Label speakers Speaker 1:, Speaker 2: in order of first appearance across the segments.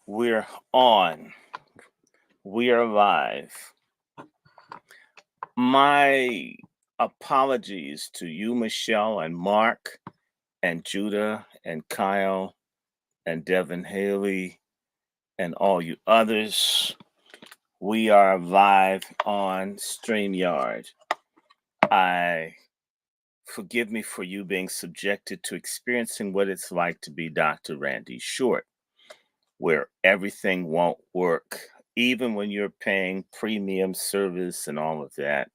Speaker 1: We're on. We are live. My apologies to you, Michelle, and Mark, and Judah, and Kyle, and Devin Haley, and all you others. We are live on StreamYard. I forgive me for you being subjected to experiencing what it's like to be Dr. Randy Short, where everything won't work, even when you're paying premium service and all of that.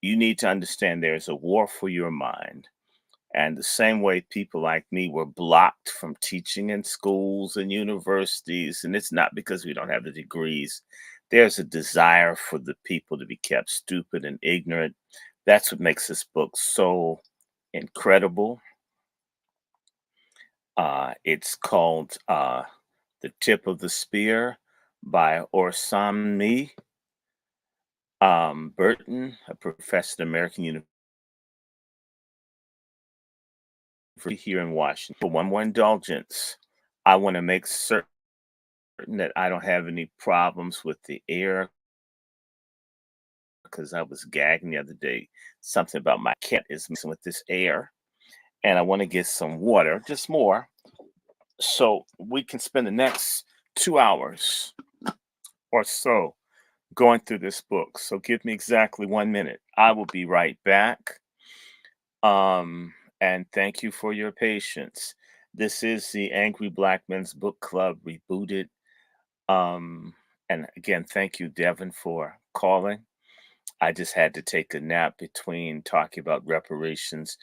Speaker 1: You need to understand there's a war for your mind. And the same way people like me were blocked from teaching in schools and universities, and it's not because we don't have the degrees, there's a desire for the people to be kept stupid and ignorant. That's what makes this book so incredible. It's called The Tip of the Spear by Orsammy Burton, a professor at American University here in Washington. For one more indulgence, I want to make certain that I don't have any problems with the air because I was gagging the other day. Something about my cat is messing with this air, and I want to get some water, just more, so we can spend the next 2 hours or so going through this book. So give me exactly 1 minute. I will be right back. And thank you for your patience. This is the Angry Black Men's Book Club rebooted. Um, and again, thank you, Devin, for calling. I just had to take a nap between talking about reparations.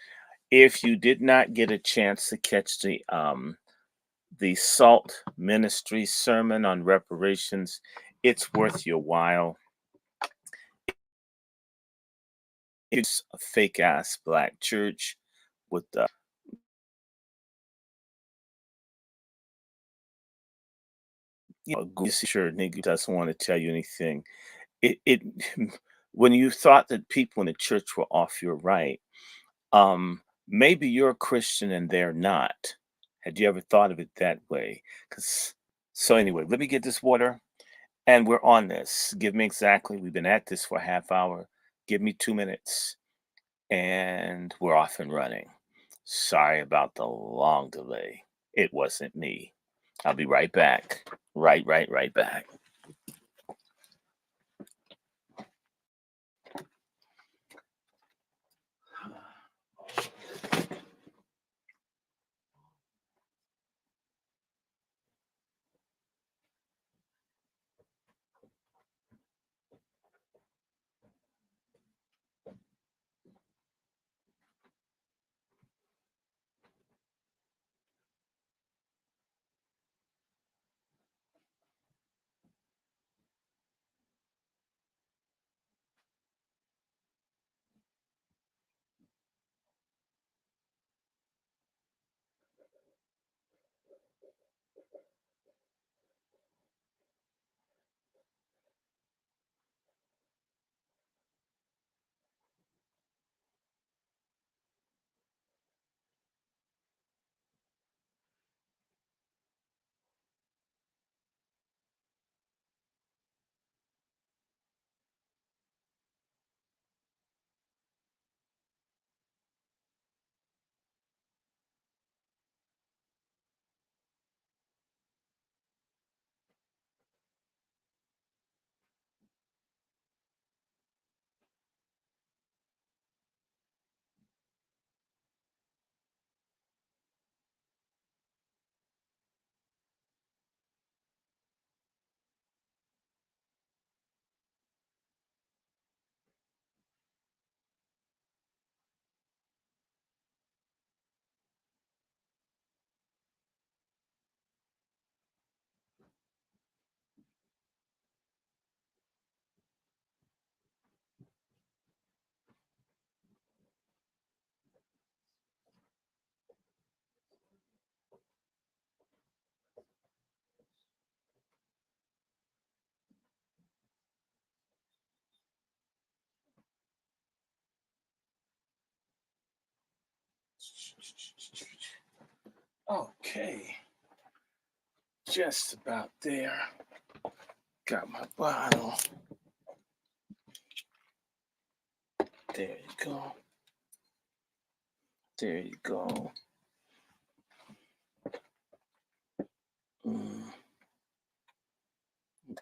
Speaker 1: If you did not get a chance to catch the Salt Ministry sermon on reparations, it's worth your while. It's a fake ass black church with the sure nigga doesn't want to tell you anything. It when you thought that people in the church were off your right, maybe you're a Christian and they're not. Had you ever thought of it that way? Because so anyway, let me get this water, and we're on this. Give me exactly. We've been at this for a half hour. Give me 2 minutes, and we're off and running. Sorry about the long delay. It wasn't me. I'll be right back. Right back. Okay. Just about there. Got my bottle. There you go. There you go.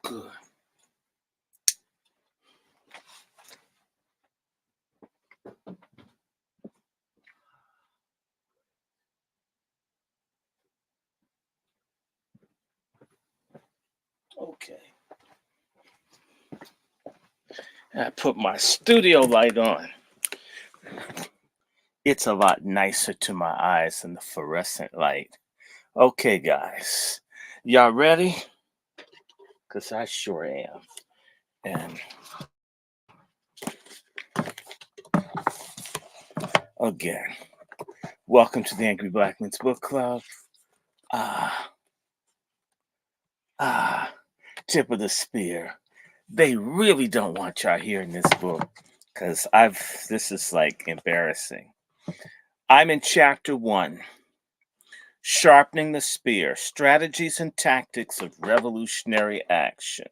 Speaker 1: Good. Okay. I put my studio light on. It's a lot nicer to my eyes than the fluorescent light. Okay, guys. Y'all ready? Because I sure am. And again, welcome to the Angry Black Men's Book Club. Tip of the spear. They really don't want y'all hearing this book because this is like embarrassing. I'm in chapter 1. Sharpening the Spear, Strategies and Tactics of Revolutionary Action.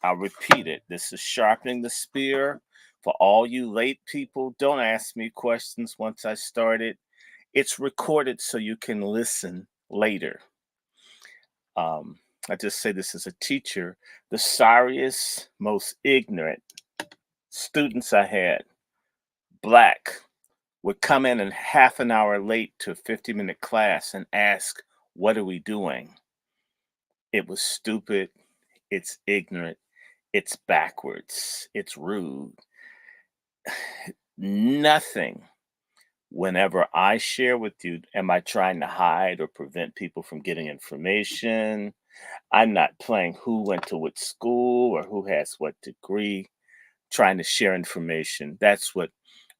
Speaker 1: I'll repeat it. This is Sharpening the Spear. For all you late people, don't ask me questions once I start it. It's recorded so you can listen later. I just say this as a teacher. The sorriest, most ignorant students I had, black, would come in half an hour late to a 50-minute class and ask, "What are we doing?" It was stupid. It's ignorant. It's backwards. It's rude. Nothing, whenever I share with you, am I trying to hide or prevent people from getting information. I'm not playing who went to what school or who has what degree, trying to share information. That's what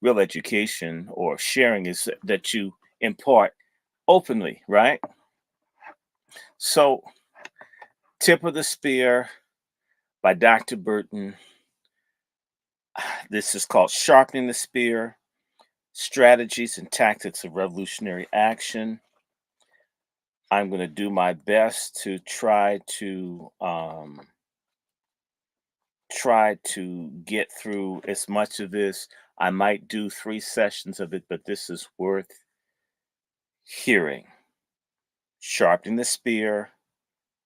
Speaker 1: real education or sharing is, that you impart openly, right? So, Tip of the Spear by Dr. Burton. This is called Sharpening the Spear, Strategies and Tactics of Revolutionary Action. I'm going to do my best to try to get through as much of this. I might do 3 sessions of it, but this is worth hearing. Sharpening the Spear,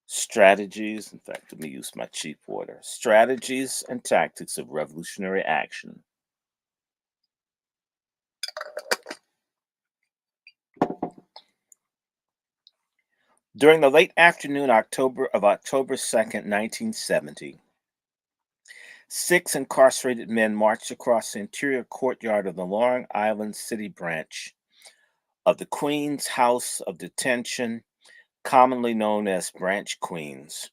Speaker 1: Strategies. In fact, let me use my cheap water. Strategies and Tactics of Revolutionary Action. During the late afternoon October 2nd, 1970, 6 incarcerated men marched across the interior courtyard of the Long Island City branch of the Queens House of Detention, commonly known as Branch Queens,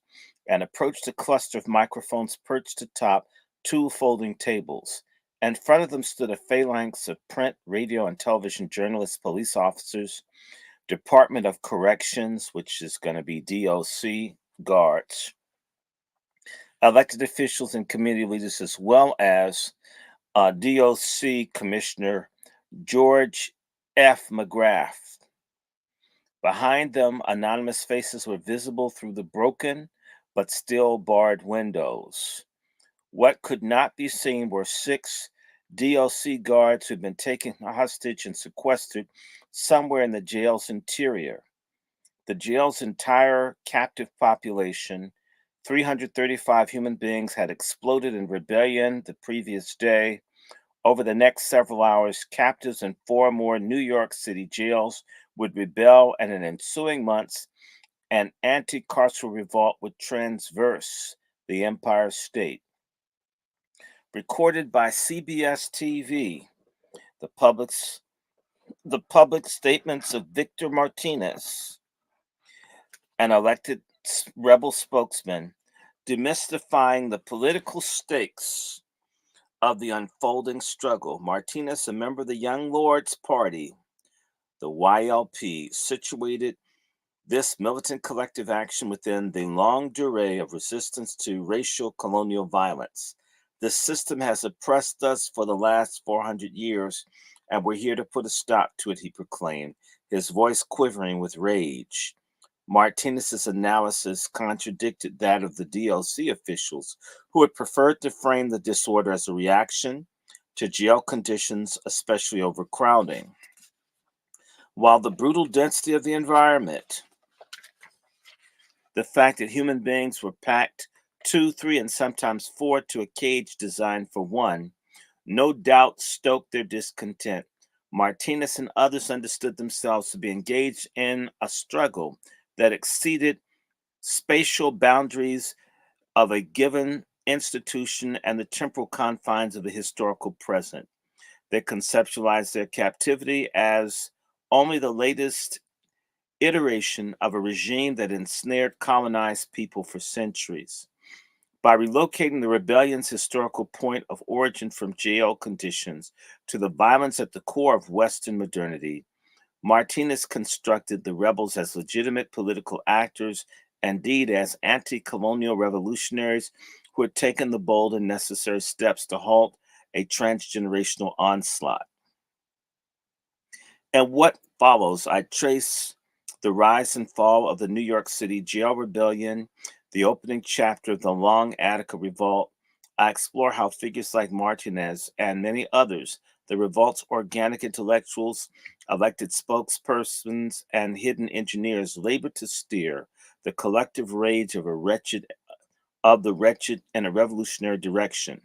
Speaker 1: and approached a cluster of microphones perched atop 2 folding tables. In front of them stood a phalanx of print, radio, and television journalists, police officers, Department of Corrections, which is going to be DOC, guards, elected officials and community leaders, as well as DOC Commissioner George F. McGrath. Behind them, anonymous faces were visible through the broken but still barred windows. What could not be seen were 6 DOC guards who'd been taken hostage and sequestered somewhere in the jail's interior. The jail's entire captive population, 335 human beings, had exploded in rebellion the previous day. Over the next several hours, captives in 4 more New York City jails would rebel, and in ensuing months, an anti-carceral revolt would traverse the Empire State. Recorded by CBS TV, the public statements of Victor Martinez, an elected rebel spokesman, demystifying the political stakes of the unfolding struggle. Martinez, a member of the Young Lords Party, the YLP, situated this militant collective action within the longue durée of resistance to racial colonial violence. The system has oppressed us for the last 400 years, and we're here to put a stop to it, he proclaimed, his voice quivering with rage. Martinez's analysis contradicted that of the DLC officials, who had preferred to frame the disorder as a reaction to jail conditions, especially overcrowding. While the brutal density of the environment, the fact that human beings were packed two, three, and sometimes four to a cage designed for one, no doubt stoked their discontent. Martinez and others understood themselves to be engaged in a struggle that exceeded spatial boundaries of a given institution and the temporal confines of the historical present. They conceptualized their captivity as only the latest iteration of a regime that ensnared colonized people for centuries. By relocating the rebellion's historical point of origin from jail conditions to the violence at the core of Western modernity, Martinez constructed the rebels as legitimate political actors, indeed as anti colonial revolutionaries who had taken the bold and necessary steps to halt a transgenerational onslaught. And what follows, I trace the rise and fall of the New York City jail rebellion, the opening chapter of the Long Attica Revolt. I explore how figures like Martinez and many others, the revolt's organic intellectuals, elected spokespersons, and hidden engineers, labored to steer the collective rage of the wretched in a revolutionary direction.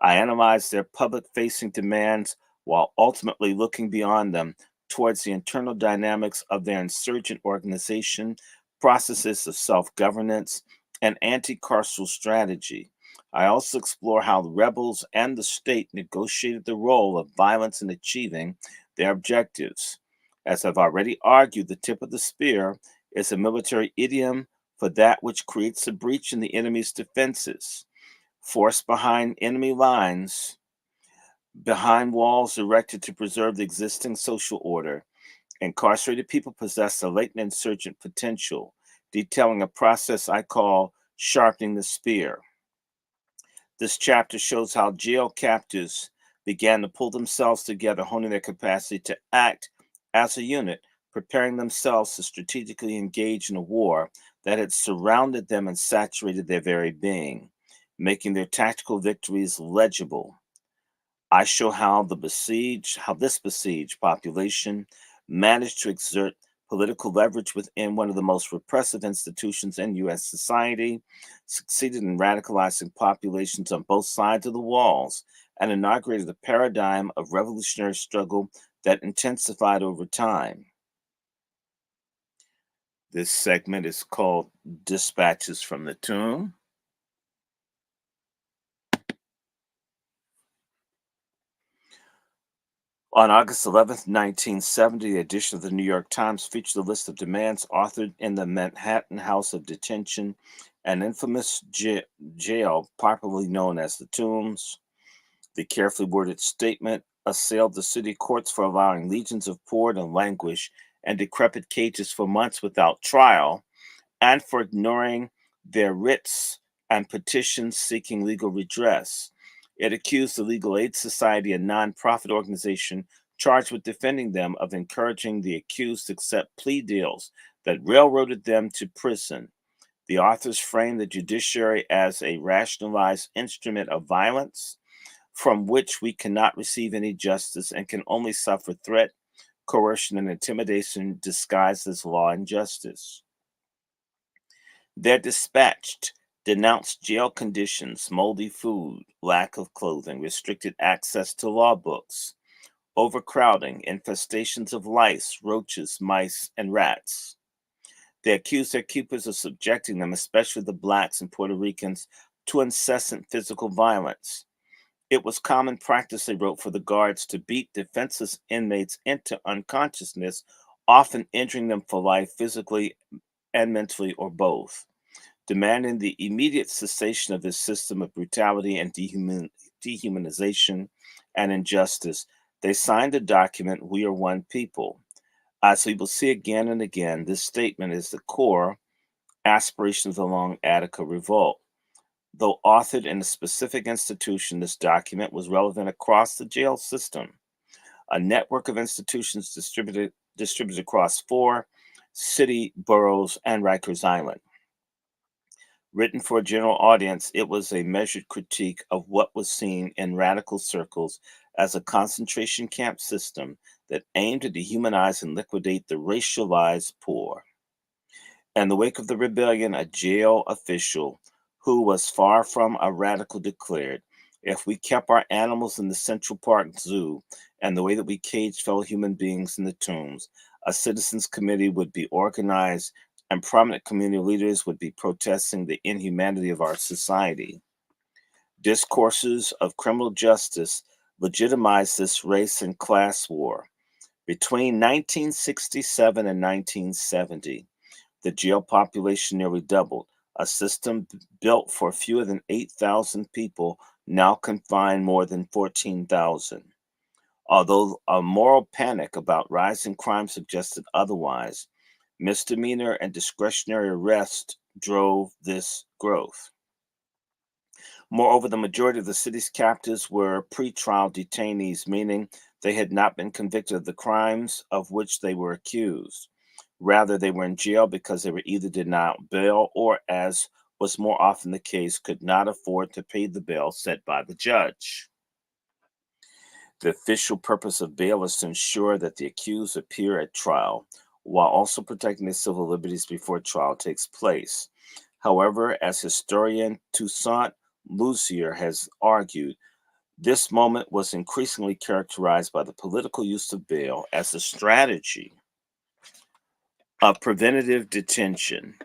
Speaker 1: I analyzed their public facing demands while ultimately looking beyond them towards the internal dynamics of their insurgent organization, processes of self governance, and anti carceral strategy. I also explore how the rebels and the state negotiated the role of violence in achieving their objectives. As I've already argued, the tip of the spear is a military idiom for that which creates a breach in the enemy's defenses. Force behind enemy lines, behind walls erected to preserve the existing social order, incarcerated people possess a latent insurgent potential, detailing a process I call sharpening the spear. This chapter shows how jail captives began to pull themselves together, honing their capacity to act as a unit, preparing themselves to strategically engage in a war that had surrounded them and saturated their very being, making their tactical victories legible. I show how this besieged population managed to exert political leverage within one of the most repressive institutions in U.S. society, succeeded in radicalizing populations on both sides of the walls, and inaugurated a paradigm of revolutionary struggle that intensified over time. This segment is called Dispatches from the Tomb. On August 11th, 1970, the edition of the New York Times featured a list of demands authored in the Manhattan House of Detention, an infamous jail popularly known as the Tombs. The carefully worded statement assailed the city courts for allowing legions of poor to languish and decrepit cages for months without trial, and for ignoring their writs and petitions seeking legal redress. It accused the Legal Aid Society, a nonprofit organization charged with defending them, of encouraging the accused to accept plea deals that railroaded them to prison. The authors framed the judiciary as a rationalized instrument of violence from which we cannot receive any justice and can only suffer threat, coercion, and intimidation disguised as law and justice. Their dispatched denounced jail conditions, moldy food, lack of clothing, restricted access to law books, overcrowding, infestations of lice, roaches, mice, and rats. They accused their keepers of subjecting them, especially the blacks and Puerto Ricans, to incessant physical violence. It was common practice, they wrote, for the guards to beat defenseless inmates into unconsciousness, often injuring them for life physically and mentally, or both. Demanding the immediate cessation of this system of brutality and dehumanization and injustice, they signed a document, We Are One People. As we will see again and again, this statement is the core aspiration of the Long Attica Revolt. Though authored in a specific institution, this document was relevant across the jail system. A network of institutions distributed across four city, boroughs, and Rikers Island. Written for a general audience, it was a measured critique of what was seen in radical circles as a concentration camp system that aimed to dehumanize and liquidate the racialized poor. In the wake of the rebellion, a jail official who was far from a radical declared, if we kept our animals in the Central Park Zoo and the way that we caged fellow human beings in the tombs, a citizens committee would be organized and prominent community leaders would be protesting the inhumanity of our society. Discourses of criminal justice legitimized this race and class war. Between 1967 and 1970, the jail population nearly doubled. A system built for fewer than 8,000 people now confined more than 14,000. Although a moral panic about rising crime suggested otherwise, misdemeanor and discretionary arrest drove this growth. Moreover, the majority of the city's captives were pretrial detainees, meaning they had not been convicted of the crimes of which they were accused. Rather, they were in jail because they were either denied bail or, as was more often the case, could not afford to pay the bail set by the judge. The official purpose of bail is to ensure that the accused appear at trial, while also protecting their civil liberties before trial takes place. However, as historian Toussaint Louviere has argued, this moment was increasingly characterized by the political use of bail as a strategy of preventative detention,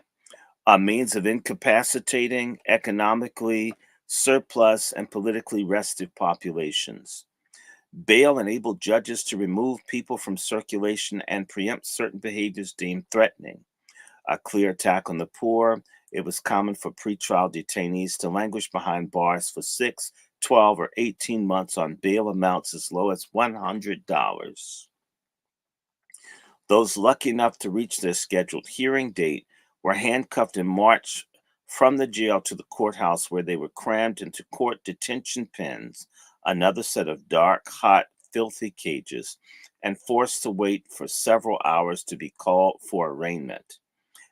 Speaker 1: a means of incapacitating economically surplus and politically restive populations. Bail enabled judges to remove people from circulation and preempt certain behaviors deemed threatening. A clear attack on the poor, it was common for pretrial detainees to languish behind bars for 6, 12, or 18 months on bail amounts as low as $100. Those lucky enough to reach their scheduled hearing date were handcuffed and marched from the jail to the courthouse, where they were crammed into court detention pens, another set of dark, hot, filthy cages, and forced to wait for several hours to be called for arraignment.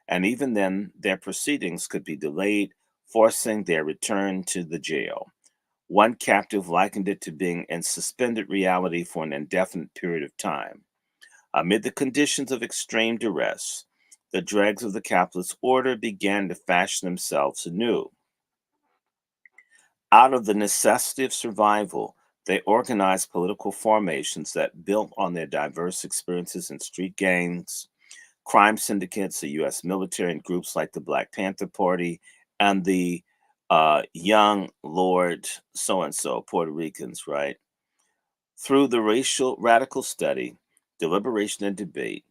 Speaker 1: And even then, their proceedings could be delayed, forcing their return to the jail. One captive likened it to being in suspended reality for an indefinite period of time. Amid the conditions of extreme duress, the dregs of the capitalist order began to fashion themselves anew. Out of the necessity of survival, they organized political formations that built on their diverse experiences in street gangs, crime syndicates, the U.S. military, and groups like the Black Panther Party and the Young Lord so and so, Puerto Ricans, right? Through the racial radical study, deliberation, and debate,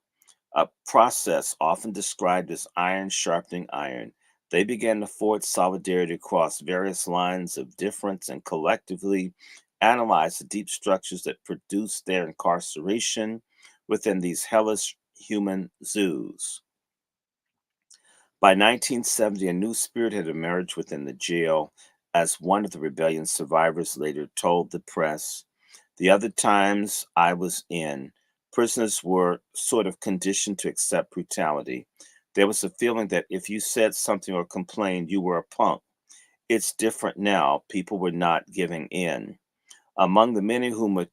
Speaker 1: a process often described as iron sharpening iron, they began to forge solidarity across various lines of difference and collectively analyze the deep structures that produced their incarceration within these hellish human zoos. By 1970, a new spirit had emerged within the jail, as one of the rebellion survivors later told the press. The other times I was in, prisoners were sort of conditioned to accept brutality. There was a feeling that if you said something or complained, you were a punk. It's different now. People were not giving in. Among the many who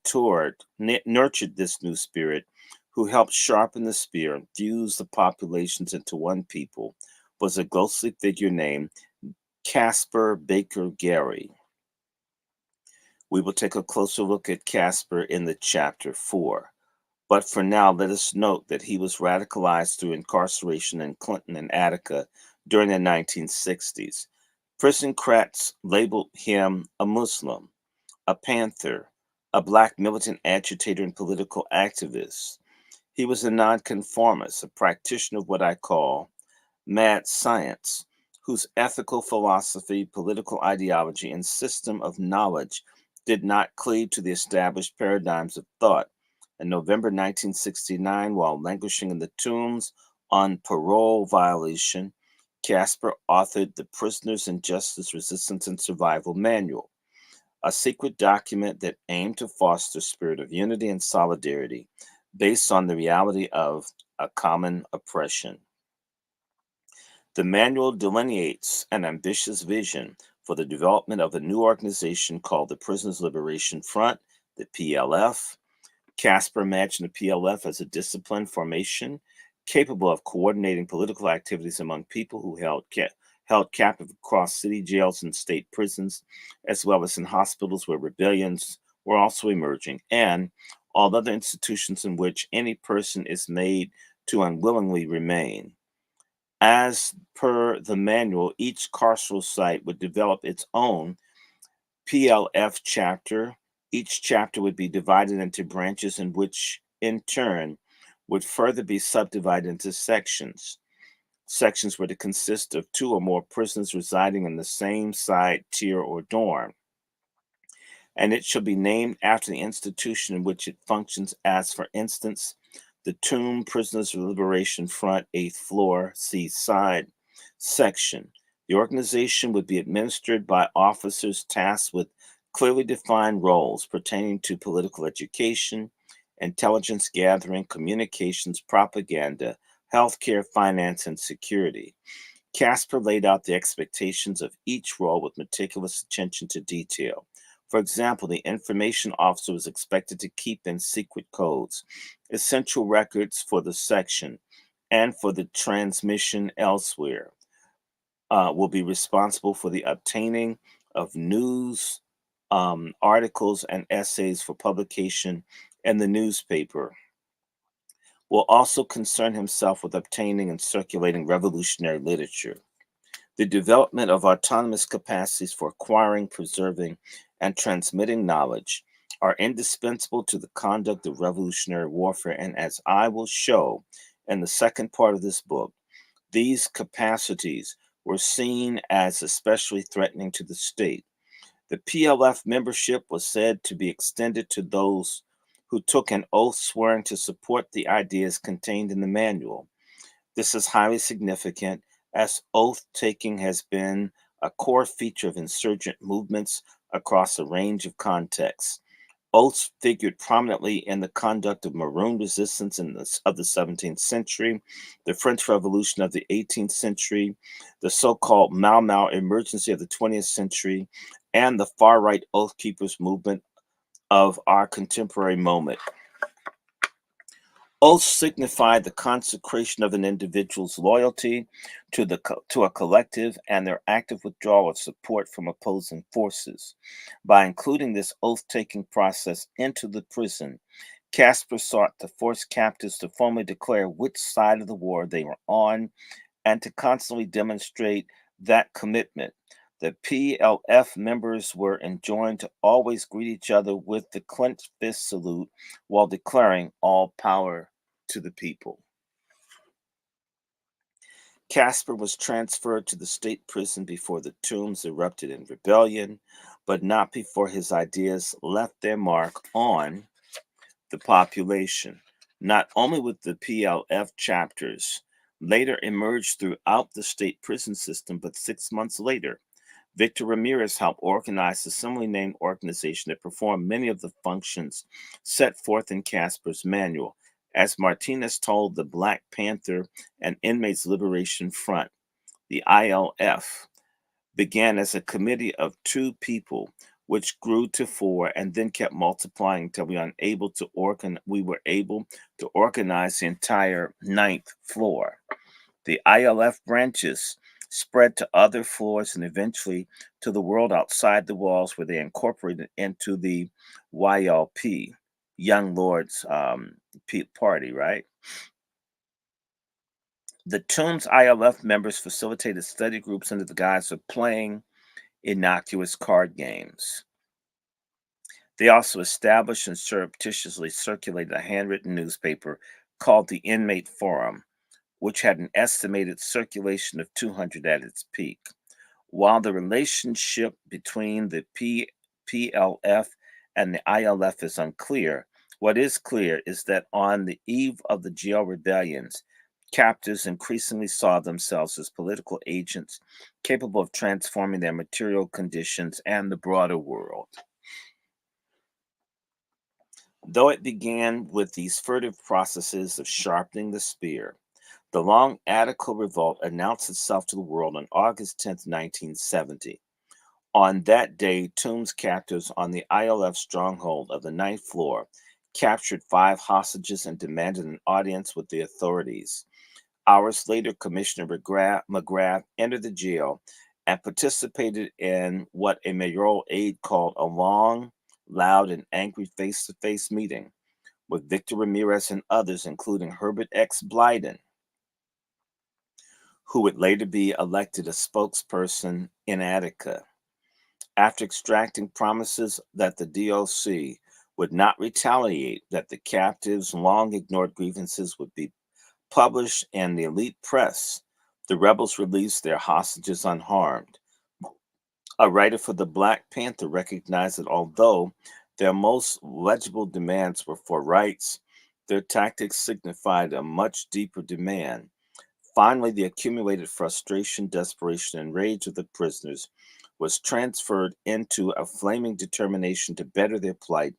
Speaker 1: nurtured this new spirit, who helped sharpen the spear and fuse the populations into one people, was a ghostly figure named Caspar Baker Gary. We will take a closer look at Caspar in the chapter 4. But for now, let us note that he was radicalized through incarceration in Clinton and Attica during the 1960s. Prison crats labeled him a Muslim, a Panther, a Black militant agitator and political activist. He was a nonconformist, a practitioner of what I call mad science, whose ethical philosophy, political ideology, and system of knowledge did not cleave to the established paradigms of thought. In November 1969, while languishing in the tombs on parole violation, Caspar authored the Prisoners in Justice, Resistance, and Survival Manual, a secret document that aimed to foster a spirit of unity and solidarity based on the reality of a common oppression. The manual delineates an ambitious vision for the development of a new organization called the Prisoners Liberation Front, the PLF. Casper imagined the PLF as a disciplined formation capable of coordinating political activities among people who held captive across city jails and state prisons, as well as in hospitals where rebellions were also emerging, and all other institutions in which any person is made to unwillingly remain. As per the manual, each carceral site would develop its own PLF chapter. Each chapter would be divided into branches, in which, in turn, would further be subdivided into sections. Sections were to consist of two or more prisoners residing in the same side, tier, or dorm, and it shall be named after the institution in which it functions, as, for instance, the Tomb Prisoners Liberation Front, 8th floor, C side section. The organization would be administered by officers tasked with clearly defined roles pertaining to political education, intelligence gathering, communications, propaganda, healthcare, finance, and security. Casper laid out the expectations of each role with meticulous attention to detail. For example, the information officer was expected to keep in secret codes, essential records for the section, and for the transmission elsewhere. Will be responsible for the obtaining of news, articles, and essays for publication in the newspaper. Will also concern himself with obtaining and circulating revolutionary literature. The development of autonomous capacities for acquiring, preserving, and transmitting knowledge are indispensable to the conduct of revolutionary warfare, and as I will show in the second part of this book, these capacities were seen as especially threatening to the state. The PLF membership was said to be extended to those who took an oath swearing to support the ideas contained in the manual. This is highly significant, as oath taking has been a core feature of insurgent movements across a range of contexts. Oaths figured prominently in the conduct of Maroon resistance of the 17th century, the French Revolution of the 18th century, the so called Mau Mau emergency of the 20th century, and the far right Oath Keepers movement of our contemporary moment. Oaths signify the consecration of an individual's loyalty to a collective and their active withdrawal of support from opposing forces. By including this oath taking process into the prison, Casper sought to force captives to formally declare which side of the war they were on and to constantly demonstrate that commitment. The PLF members were enjoined to always greet each other with the clenched fist salute while declaring all power to the people. Casper was transferred to the state prison before the Tombs erupted in rebellion, but not before his ideas left their mark on the population. Not only with the PLF chapters later emerged throughout the state prison system, but 6 months later, Victor Ramirez helped organize the similarly named organization that performed many of the functions set forth in Casper's manual. As Martinez told the Black Panther and Inmates Liberation Front, the ILF began as a committee of two people, which grew to four and then kept multiplying until we were able to organize the entire ninth floor. The ILF branches spread to other floors and eventually to the world outside the walls, where they incorporated into the YLP, Young Lords Party, right? The Tombs ILF members facilitated study groups under the guise of playing innocuous card games. They also established and surreptitiously circulated a handwritten newspaper called the Inmate Forum, which had an estimated circulation of 200 at its peak. While the relationship between the PLF and the ILF is unclear, what is clear is that on the eve of the jail rebellions, captives increasingly saw themselves as political agents capable of transforming their material conditions and the broader world. Though it began with these furtive processes of sharpening the spear, the Long Attica Revolt announced itself to the world on August 10th, 1970. On that day, Toombs captives on the ILF stronghold of the ninth floor captured 5 hostages and demanded an audience with the authorities. Hours later, Commissioner McGrath entered the jail and participated in what a mayoral aide called a long, loud, and angry face to face meeting with Victor Ramirez and others, including Herbert X. Blyden, who would later be elected a spokesperson in Attica. After extracting promises that the DOC would not retaliate, that the captives' long ignored grievances would be published in the elite press, the rebels released their hostages unharmed. A writer for the Black Panther recognized that although their most legible demands were for rights, their tactics signified a much deeper demand. Finally, the accumulated frustration, desperation, and rage of the prisoners was transferred into a flaming determination to better their plight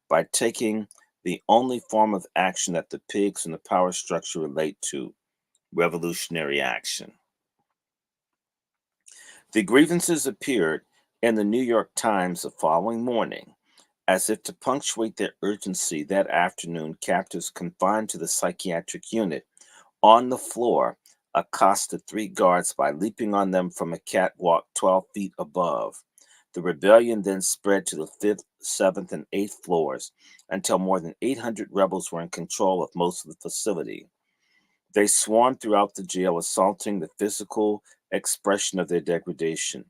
Speaker 1: by taking the only form of action that the pigs in the power structure relate to: revolutionary action. The grievances appeared in the New York Times the following morning. As if to punctuate their urgency that afternoon, captives confined to the psychiatric unit on the floor accosted 3 guards by leaping on them from a catwalk 12 feet above. The rebellion then spread to the fifth, seventh, and eighth floors until more than 800 rebels were in control of most of the facility. They swarmed throughout the jail, assaulting the physical expression of their degradation.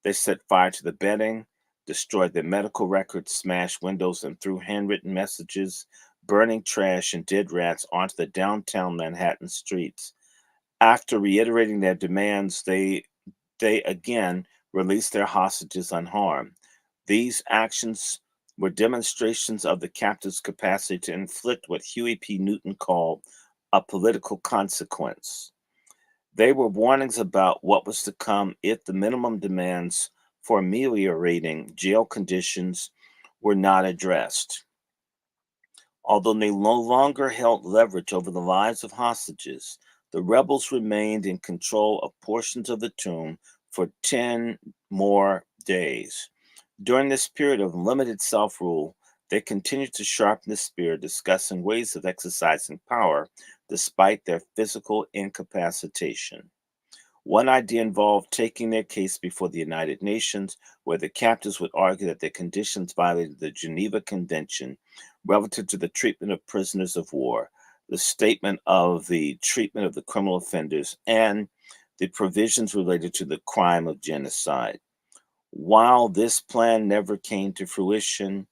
Speaker 1: They set fire to the bedding, destroyed their medical records, smashed windows, and threw handwritten messages, burning trash and dead rats onto the downtown Manhattan streets. After reiterating their demands, they again released their hostages unharmed. These actions were demonstrations of the captives' capacity to inflict what Huey P. Newton called a political consequence. They were warnings about what was to come if the minimum demands for ameliorating jail conditions were not addressed. Although they no longer held leverage over the lives of hostages, the rebels remained in control of portions of the tomb for 10 more days. During this period of limited self rule, they continued to sharpen the spear, discussing ways of exercising power despite their physical incapacitation. One idea involved taking their case before the United Nations, where the captives would argue that their conditions violated the Geneva Convention relative to the treatment of prisoners of war, the statement of the treatment of the criminal offenders, and the provisions related to the crime of genocide. While this plan never came to fruition,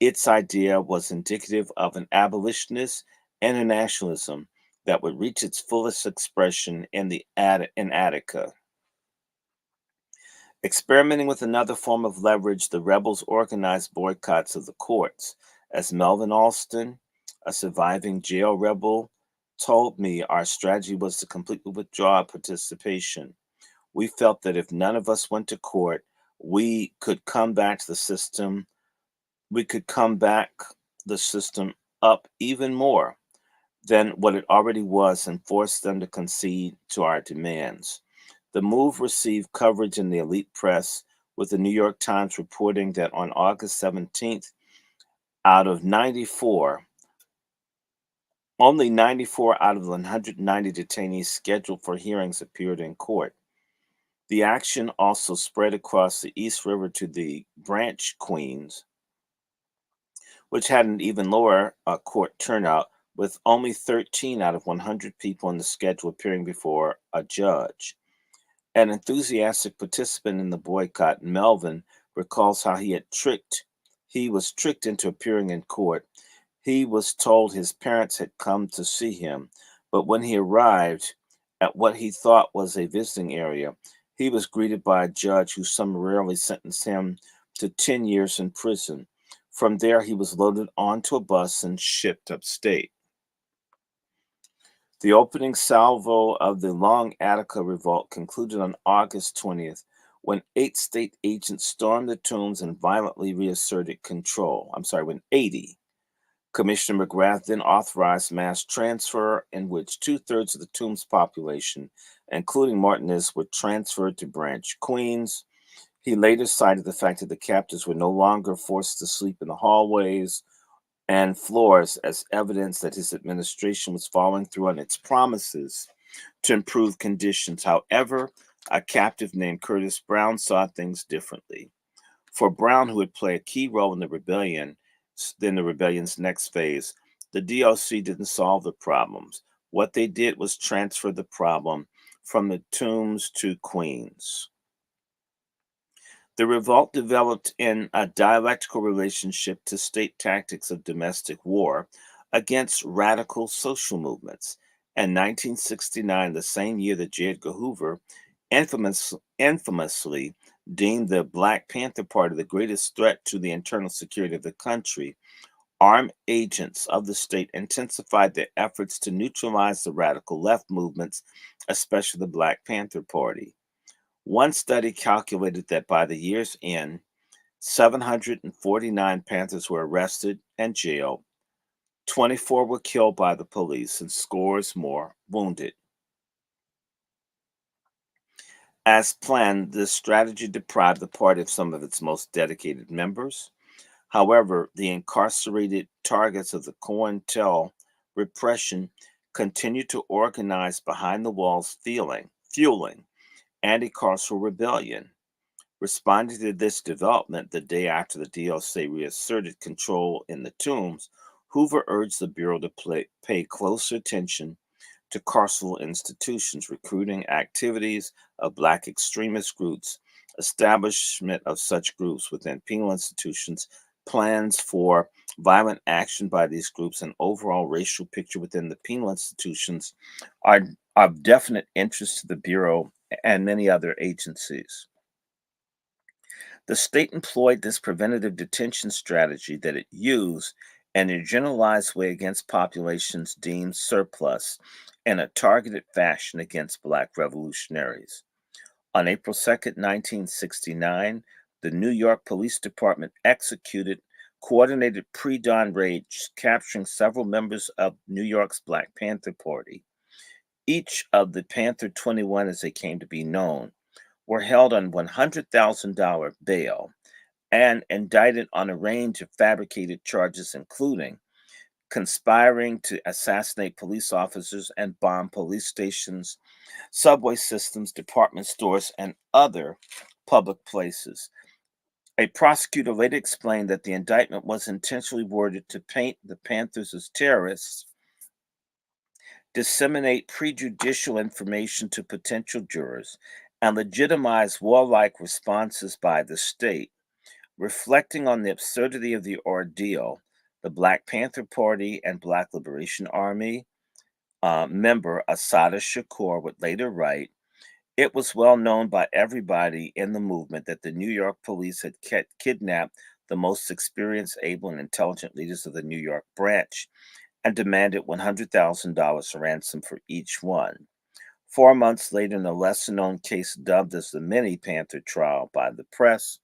Speaker 1: its idea was indicative of an abolitionist internationalism that would reach its fullest expression in Attica. Experimenting with another form of leverage, the rebels organized boycotts of the courts. As Melvin Alston, a surviving jail rebel, told me, our strategy was to completely withdraw our participation. We felt that if none of us went to court, we could come back to the system, we could come back the system up even more than what it already was and force them to concede to our demands. The move received coverage in the elite press, with the New York Times reporting that on August 17th, out of 94, only 94 out of the 190 detainees scheduled for hearings appeared in court. The action also spread across the East River to the Branch Queens, which had an even lower court turnout, with only 13 out of 100 people on the schedule appearing before a judge. An enthusiastic participant in the boycott, Melvin recalls how he was tricked into appearing in court. He was told his parents had come to see him, but when he arrived at what he thought was a visiting area, he was greeted by a judge who summarily sentenced him to 10 years in prison. From there, he was loaded onto a bus and shipped upstate. The opening salvo of the Long Attica Revolt concluded on August 20th when 8 state agents stormed the tombs and violently reasserted control. I'm sorry, when 80 Commissioner McGrath then authorized mass transfer, in which two-thirds of the Tombs population, including Martinez, were transferred to Branch, Queens. He later cited the fact that the captives were no longer forced to sleep in the hallways and floors as evidence that his administration was following through on its promises to improve conditions. However, a captive named Curtis Brown saw things differently. For Brown, who would play a key role in the rebellion, then the rebellion's next phase, the DLC didn't solve the problems. What they did was transfer the problem from the Tombs to Queens. The revolt developed in a dialectical relationship to state tactics of domestic war against radical social movements. In 1969, the same year that J. Edgar Hoover infamously deemed the Black Panther Party the greatest threat to the internal security of the country, armed agents of the state intensified their efforts to neutralize the radical left movements, especially the Black Panther Party. One study calculated that by the year's end, 749 Panthers were arrested and jailed, 24 were killed by the police, and scores more wounded. As planned, this strategy deprived the party of some of its most dedicated members. However, the incarcerated targets of the COINTEL repression continued to organize behind the walls, fueling anti-carceral rebellion. Responding to this development, the day after the DLC reasserted control in the Tombs, Hoover urged the Bureau to pay closer attention to carceral institutions, recruiting activities of Black extremist groups, establishment of such groups within penal institutions, plans for violent action by these groups, and overall racial picture within the penal institutions are of definite interest to the Bureau and many other agencies. The state employed this preventative detention strategy that it used in a generalized way against populations deemed surplus in a targeted fashion against Black revolutionaries. On April 2nd, 1969, the New York Police Department executed coordinated pre-dawn raids, capturing several members of New York's Black Panther Party. Each of the Panther 21, as they came to be known, were held on $100,000 bail and indicted on a range of fabricated charges, including conspiring to assassinate police officers and bomb police stations, subway systems, department stores, and other public places. A prosecutor later explained that the indictment was intentionally worded to paint the Panthers as terrorists, disseminate prejudicial information to potential jurors, and legitimize warlike responses by the state. Reflecting on the absurdity of the ordeal, the Black Panther Party and Black Liberation Army member Assata Shakur would later write, "It was well known by everybody in the movement that the New York police had kidnapped the most experienced, able, and intelligent leaders of the New York branch and demanded $100,000 ransom for each one." 4 months later, in a lesser known case dubbed as the Mini Panther trial by the press,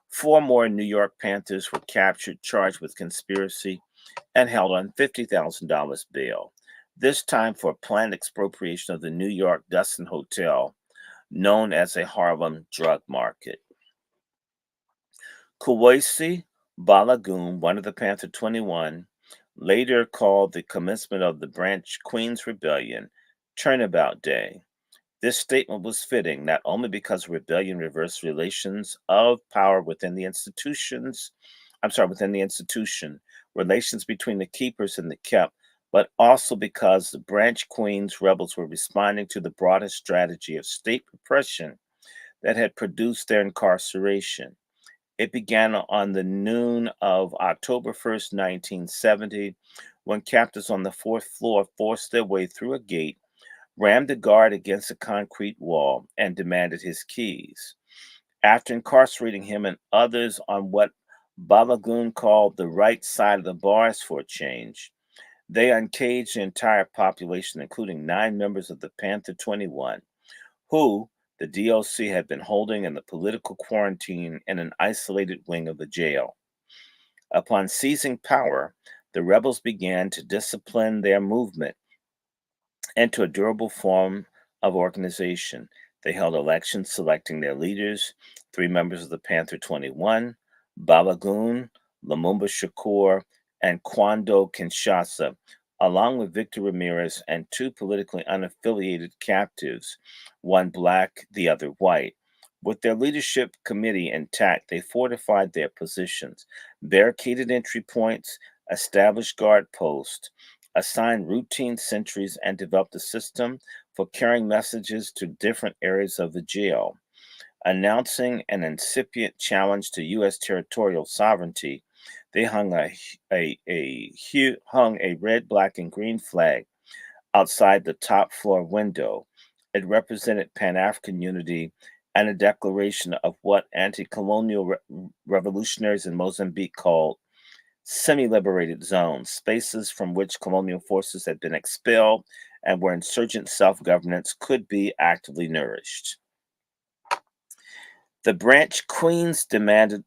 Speaker 1: four more New York Panthers were captured, charged with conspiracy, and held on $50,000 bail, this time for planned expropriation of the New York Dustin Hotel, known as a Harlem drug market. Kuwasi Balagoon, one of the Panther 21, later called the commencement of the Branch Queens Rebellion Turnabout Day. This statement was fitting not only because rebellion reversed relations of power within the institution, relations between the keepers and the kept, but also because the Branch Queens rebels were responding to the broader strategy of state repression that had produced their incarceration. It began on the noon of October 1st, 1970, when captors on the fourth floor forced their way through a gate, rammed a guard against a concrete wall, and demanded his keys. After incarcerating him and others on what Balagoon called the right side of the bars for a change, they uncaged the entire population, including 9 members of the Panther 21, who the DLC had been holding in the political quarantine in an isolated wing of the jail. Upon seizing power, the rebels began to discipline their movement into a durable form of organization. They held elections selecting their leaders, three members of the Panther 21, Balagoon, Lumumba Shakur, and Kwando Kinshasa, along with Victor Ramirez and two politically unaffiliated captives, one black, the other white. With their leadership committee intact, they fortified their positions, barricaded entry points, established guard posts, assigned routine sentries, and developed a system for carrying messages to different areas of the jail. Announcing an incipient challenge to U.S. territorial sovereignty, they hung a red, black, and green flag outside the top floor window. It represented Pan African unity and a declaration of what anti colonial revolutionaries in Mozambique called semi liberated zones, spaces from which colonial forces had been expelled and where insurgent self governance could be actively nourished. The branch queens demands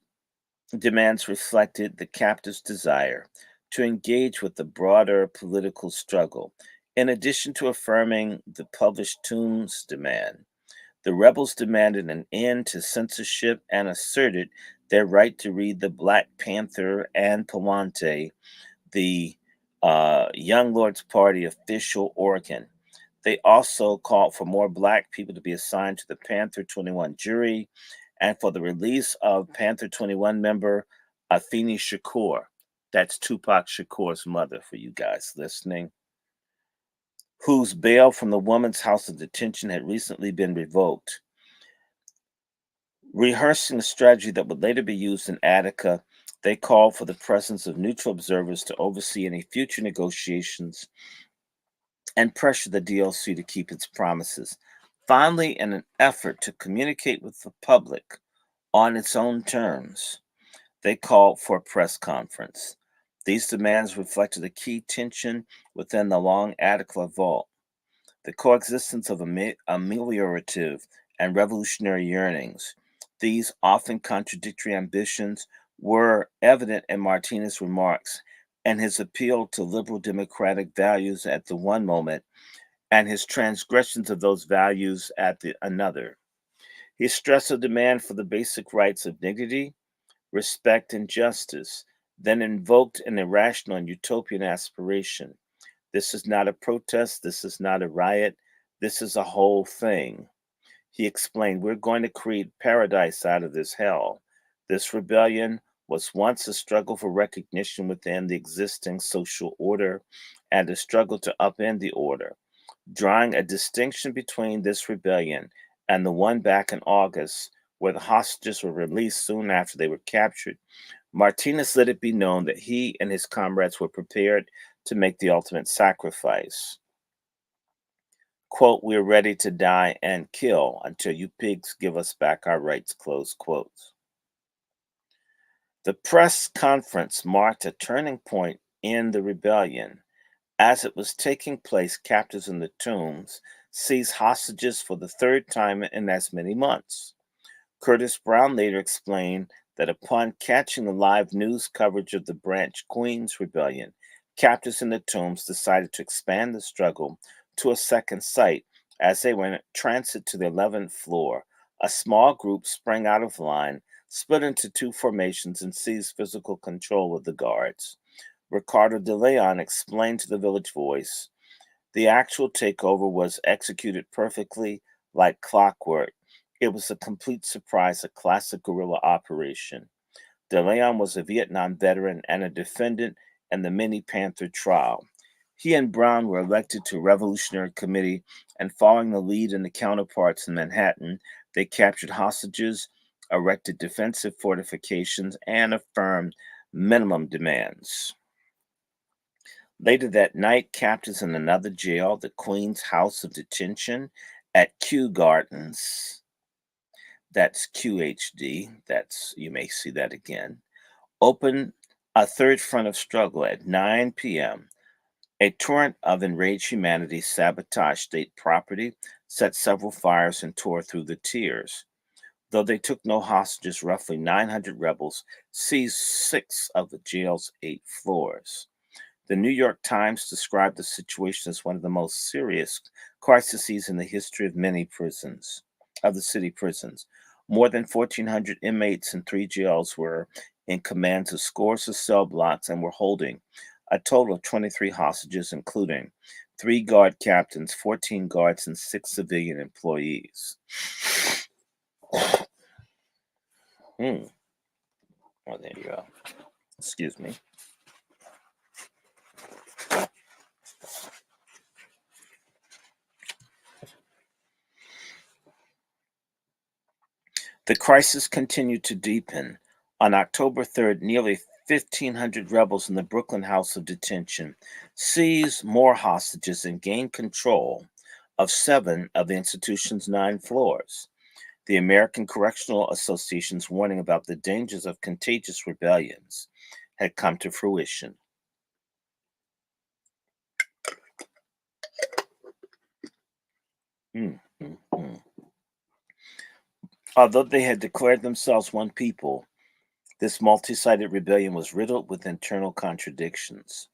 Speaker 1: reflected the captives' desire to engage with the broader political struggle. In addition to affirming the published tombs demand, the rebels demanded an end to censorship and asserted their right to read the Black Panther and Palante, the Young Lords Party official organ. They also called for more Black people to be assigned to the Panther 21 jury and for the release of Panther 21 member Afeni Shakur. That's Tupac Shakur's mother, for you guys listening, whose bail from the woman's house of detention had recently been revoked. Rehearsing a strategy that would later be used in Attica, they called for the presence of neutral observers to oversee any future negotiations and pressure the DLC to keep its promises. Finally, in an effort to communicate with the public on its own terms, they called for a press conference. These demands reflected a key tension within the long Attica vault, the coexistence of ameliorative and revolutionary yearnings. These often contradictory ambitions were evident in Martinez's remarks and his appeal to liberal democratic values at the one moment and his transgressions of those values at the another. He stressed a demand for the basic rights of dignity, respect, and justice, then invoked an irrational and utopian aspiration. This is not a protest. This is not a riot. This is a whole thing. He explained, we're going to create paradise out of this hell. This rebellion was once a struggle for recognition within the existing social order and a struggle to upend the order. Drawing a distinction between this rebellion and the one back in August, where the hostages were released soon after they were captured, Martinez let it be known that he and his comrades were prepared to make the ultimate sacrifice. Quote, we're ready to die and kill until you pigs give us back our rights, close quote. The press conference marked a turning point in the rebellion. As it was taking place, captives in the tombs seized hostages for the third time in as many months. Curtis Brown later explained that upon catching the live news coverage of the Branch Queens rebellion, captives in the tombs decided to expand the struggle to a second site. As they were in transit to the 11th floor, a small group sprang out of line, split into two formations, and seized physical control of the guards. Ricardo de Leon explained to the Village Voice, the actual takeover was executed perfectly like clockwork. It was a complete surprise, a classic guerrilla operation. De Leon was a Vietnam veteran and a defendant in the Mini Panther trial. He and Brown were elected to Revolutionary Committee, and following the lead in the counterparts in Manhattan, they captured hostages, erected defensive fortifications, and affirmed minimum demands. Later that night, captives in another jail, the Queen's House of Detention at Kew Gardens, that's QHD, that's, you may see that again, opened a third front of struggle at 9 p.m. A torrent of enraged humanity sabotaged state property, set several fires, and tore through the tiers. Though they took no hostages, roughly 900 rebels seized 6 of the jail's 8 floors. The New York Times described the situation as one of the most serious crises in the history of many prisons, of the city prisons. More than 1,400 inmates in three jails were in command of scores of cell blocks and were holding a total of 23 hostages, including three guard captains, 14 guards, and six civilian employees. Hmm. Oh, there you go. Excuse me. The crisis continued to deepen. On October 3rd, nearly 1,500 rebels in the Brooklyn House of Detention seized more hostages and gained control of seven of the institution's nine floors. The American Correctional Association's warning about the dangers of contagious rebellions had come to fruition. Mm, mm, mm. Although they had declared themselves one people, this multi sided rebellion was riddled with internal contradictions.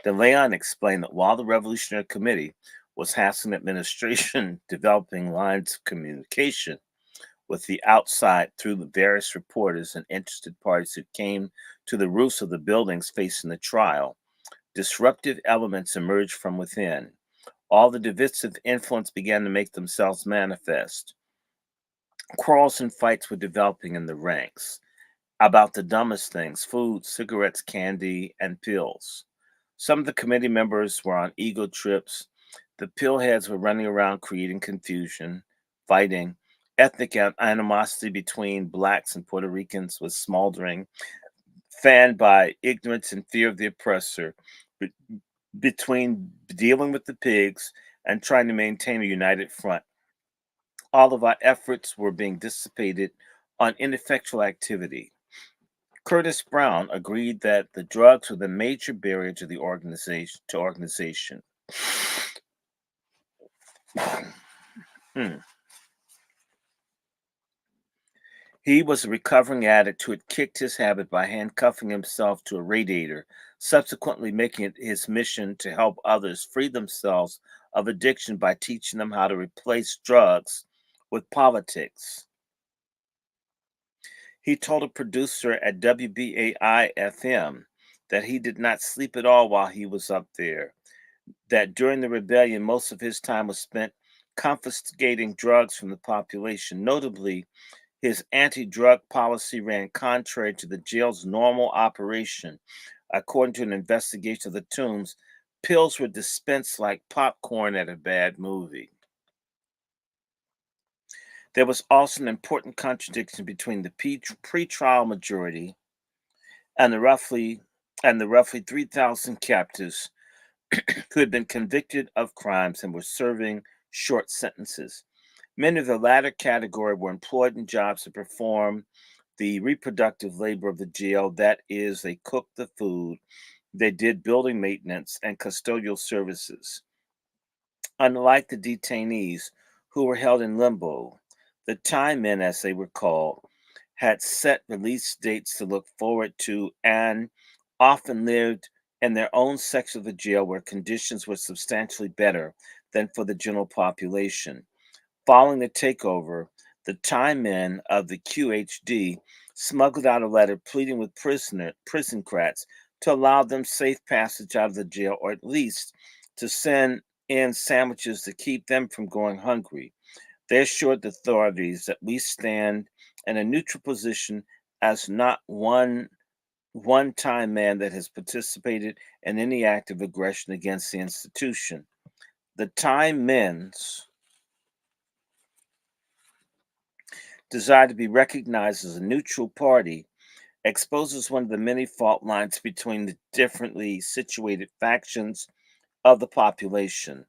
Speaker 1: De Leon explained that while the Revolutionary Committee was tasking administration developing lines of communication with the outside through the various reporters and interested parties who came to the roofs of the buildings facing the trial, disruptive elements emerged from within. All the divisive influence began to make themselves manifest. Quarrels and fights were developing in the ranks about the dumbest things: food, cigarettes, candy, and pills. Some of the committee members were on ego trips. The pillheads were running around creating confusion, fighting. Ethnic animosity between blacks and Puerto Ricans was smoldering, fanned by ignorance and fear of the oppressor, be- between dealing with the pigs and trying to maintain a united front. All of our efforts were being dissipated on ineffectual activity. Curtis Brown agreed that the drugs were the major barrier to the organization. Hmm. He was a recovering addict who had kicked his habit by handcuffing himself to a radiator, subsequently making it his mission to help others free themselves of addiction by teaching them how to replace drugs with politics. He told a producer at WBAI FM that he did not sleep at all while he was up there, that during the rebellion, most of his time was spent confiscating drugs from the population. Notably, his anti drug policy ran contrary to the jail's normal operation. According to an investigation of the tombs, pills were dispensed like popcorn at a bad movie. There was also an important contradiction between the pretrial majority and the roughly 3,000 captives who had been convicted of crimes and were serving short sentences. Many of the latter category were employed in jobs to perform the reproductive labor of the jail. That is, they cooked the food, they did building maintenance and custodial services. Unlike the detainees who were held in limbo, the time men, as they were called, had set release dates to look forward to and often lived in their own section of the jail where conditions were substantially better than for the general population. Following the takeover, the time men of the QHD smuggled out a letter pleading with prison crats to allow them safe passage out of the jail, or at least to send in sandwiches to keep them from going hungry. They assured the authorities that we stand in a neutral position as not one time man that has participated in any act of aggression against the institution. The time men's desire to be recognized as a neutral party exposes one of the many fault lines between the differently situated factions of the population.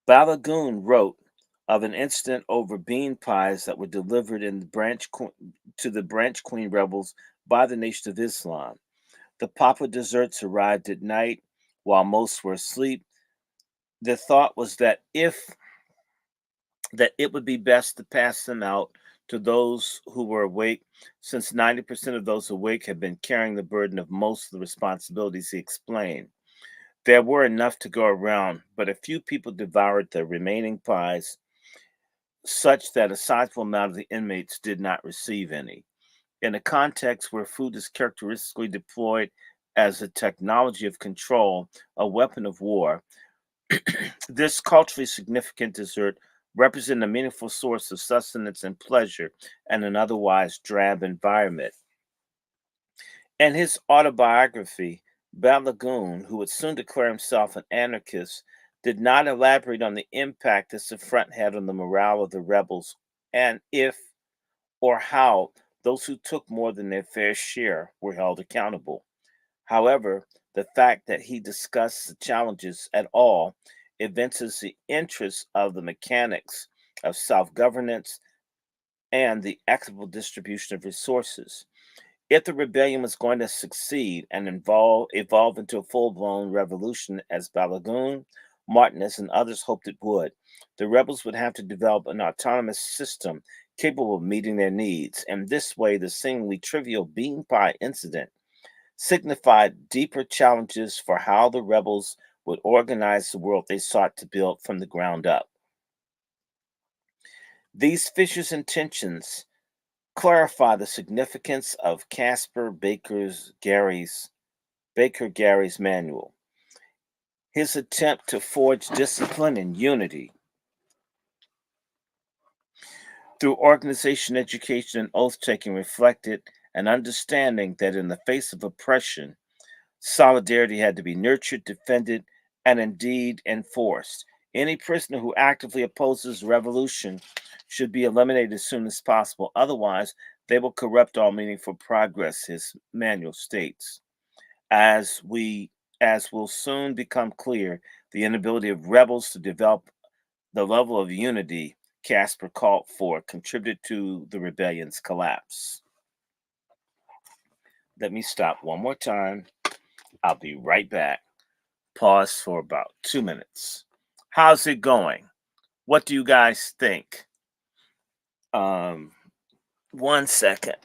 Speaker 1: Balagoon wrote of an incident over bean pies that were delivered in the to the Branch Queen rebels by the Nation of Islam. The Papa desserts arrived at night while most were asleep. The thought was that it would be best to pass them out to those who were awake, since 90% of those awake had been carrying the burden of most of the responsibilities, he explained. There were enough to go around, but a few people devoured the remaining pies, such that a sizable amount of the inmates did not receive any. In a context where food is characteristically deployed as a technology of control, a weapon of war, this culturally significant dessert represented a meaningful source of sustenance and pleasure in an otherwise drab environment. In his autobiography, Balagoon, who would soon declare himself an anarchist, did not elaborate on the impact this affront had on the morale of the rebels and if or how those who took more than their fair share were held accountable. However, the fact that he discussed the challenges at all evinces the interest of the mechanics of self governance and the equitable distribution of resources. If the rebellion was going to succeed and evolve into a full blown revolution, as Balagoon, Martinez, and others hoped it would, the rebels would have to develop an autonomous system capable of meeting their needs. And this way, the seemingly trivial bean pie incident signified deeper challenges for how the rebels would organize the world they sought to build from the ground up. These Fisher's intentions clarify the significance of Baker Gary's manual. His attempt to forge discipline and unity through organization, education, and oath taking reflected an understanding that in the face of oppression, solidarity had to be nurtured, defended, and indeed enforced. Any prisoner who actively opposes revolution should be eliminated as soon as possible. Otherwise, they will corrupt all meaningful progress, his manual states. As we as will soon become clear, the inability of rebels to develop the level of unity Casper called for contributed to the rebellion's collapse. Let me stop one more time. I'll be right back. Pause for about 2 minutes. How's it going? What do you guys think? Um, 1 second.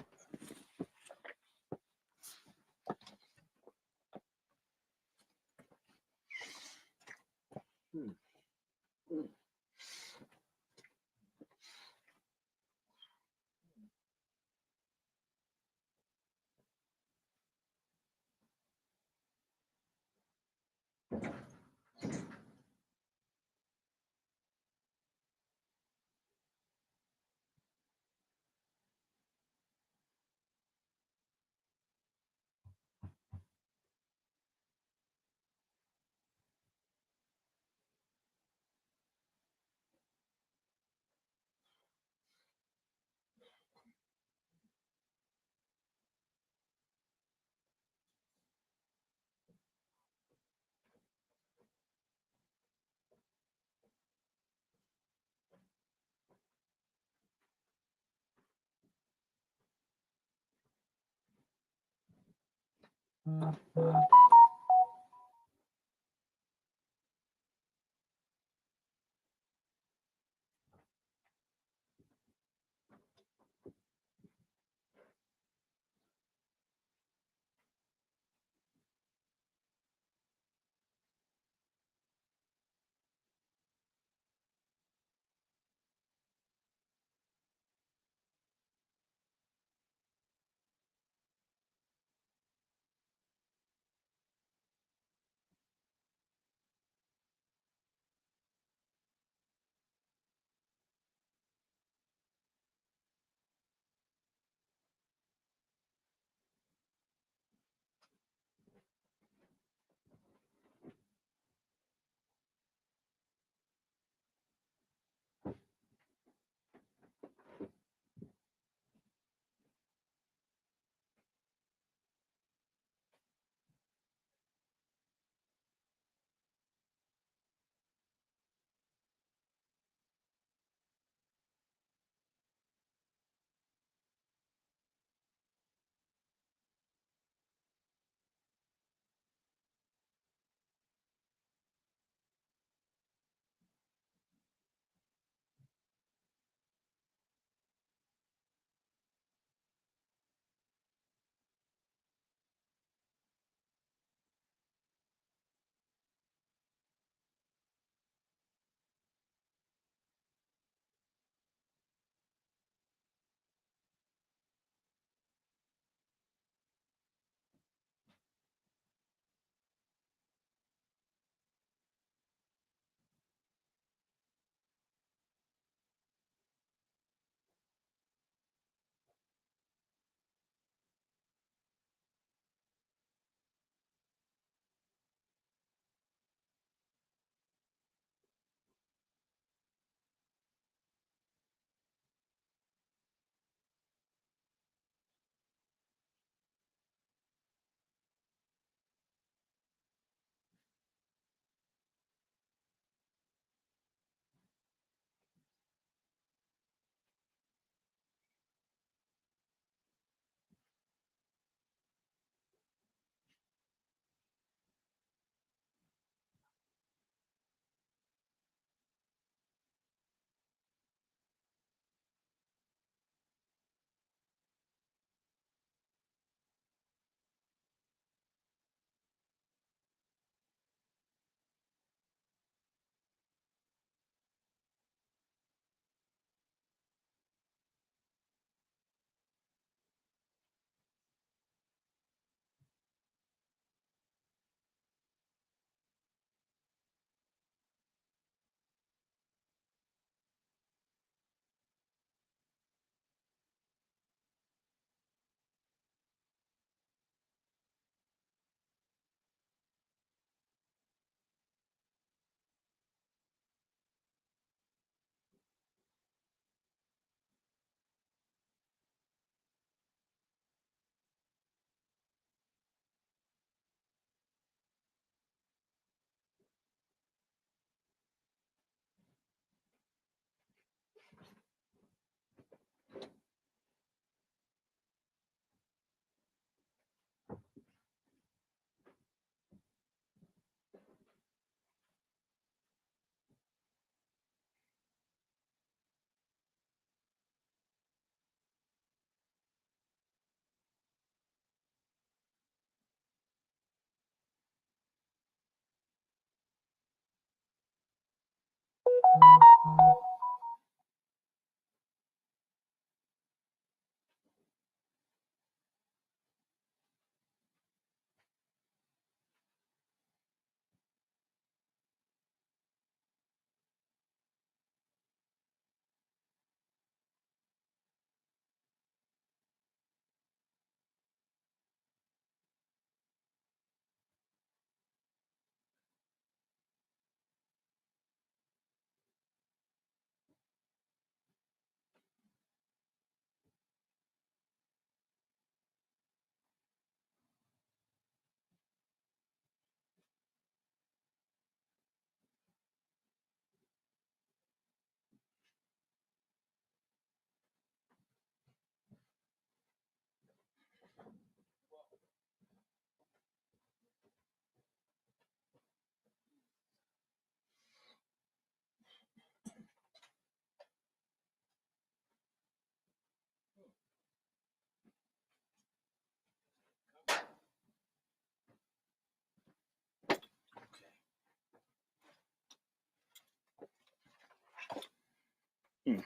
Speaker 1: Hmm.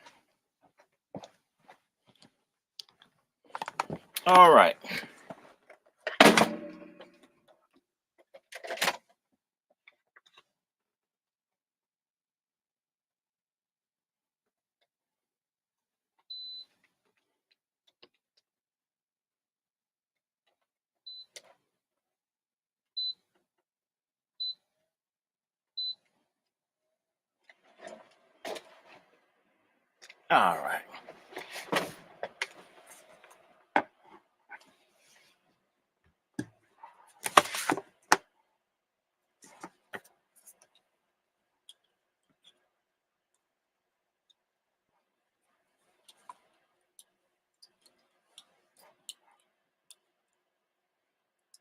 Speaker 1: All right. All right.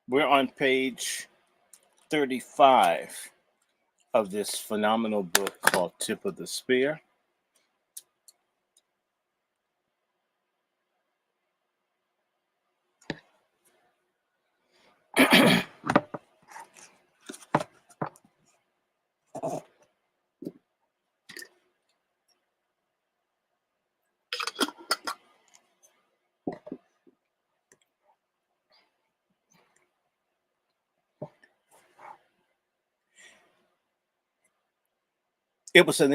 Speaker 1: We're on page 35 of this phenomenal book called Tip of the Spear. It was in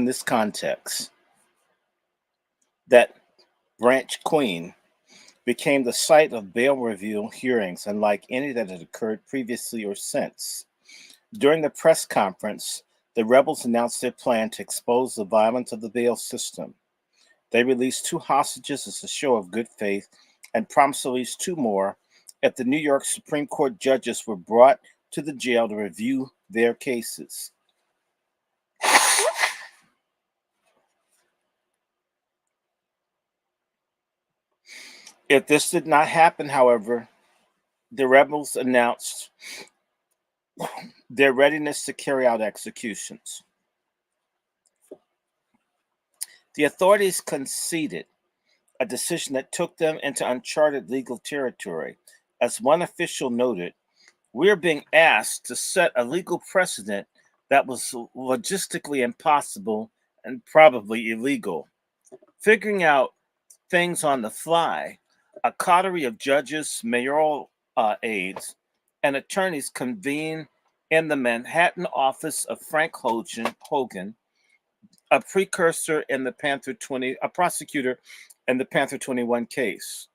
Speaker 1: this context that Branch Queen became the site of bail review hearings unlike any that had occurred previously or since. During the press conference, the rebels announced their plan to expose the violence of the bail system. They released 2 hostages as a show of good faith and promised to release 2 more if the New York Supreme Court judges were brought to the jail to review their cases. If this did not happen, however, the rebels announced their readiness to carry out executions. The authorities conceded, a decision that took them into uncharted legal territory. As one official noted, we're being asked to set a legal precedent that was logistically impossible and probably illegal. Figuring out things on the fly, a coterie of judges, mayoral aides, and attorneys convened in the Manhattan office of Frank Hogan, a precursor in the Panther 20, a prosecutor in the Panther 21 case.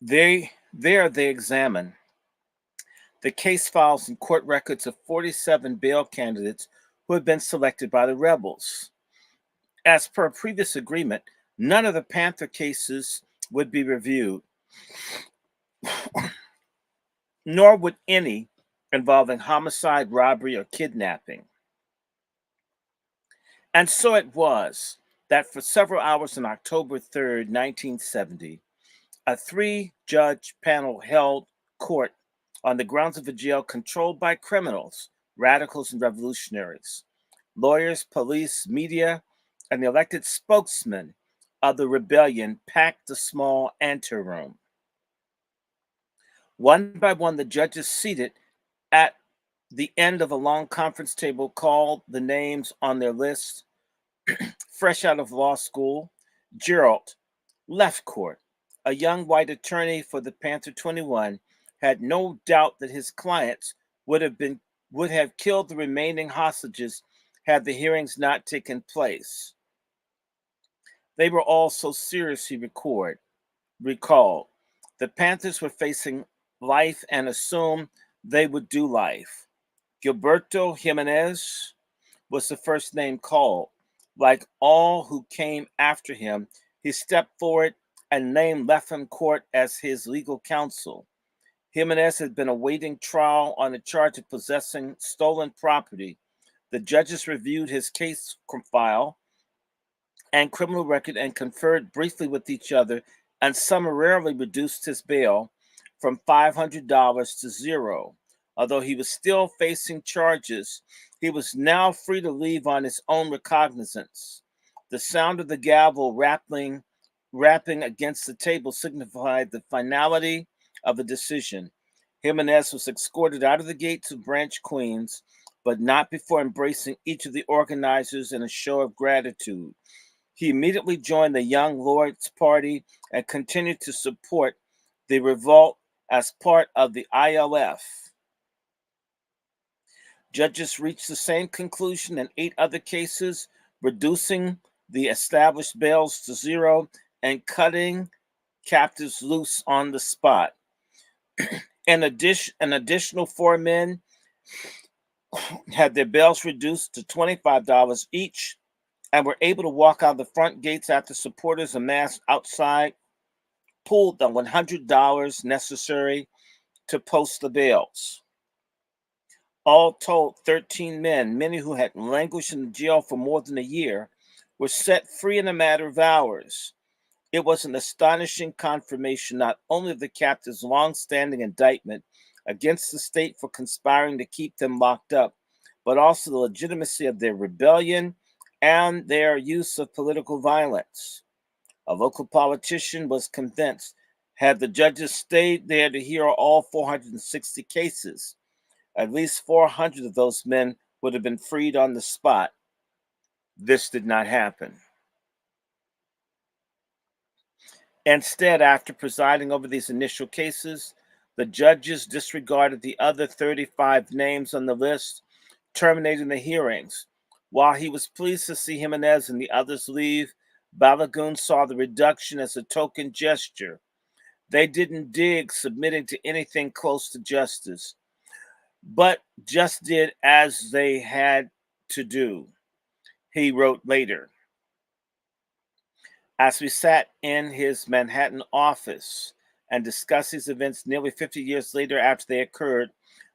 Speaker 1: They examine the case files and court records of 47 bail candidates who had been selected by the rebels. As per a previous agreement, none of the Panther cases would be reviewed, nor would any involving homicide, robbery, or kidnapping. And so it was that for several hours on October 3rd, 1970, a 3-judge panel held court on the grounds of a jail controlled by criminals, radicals, and revolutionaries. Lawyers, police, media, and the elected spokesman of the rebellion packed the small anteroom. One by one, the judges seated at The end of a long conference table called the names on their list. Fresh out of law school, Gerald left court. A young white attorney for the Panther 21 had no doubt that his clients would have been would have killed the remaining hostages had the hearings not taken place. They were all so serious, he recalled. The Panthers were facing life and assumed they would do life. Gilberto Jimenez was the first name called. Like all who came after him, he stepped forward and named Letham Court as his legal counsel. Jimenez had been awaiting trial on a charge of possessing stolen property. The judges reviewed his case file and criminal record and conferred briefly with each other and summarily reduced his bail from $500 to zero. Although he was still facing charges, he was now free to leave on his own recognizance. The sound of the gavel rapping against the table signified the finality of the decision. Jimenez was escorted out of the gates of Branch, Queens, but not before embracing each of the organizers in a show of gratitude. He immediately joined the Young Lords Party and continued to support the revolt as part of the ILF. Judges reached the same conclusion in 8 other cases, reducing the established bails to zero and cutting captives loose on the spot. An additional 4 men had their bails reduced to $25 each and were able to walk out the front gates after supporters amassed outside pooled the $100 necessary to post the bails. All told, 13 men, many who had languished in jail for more than a year, were set free in a matter of hours. It was an astonishing confirmation not only of the captives' long-standing indictment against the state for conspiring to keep them locked up, but also the legitimacy of their rebellion and their use of political violence. A local politician was convinced, had the judges stayed there to hear all 460 cases, at least 400 of those men would have been freed on the spot. This did not happen. Instead, after presiding over these initial cases, the judges disregarded the other 35 names on the list, terminating the hearings. While he was pleased to see Jimenez and the others leave, Balagoon saw the reduction as a token gesture. They didn't dig submitting to anything close to justice, but just did as they had to do. He wrote later. As we sat in his Manhattan office and discussed these events nearly 50 years later after they occurred,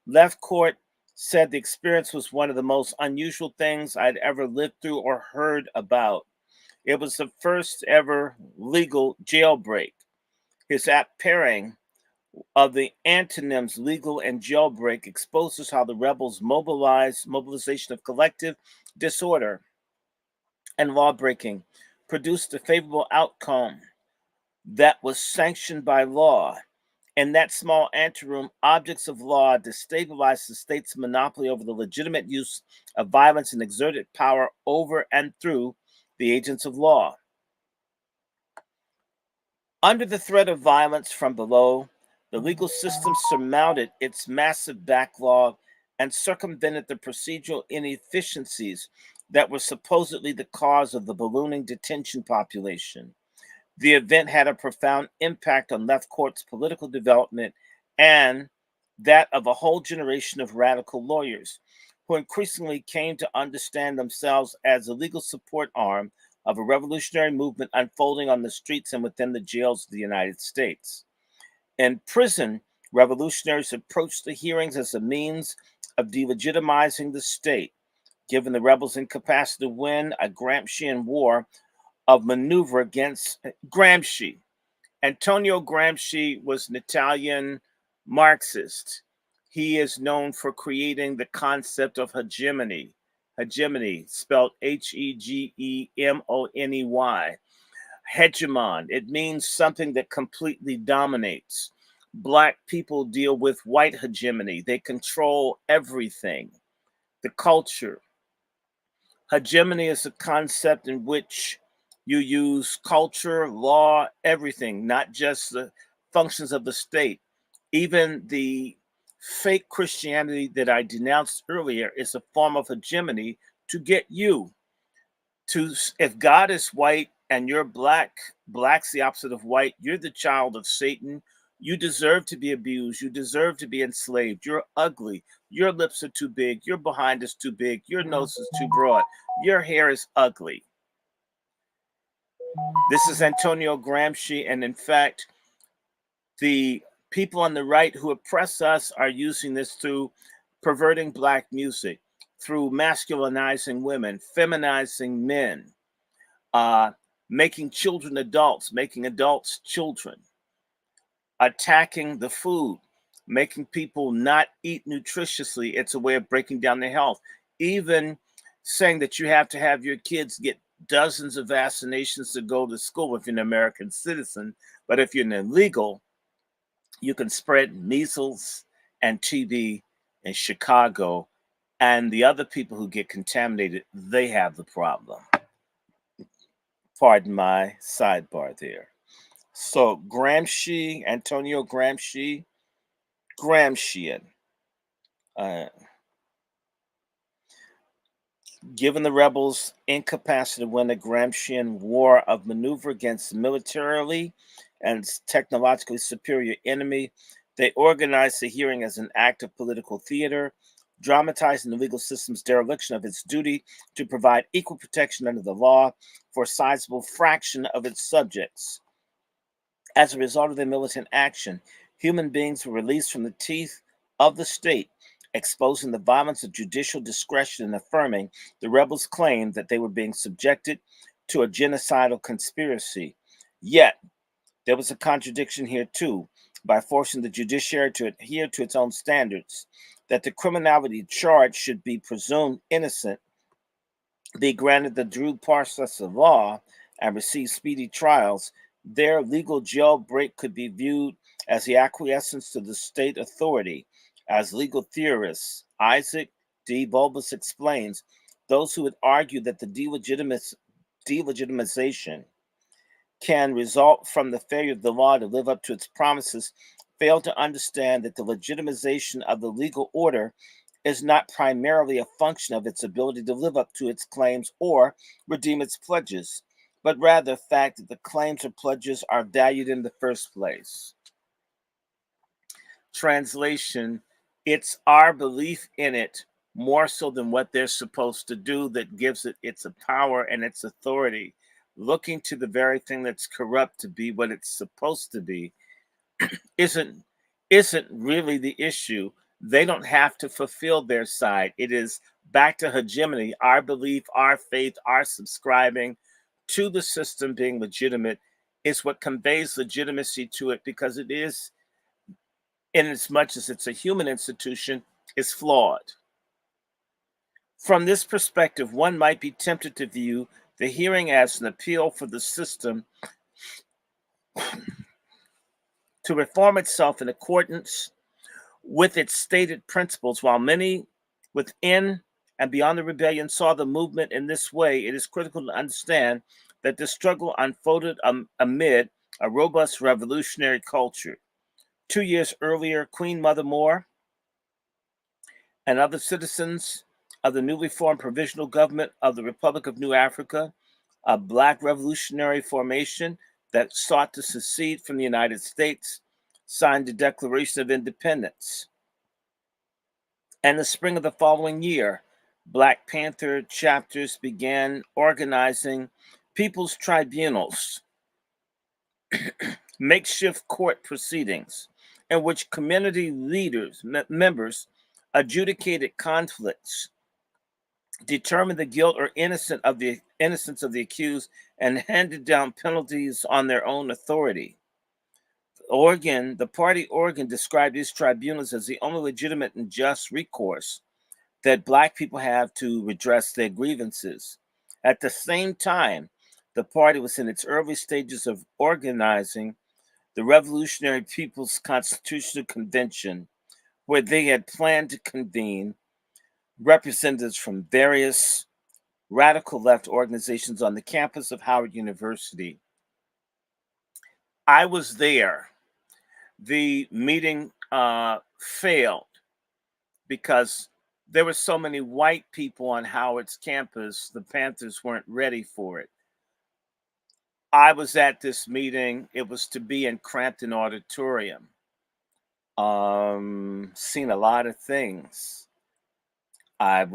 Speaker 1: Left Court said the experience was one of the most unusual things I'd ever lived through or heard about. It was the first ever legal jailbreak. His apt pairing of the antonyms legal and jailbreak exposes how the rebels mobilization of collective disorder and lawbreaking produced a favorable outcome that was sanctioned by law. In that small anteroom, objects of law destabilized the state's monopoly over the legitimate use of violence and exerted power over and through the agents of law. Under the threat of violence from below, the legal system surmounted its massive backlog and circumvented the procedural inefficiencies that were supposedly the cause of the ballooning detention population. The event had a profound impact on Left Court's political development and that of a whole generation of radical lawyers who increasingly came to understand themselves as a legal support arm of a revolutionary movement unfolding on the streets and within the jails of the United States. In prison, revolutionaries approached the hearings as a means of delegitimizing the state, given the rebels' incapacity to win a Gramscian war of maneuver against Gramsci. Antonio Gramsci was an Italian Marxist. He is known for creating the concept of hegemony. Hegemony, spelled Hegemony. Hegemon. It means something that completely dominates. Black people deal with white hegemony. They control everything, the culture. Hegemony is a concept in which you use culture, law, everything, not just the functions of the state. Even the fake Christianity that I denounced earlier is a form of hegemony to get you to, if God is white and you're black, black's the opposite of white, you're the child of Satan. You deserve to be abused. You deserve to be enslaved. You're ugly. Your lips are too big. Your behind is too big. Your nose is too broad. Your hair is ugly. This is Antonio Gramsci. And in fact, the people on the right who oppress us are using this through perverting black music, through masculinizing women, feminizing men, making children adults, making adults children, attacking the food, making people not eat nutritiously. It's a way of breaking down their health. Even saying that you have to have your kids get dozens of vaccinations to go to school if you're an American citizen. But if you're an illegal, you can spread measles and TB in Chicago, and the other people who get contaminated, they have the problem. Pardon my sidebar there. So Gramsci, Antonio Gramsci, Gramscian. Uh, Given the rebels' incapacity to win a Gramscian war of maneuver against militarily and technologically superior enemy, they organized the hearing as an act of political theater, dramatizing the legal system's dereliction of its duty to provide equal protection under the law for a sizable fraction of its subjects. As a result of their militant action, human beings were released from the teeth of the state, exposing the violence of judicial discretion and affirming the rebels' claim that they were being subjected to a genocidal conspiracy. Yet, there was a contradiction here too, by forcing the judiciary to adhere to its own standards, that the criminality charged should be presumed innocent, be granted the due process of law, and receive speedy trials. Their legal jailbreak could be viewed as the acquiescence to the state authority. As legal theorist Isaac D. Bulbus explains, those who would argue that the delegitimization can result from the failure of the law to live up to its promises fail to understand that the legitimization of the legal order is not primarily a function of its ability to live up to its claims or redeem its pledges, but rather the fact that the claims or pledges are valued in the first place. Translation, it's our belief in it more so than what they're supposed to do that gives it its power and its authority. Looking to the very thing that's corrupt to be what it's supposed to be isn't really the issue. They don't have to fulfill their side. It is back to hegemony, our belief, our faith, our subscribing to the system being legitimate is what conveys legitimacy to it, because it is, in as much as it's a human institution, is flawed. From this perspective, one might be tempted to view the hearing as an appeal for the system to reform itself in accordance with its stated principles. While many within and beyond the rebellion saw the movement in this way, it is critical to understand that the struggle unfolded amid a robust revolutionary culture. 2 years earlier, Queen Mother Moore and other citizens of the newly formed Provisional Government of the Republic of New Africa, a Black revolutionary formation that sought to secede from the United States, signed the Declaration of Independence. And the spring of the following year, Black Panther chapters began organizing people's tribunals, makeshift court proceedings, in which community leaders, members, adjudicated conflicts, determined the guilt or innocence of the accused, and handed down penalties on their own authority. The party Oregon described these tribunals as the only legitimate and just recourse that Black people have to redress their grievances. At the same time, the party was in its early stages of organizing. the Revolutionary People's Constitutional Convention, where they had planned to convene representatives from various radical left organizations on the campus of Howard University. I was there. The meeting failed because there were so many white people on Howard's campus, the Panthers weren't ready for it. I was at this meeting. It was to be in Crampton Auditorium. Seen a lot of things. I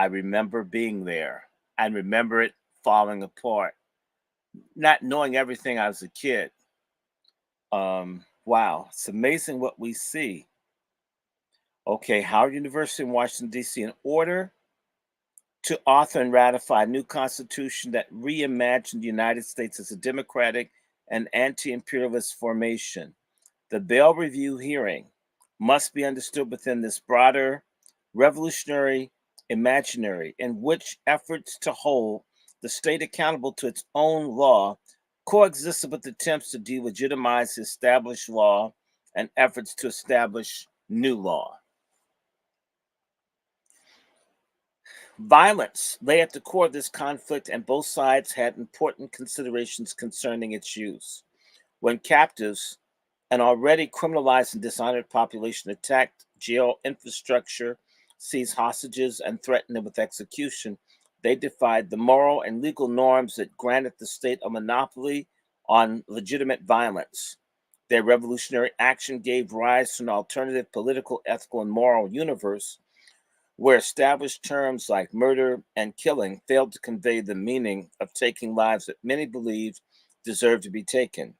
Speaker 1: remember being there. I remember it falling apart. Not knowing everything I was a kid. Wow, it's amazing what we see. Okay, Howard University in Washington, D.C., in order to author and ratify a new constitution that reimagined the United States as a democratic and anti-imperialist formation. The Bell Review hearing must be understood within this broader revolutionary imaginary in which efforts to hold the state accountable to its own law coexisted with attempts to delegitimize established law and efforts to establish new law. Violence lay at the core of this conflict, and both sides had important considerations concerning its use. When captives, an already criminalized and dishonored population, attacked jail infrastructure, seized hostages, and threatened them with execution, they defied the moral and legal norms that granted the state a monopoly on legitimate violence. Their revolutionary action gave rise to an alternative political, ethical, and moral universe where established terms like murder and killing failed to convey the meaning of taking lives that many believed deserved to be taken.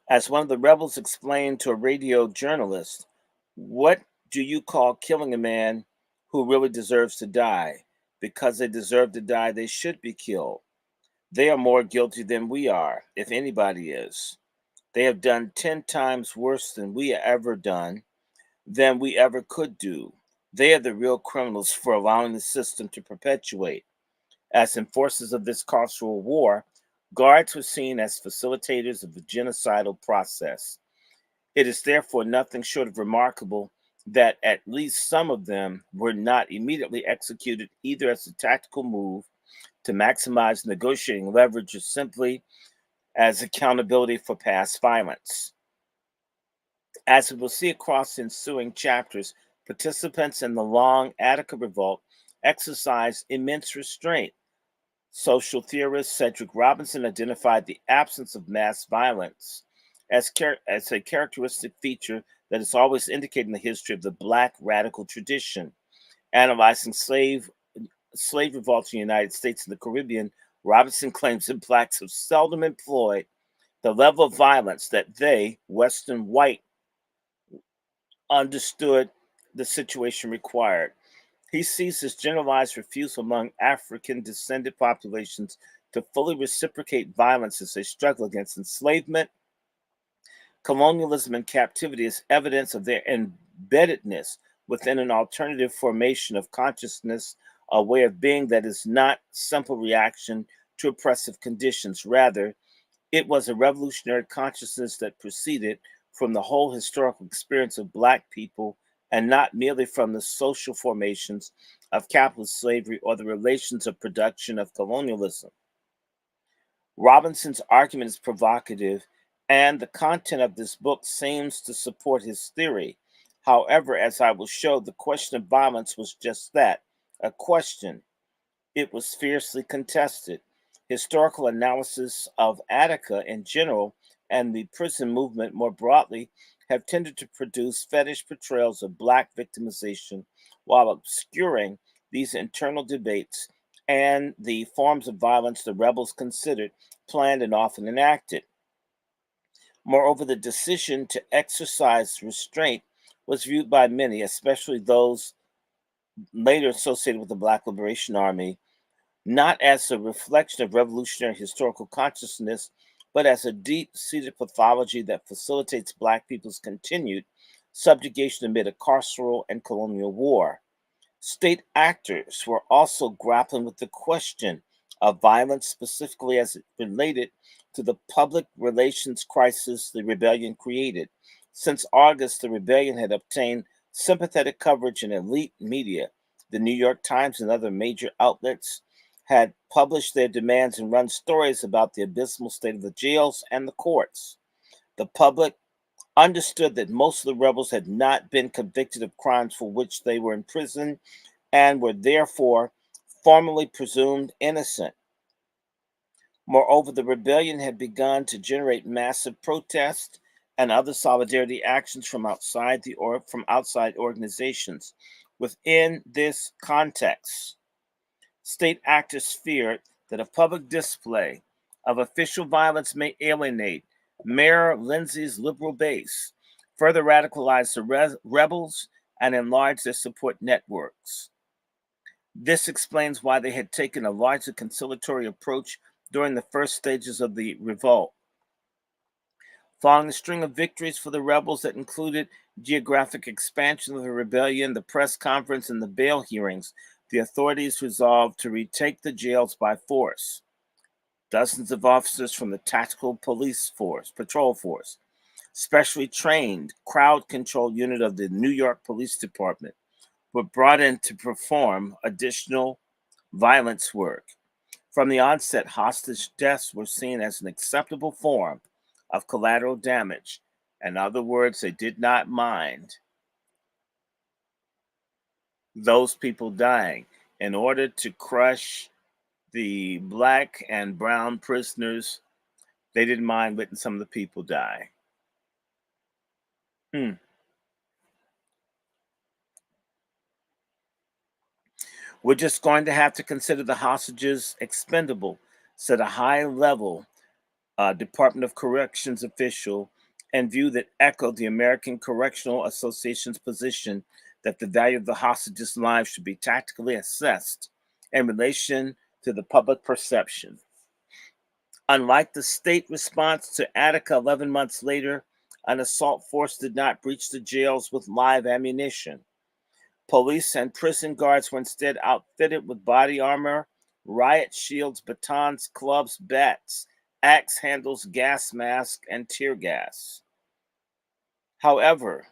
Speaker 1: As one of the rebels explained to a radio journalist, what do you call killing a man who really deserves to die? Because they deserve to die, they should be killed. They are more guilty than we are, if anybody is. They have done 10 times worse than we ever could do. They are the real criminals for allowing the system to perpetuate. As enforcers of this carceral war, guards were seen as facilitators of the genocidal process. It is therefore nothing short of remarkable that at least some of them were not immediately executed either as a tactical move to maximize negotiating leverage or simply as accountability for past violence. As we will see across the ensuing chapters, participants in the long Attica revolt exercised immense restraint. Social theorist Cedric Robinson identified the absence of mass violence as a characteristic feature that is always indicated in the history of the Black radical tradition. Analyzing slave revolts in the United States and the Caribbean, Robinson claims that Blacks have seldom employed the level of violence that they, Western white, understood the situation required. He sees this generalized refusal among African descended populations to fully reciprocate violence as they struggle against enslavement, colonialism, and captivity as evidence of their embeddedness within an alternative formation of consciousness, a way of being that is not simple reaction to oppressive conditions. Rather, it was a revolutionary consciousness that proceeded from the whole historical experience of Black people and not merely from the social formations of capitalist slavery or the relations of production of colonialism. Robinson's argument is provocative, and the content of this book seems to support his theory. However, as I will show, the question of violence was just that, a question. It was fiercely contested. Historical analysis of Attica in general and the prison movement more broadly have tended to produce fetish portrayals of Black victimization while obscuring these internal debates and the forms of violence the rebels considered, planned, and often enacted. Moreover, the decision to exercise restraint was viewed by many, especially those later associated with the Black Liberation Army, not as a reflection of revolutionary historical consciousness, but as a deep-seated pathology that facilitates Black people's continued subjugation amid a carceral and colonial war. State actors were also grappling with the question of violence, specifically as it related to the public relations crisis the rebellion created. Since August, the rebellion had obtained sympathetic coverage in elite media. The New York Times and other major outlets had published their demands and run stories about the abysmal state of the jails and the courts. The public understood that most of the rebels had not been convicted of crimes for which they were imprisoned and were therefore formally presumed innocent. Moreover, the rebellion had begun to generate massive protests and other solidarity actions from outside organizations. Within this context, state actors feared that a public display of official violence may alienate Mayor Lindsay's liberal base, further radicalize the rebels, and enlarge their support networks. This explains why they had taken a largely conciliatory approach during the first stages of the revolt. Following a string of victories for the rebels that included geographic expansion of the rebellion, the press conference, and the bail hearings, the authorities resolved to retake the jails by force. Dozens of officers from the Tactical Patrol Force, specially trained crowd control unit of the New York Police Department, were brought in to perform additional violence work. From the onset, hostage deaths were seen as an acceptable form of collateral damage. In other words, they did not mind those people dying. In order to crush the black and brown prisoners, they didn't mind letting some of the people die. We're just going to have to consider the hostages expendable, said a high level Department of Corrections official, and view that echoed the American Correctional Association's position that the value of the hostages' lives should be tactically assessed in relation to the public perception. Unlike the state response to Attica 11 months later, an assault force did not breach the jails with live ammunition. Police and prison guards were instead outfitted with body armor, riot shields, batons, clubs, bats, axe handles, gas masks, and tear gas. However,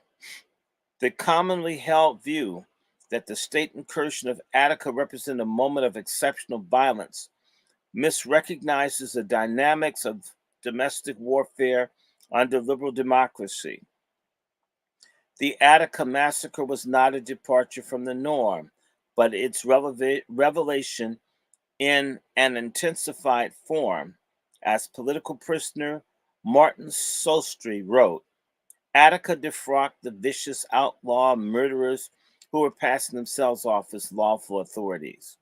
Speaker 1: the commonly held view that the state incursion of Attica represented a moment of exceptional violence misrecognizes the dynamics of domestic warfare under liberal democracy. The Attica massacre was not a departure from the norm, but its revelation in an intensified form. As political prisoner Martin Sostre wrote, Attica defrocked the vicious outlaw murderers who were passing themselves off as lawful authorities.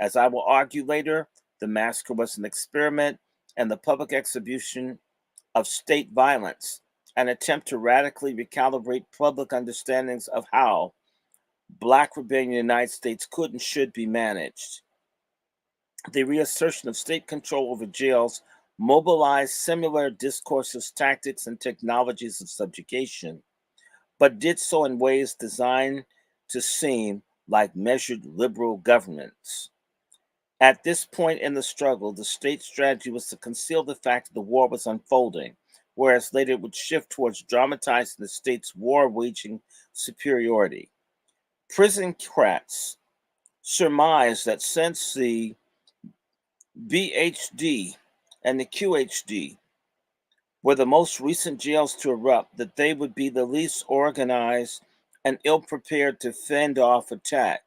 Speaker 1: As I will argue later, the massacre was an experiment and the public exhibition of state violence, an attempt to radically recalibrate public understandings of how Black rebellion in the United States could and should be managed. The reassertion of state control over jails mobilized similar discourses, tactics, and technologies of subjugation, but did so in ways designed to seem like measured liberal governments. At this point in the struggle, the state's strategy was to conceal the fact that the war was unfolding, whereas later it would shift towards dramatizing the state's war waging superiority. Prison-crats surmised that since the BHD and the QHD were the most recent jails to erupt, that they would be the least organized and ill-prepared to fend off attack.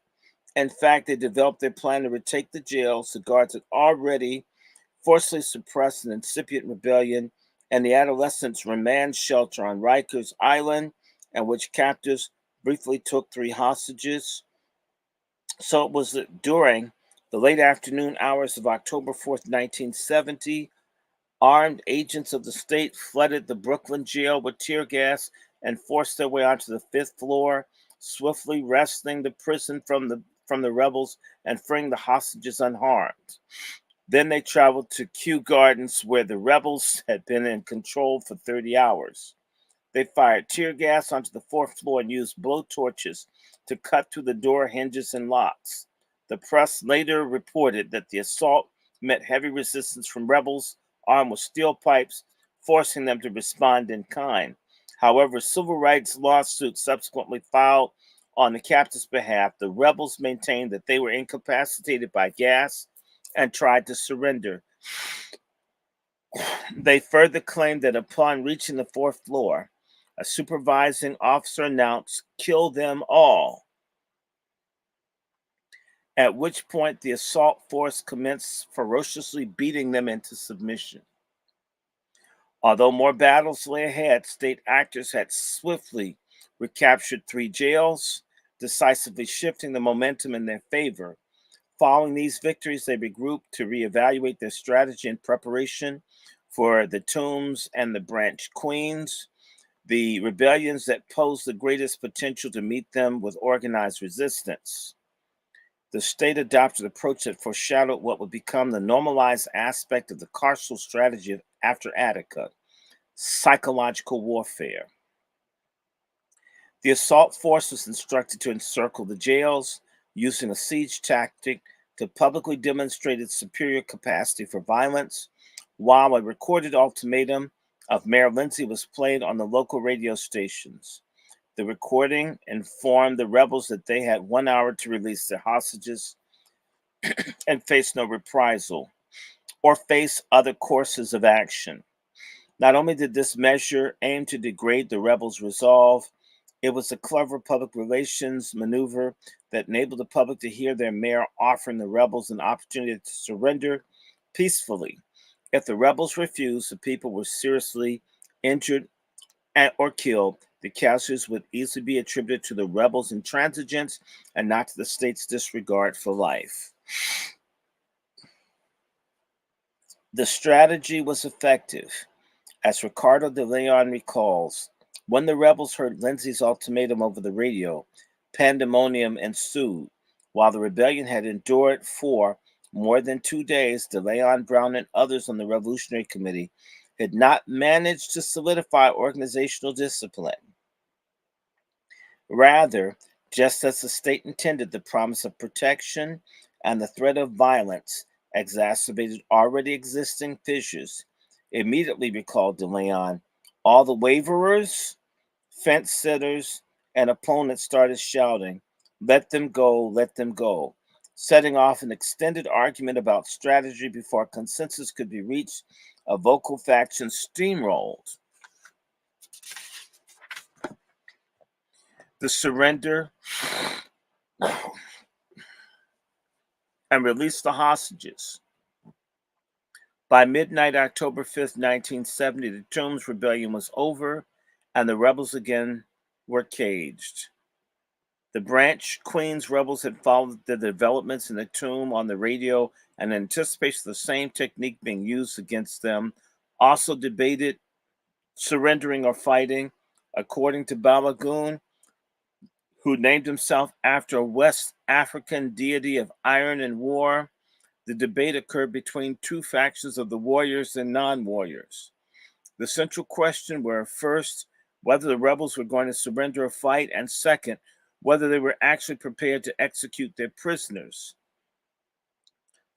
Speaker 1: In fact, they developed their plan to retake the jails. The guards had already forcibly suppressed an incipient rebellion, and the adolescents' remand shelter on Rikers Island, and which captors briefly took 3 hostages. So it was during the late afternoon hours of October 4th, 1970, armed agents of the state flooded the Brooklyn jail with tear gas and forced their way onto the 5th floor, swiftly wresting the prison from the rebels and freeing the hostages unharmed. Then they traveled to Kew Gardens, where the rebels had been in control for 30 hours. They fired tear gas onto the 4th floor and used blowtorches to cut through the door hinges and locks. The press later reported that the assault met heavy resistance from rebels armed with steel pipes, forcing them to respond in kind. However, civil rights lawsuits subsequently filed on the captives' behalf. The rebels maintained that they were incapacitated by gas and tried to surrender. They further claimed that upon reaching the fourth floor, a supervising officer announced, "Kill them all," at which point the assault force commenced ferociously beating them into submission. Although more battles lay ahead, state actors had swiftly recaptured 3 jails, decisively shifting the momentum in their favor. Following these victories, they regrouped to reevaluate their strategy in preparation for the Toombs and the Branch Queens, the rebellions that posed the greatest potential to meet them with organized resistance. The state adopted an approach that foreshadowed what would become the normalized aspect of the carceral strategy after Attica: psychological warfare. The assault force was instructed to encircle the jails, using a siege tactic to publicly demonstrate its superior capacity for violence, while a recorded ultimatum of Mayor Lindsay was played on the local radio stations. The recording informed the rebels that they had 1 hour to release their hostages and face no reprisal or face other courses of action. Not only did this measure aim to degrade the rebels' resolve, it was a clever public relations maneuver that enabled the public to hear their mayor offering the rebels an opportunity to surrender peacefully. If the rebels refused, the people were seriously injured or killed. The casualties would easily be attributed to the rebels' intransigence and not to the state's disregard for life. The strategy was effective. As Ricardo de Leon recalls, when the rebels heard Lindsay's ultimatum over the radio, pandemonium ensued. While the rebellion had endured for more than 2 days, de Leon, Brown, and others on the Revolutionary Committee had not managed to solidify organizational discipline. Rather, just as the state intended, the promise of protection and the threat of violence exacerbated already existing fissures. Immediately, recalled de Leon, all the waverers, fence sitters, and opponents started shouting, "Let them go, let them go," setting off an extended argument about strategy before consensus could be reached. A vocal faction steamrolled the surrender and released the hostages. By midnight, October 5th, 1970, the Toombs Rebellion was over, and the rebels again were caged. The Branch Queens rebels had followed the developments in the Tomb on the radio and in anticipation of the same technique being used against them, also debated surrendering or fighting. According to Balagoon, who named himself after a West African deity of iron and war, the debate occurred between 2 factions of the warriors and non-warriors. The central question were, first, whether the rebels were going to surrender or fight, and second, whether they were actually prepared to execute their prisoners.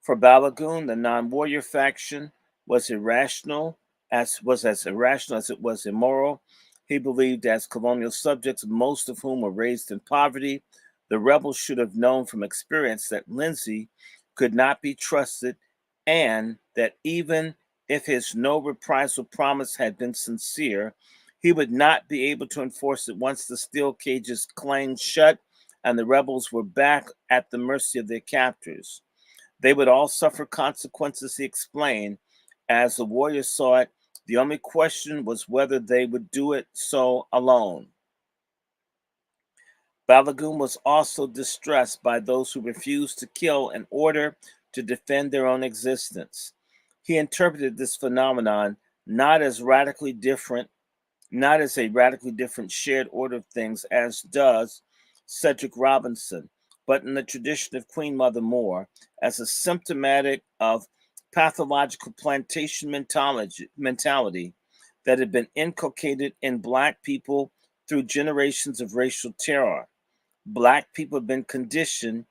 Speaker 1: For Balagoon, the non-warrior faction was as irrational as it was immoral. He believed, as colonial subjects, most of whom were raised in poverty, the rebels should have known from experience that Lindsay could not be trusted, and that even if his no reprisal promise had been sincere, he would not be able to enforce it once the steel cages clanged shut and the rebels were back at the mercy of their captors. They would all suffer consequences, he explained. As the warriors saw it, the only question was whether they would do it so alone. Balagoon was also distressed by those who refused to kill in order to defend their own existence. He interpreted this phenomenon not as a radically different shared order of things, as does Cedric Robinson, but in the tradition of Queen Mother Moore, as a symptomatic of pathological plantation mentality that had been inculcated in Black people through generations of racial terror. Black people have been conditioned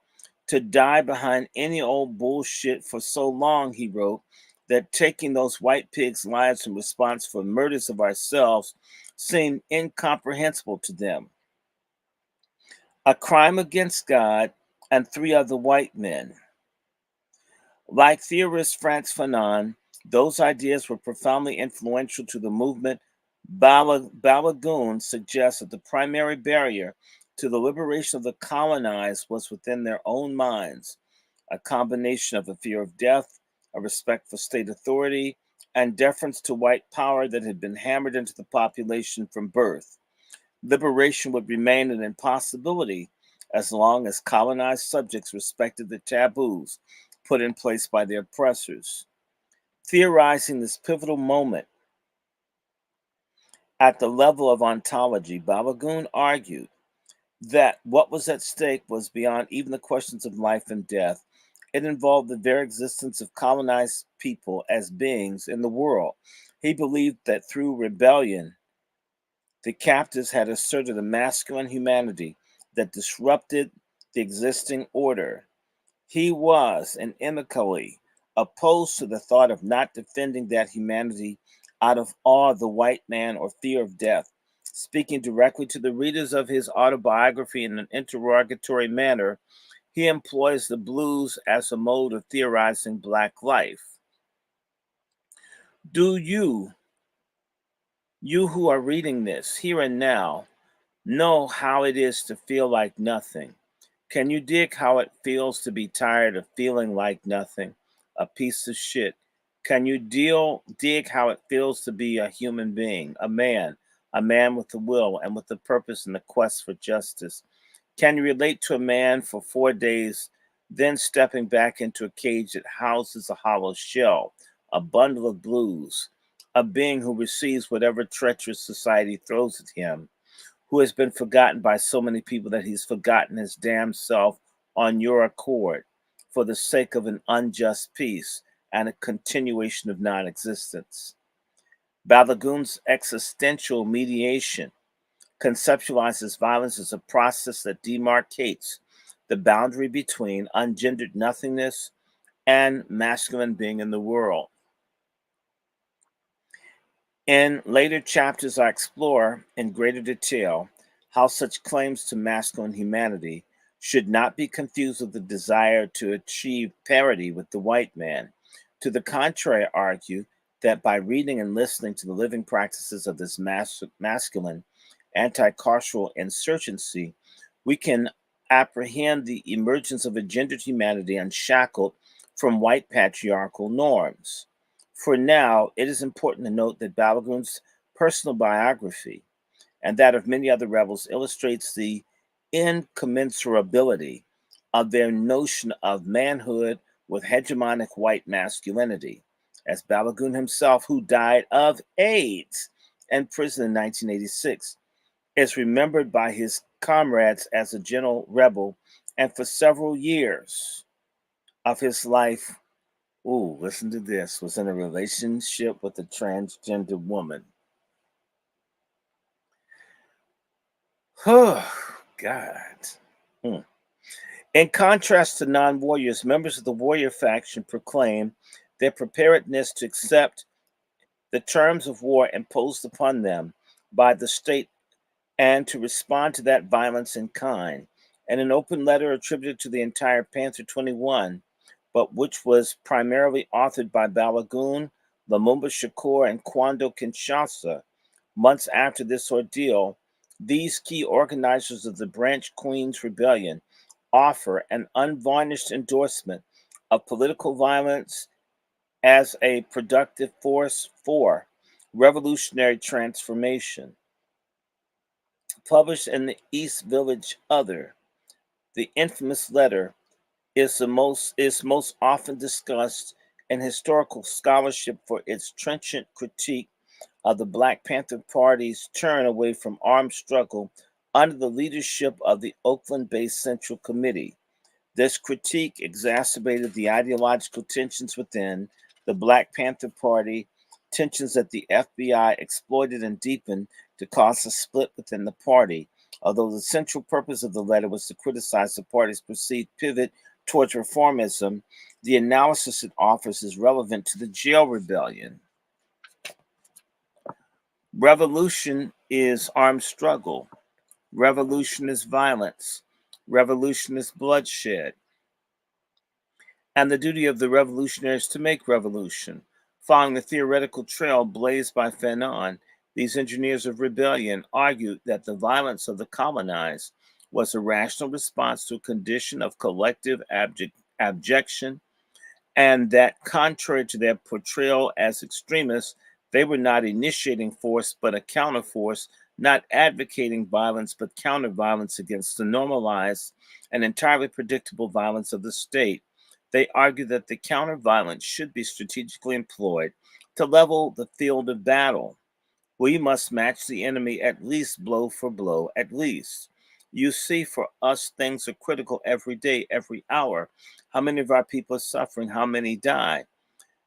Speaker 1: to die behind any old bullshit for so long, he wrote, that taking those white pigs' lives in response for murders of ourselves seemed incomprehensible to them. A crime against God and three other white men. Like theorist Frantz Fanon, those ideas were profoundly influential to the movement. Balagoon suggests that the primary barrier to the liberation of the colonized was within their own minds, a combination of a fear of death, a respect for state authority, and deference to white power that had been hammered into the population from birth. Liberation would remain an impossibility as long as colonized subjects respected the taboos put in place by their oppressors. Theorizing this pivotal moment at the level of ontology, Balagoon argued that what was at stake was beyond even the questions of life and death. It involved the very existence of colonized people as beings in the world. He believed that through rebellion, the captives had asserted a masculine humanity that disrupted the existing order. He was inimically opposed to the thought of not defending that humanity out of awe of the white man or fear of death. Speaking directly to the readers of his autobiography in an interrogatory manner, he employs the blues as a mode of theorizing Black life. Do you who are reading this here and now, know how it is to feel like nothing? Can you dig how it feels to be tired of feeling like nothing, a piece of shit? Can you dig how it feels to be a human being, a man with a will and with a purpose in the quest for justice? Can you relate to a man for 4 days, then stepping back into a cage that houses a hollow shell, a bundle of blues, a being who receives whatever treacherous society throws at him, who has been forgotten by so many people that he's forgotten his damn self on your accord for the sake of an unjust peace and a continuation of non existence? Balagoon's existential mediation conceptualizes violence as a process that demarcates the boundary between ungendered nothingness and masculine being in the world. In later chapters, I explore in greater detail how such claims to masculine humanity should not be confused with the desire to achieve parity with the white man. To the contrary, I argue that by reading and listening to the living practices of this masculine anti carceral insurgency, we can apprehend the emergence of a gendered humanity unshackled from white patriarchal norms. For now, it is important to note that Balagoon's personal biography and that of many other rebels illustrates the incommensurability of their notion of manhood with hegemonic white masculinity. As Balagoon himself, who died of AIDS in prison in 1986, is remembered by his comrades as a gentle rebel, and for several years of his life, ooh, listen to this, was in a relationship with a transgender woman. Oh, God. Hmm. In contrast to non warriors, members of the warrior faction proclaim their preparedness to accept the terms of war imposed upon them by the state and to respond to that violence in kind. In an open letter attributed to the entire Panther 21, but which was primarily authored by Balagoon, Lumumba Shakur, and Kwando Kinshasa, months after this ordeal, these key organizers of the Branch Queens Rebellion offer an unvarnished endorsement of political violence as a productive force for revolutionary transformation. Published in the East Village Other, the infamous letter is most often discussed in historical scholarship for its trenchant critique of the Black Panther Party's turn away from armed struggle under the leadership of the Oakland-based Central Committee. This critique exacerbated the ideological tensions within the Black Panther Party, tensions that the FBI exploited and deepened to cause a split within the party. Although the central purpose of the letter was to criticize the party's perceived pivot towards reformism, the analysis it offers is relevant to the jail rebellion. Revolution is armed struggle. Revolution is violence. Revolution is bloodshed. And the duty of the revolutionaries to make revolution. Following the theoretical trail blazed by Fanon, these engineers of rebellion argued that the violence of the colonized was a rational response to a condition of collective abjection, and that contrary to their portrayal as extremists, they were not initiating force but a counterforce, not advocating violence but counter violence against the normalized and entirely predictable violence of the state. They argue that the counter violence should be strategically employed to level the field of battle. We must match the enemy at least blow for blow, at least. You see, for us, things are critical every day, every hour. How many of our people are suffering? How many die?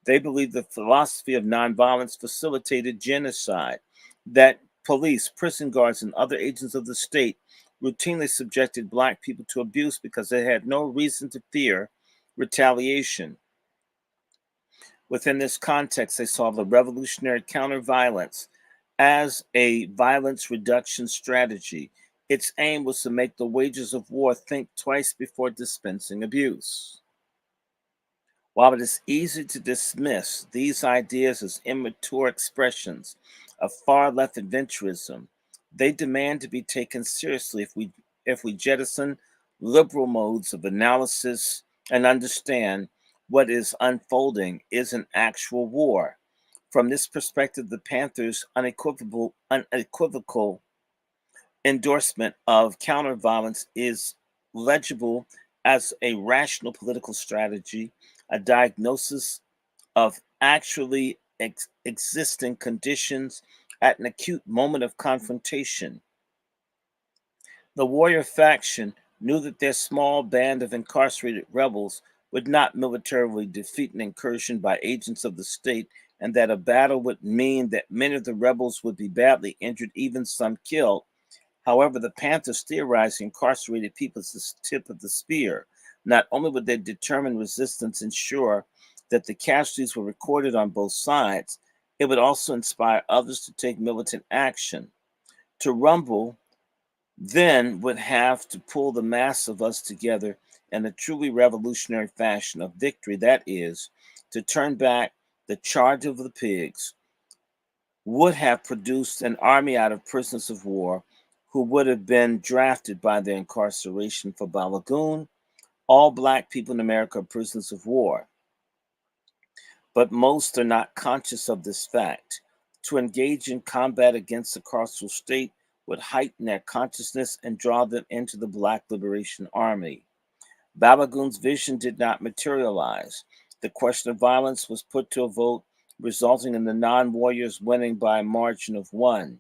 Speaker 1: They believe the philosophy of nonviolence facilitated genocide, that police, prison guards, and other agents of the state routinely subjected Black people to abuse because they had no reason to fear retaliation. Within this context, they saw the revolutionary counter-violence as a violence reduction strategy. Its aim was to make the wages of war think twice before dispensing abuse. While it is easy to dismiss these ideas as immature expressions of far-left adventurism, they demand to be taken seriously if we jettison liberal modes of analysis and understand what is unfolding is an actual war. From this perspective, the Panthers' unequivocal endorsement of counterviolence is legible as a rational political strategy, a diagnosis of actually existing conditions at an acute moment of confrontation. The warrior faction knew that their small band of incarcerated rebels would not militarily defeat an incursion by agents of the state, and that a battle would mean that many of the rebels would be badly injured, even some killed. However, the Panthers theorized incarcerated people as the tip of the spear. Not only would their determined resistance ensure that the casualties were recorded on both sides, it would also inspire others to take militant action. To rumble then would have to pull the mass of us together in a truly revolutionary fashion of victory, that is, to turn back the charge of the pigs, would have produced an army out of prisoners of war who would have been drafted by their incarceration for Balagoon. All Black people in America are prisoners of war, but most are not conscious of this fact. To engage in combat against the carceral state would heighten their consciousness and draw them into the Black Liberation Army. Balagoon's vision did not materialize. The question of violence was put to a vote, resulting in the non-warriors winning by a margin of 1.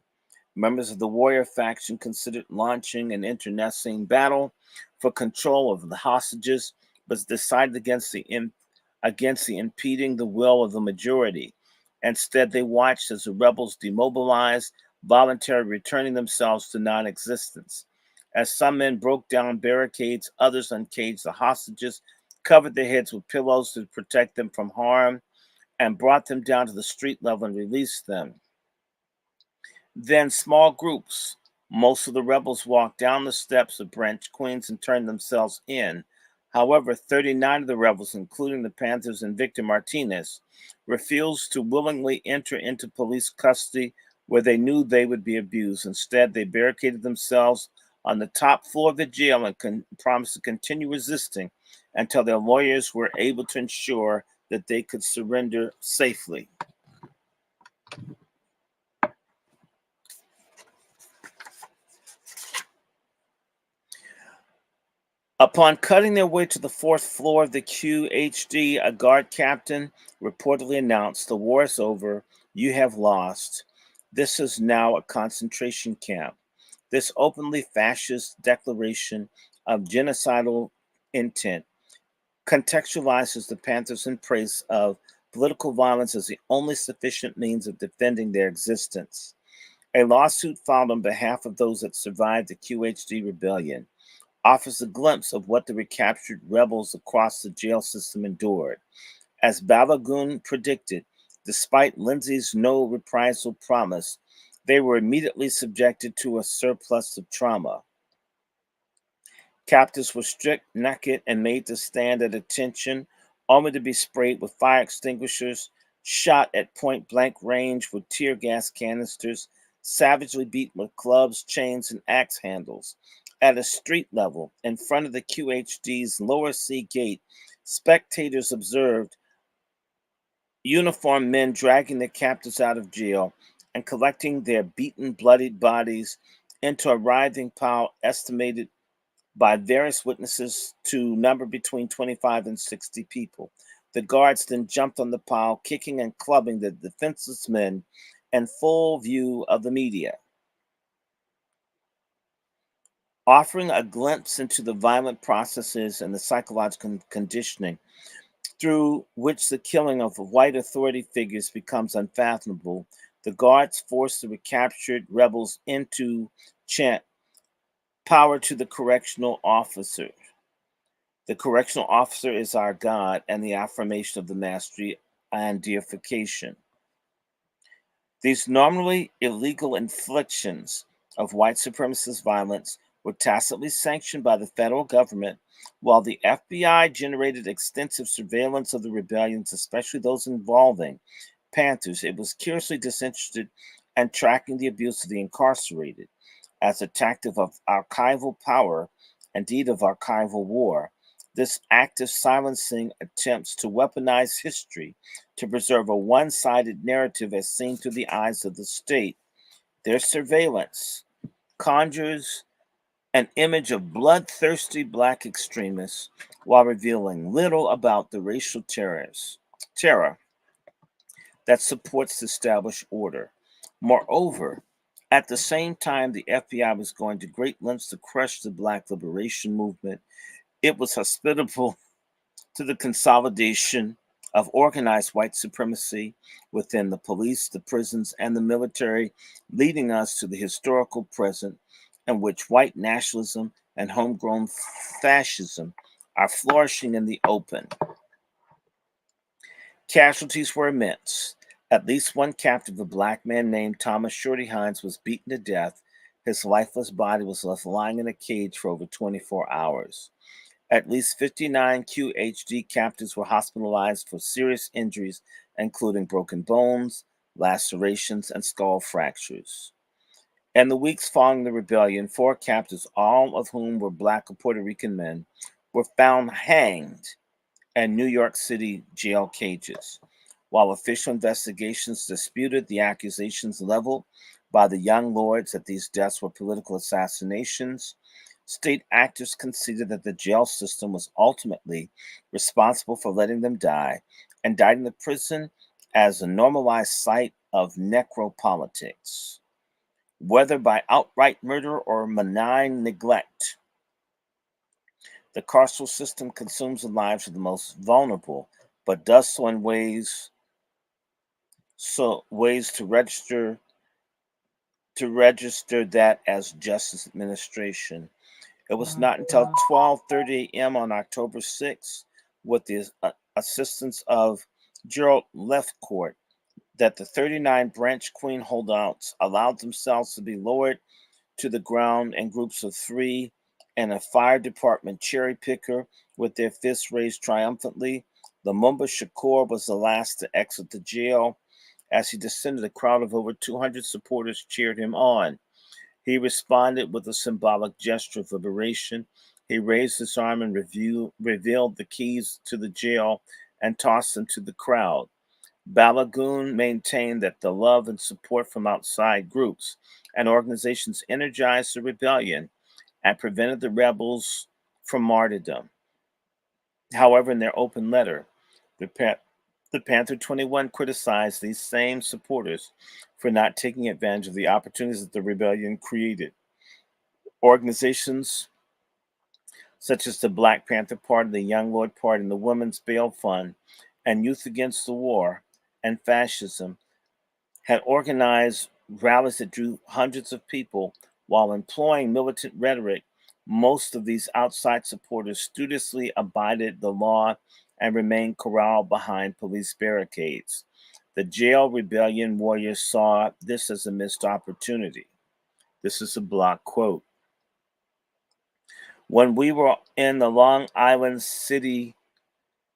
Speaker 1: Members of the warrior faction considered launching an internecine battle for control of the hostages, but decided against the impeding the will of the majority. Instead, they watched as the rebels demobilized, voluntarily returning themselves to non-existence. As some men broke down barricades, others uncaged the hostages, covered their heads with pillows to protect them from harm, and brought them down to the street level and released them. Then small groups, most of the rebels, walked down the steps of Branch Queens and turned themselves in. However, 39 of the rebels, including the Panthers and Victor Martinez, refused to willingly enter into police custody where they knew they would be abused. Instead, they barricaded themselves on the top floor of the jail and promised to continue resisting until their lawyers were able to ensure that they could surrender safely. Upon cutting their way to the fourth floor of the QHD, a guard captain reportedly announced, "The war is over. You have lost. This is now a concentration camp." This openly fascist declaration of genocidal intent contextualizes the Panthers' embrace of political violence as the only sufficient means of defending their existence. A lawsuit filed on behalf of those that survived the QHD rebellion. offers a glimpse of what the recaptured rebels across the jail system endured. As Balagoon predicted, despite Lindsay's no reprisal promise, they were immediately subjected to a surplus of trauma. Captives were stripped naked and made to stand at attention, only to be sprayed with fire extinguishers, shot at point blank range with tear gas canisters, savagely beaten with clubs, chains, and axe handles. At a street level, in front of the QHD's lower C gate, spectators observed uniformed men dragging the captives out of jail and collecting their beaten, bloodied bodies into a writhing pile estimated by various witnesses to number between 25 and 60 people. The guards then jumped on the pile, kicking and clubbing the defenseless men in full view of the media, offering a glimpse into the violent processes and the psychological conditioning through which the killing of white authority figures becomes unfathomable. The guards force the recaptured rebels into chant power to the correctional officer. The correctional officer is our God, and the affirmation of the mastery and deification. These normally illegal inflictions of white supremacist violence were tacitly sanctioned by the federal government, while the FBI generated extensive surveillance of the rebellions, especially those involving Panthers. It was curiously disinterested and tracking the abuse of the incarcerated as a tactic of archival power, indeed of archival war. This active silencing attempts to weaponize history to preserve a one sided narrative as seen through the eyes of the state. Their surveillance conjures an image of bloodthirsty black extremists while revealing little about the racial terror that supports the established order. Moreover, at the same time the FBI was going to great lengths to crush the black liberation movement, it was hospitable to the consolidation of organized white supremacy within the police, the prisons, and the military, leading us to the historical present in which white nationalism and homegrown fascism are flourishing in the open. Casualties were immense. At least one captive, a black man named Thomas Shorty Hines, was beaten to death. His lifeless body was left lying in a cage for over 24 hours. At least 59 QHD captives were hospitalized for serious injuries, including broken bones, lacerations, and skull fractures. In the weeks following the rebellion, 4 captives, all of whom were black or Puerto Rican men, were found hanged in New York City jail cages. While official investigations disputed the accusations leveled by the young lords that these deaths were political assassinations, state actors conceded that the jail system was ultimately responsible for letting them die, indicting the prison as a normalized site of necropolitics. Whether by outright murder or malign neglect, the carceral system consumes the lives of the most vulnerable, but does so in ways to register that as justice administration. It was not until 12:30 a.m. on October 6th, with the assistance of Gerald Lefcourt, that the 39 Branch Queen holdouts allowed themselves to be lowered to the ground in groups of 3 and a fire department cherry picker with their fists raised triumphantly. Lumumba Shakur was the last to exit the jail. As he descended, a crowd of over 200 supporters cheered him on. He responded with a symbolic gesture of liberation. He raised his arm and revealed the keys to the jail and tossed them to the crowd. Balagoon maintained that the love and support from outside groups and organizations energized the rebellion and prevented the rebels from martyrdom. However, in their open letter, the Panther 21 criticized these same supporters for not taking advantage of the opportunities that the rebellion created. Organizations such as the Black Panther Party, the Young Lord Party, and the Women's Bail Fund, and Youth Against the War and Fascism had organized rallies that drew hundreds of people while employing militant rhetoric Most of these outside supporters studiously abided the law and remained corralled behind police barricades. The jail rebellion warriors saw this as a missed opportunity. This is a block quote. When we were in the Long Island City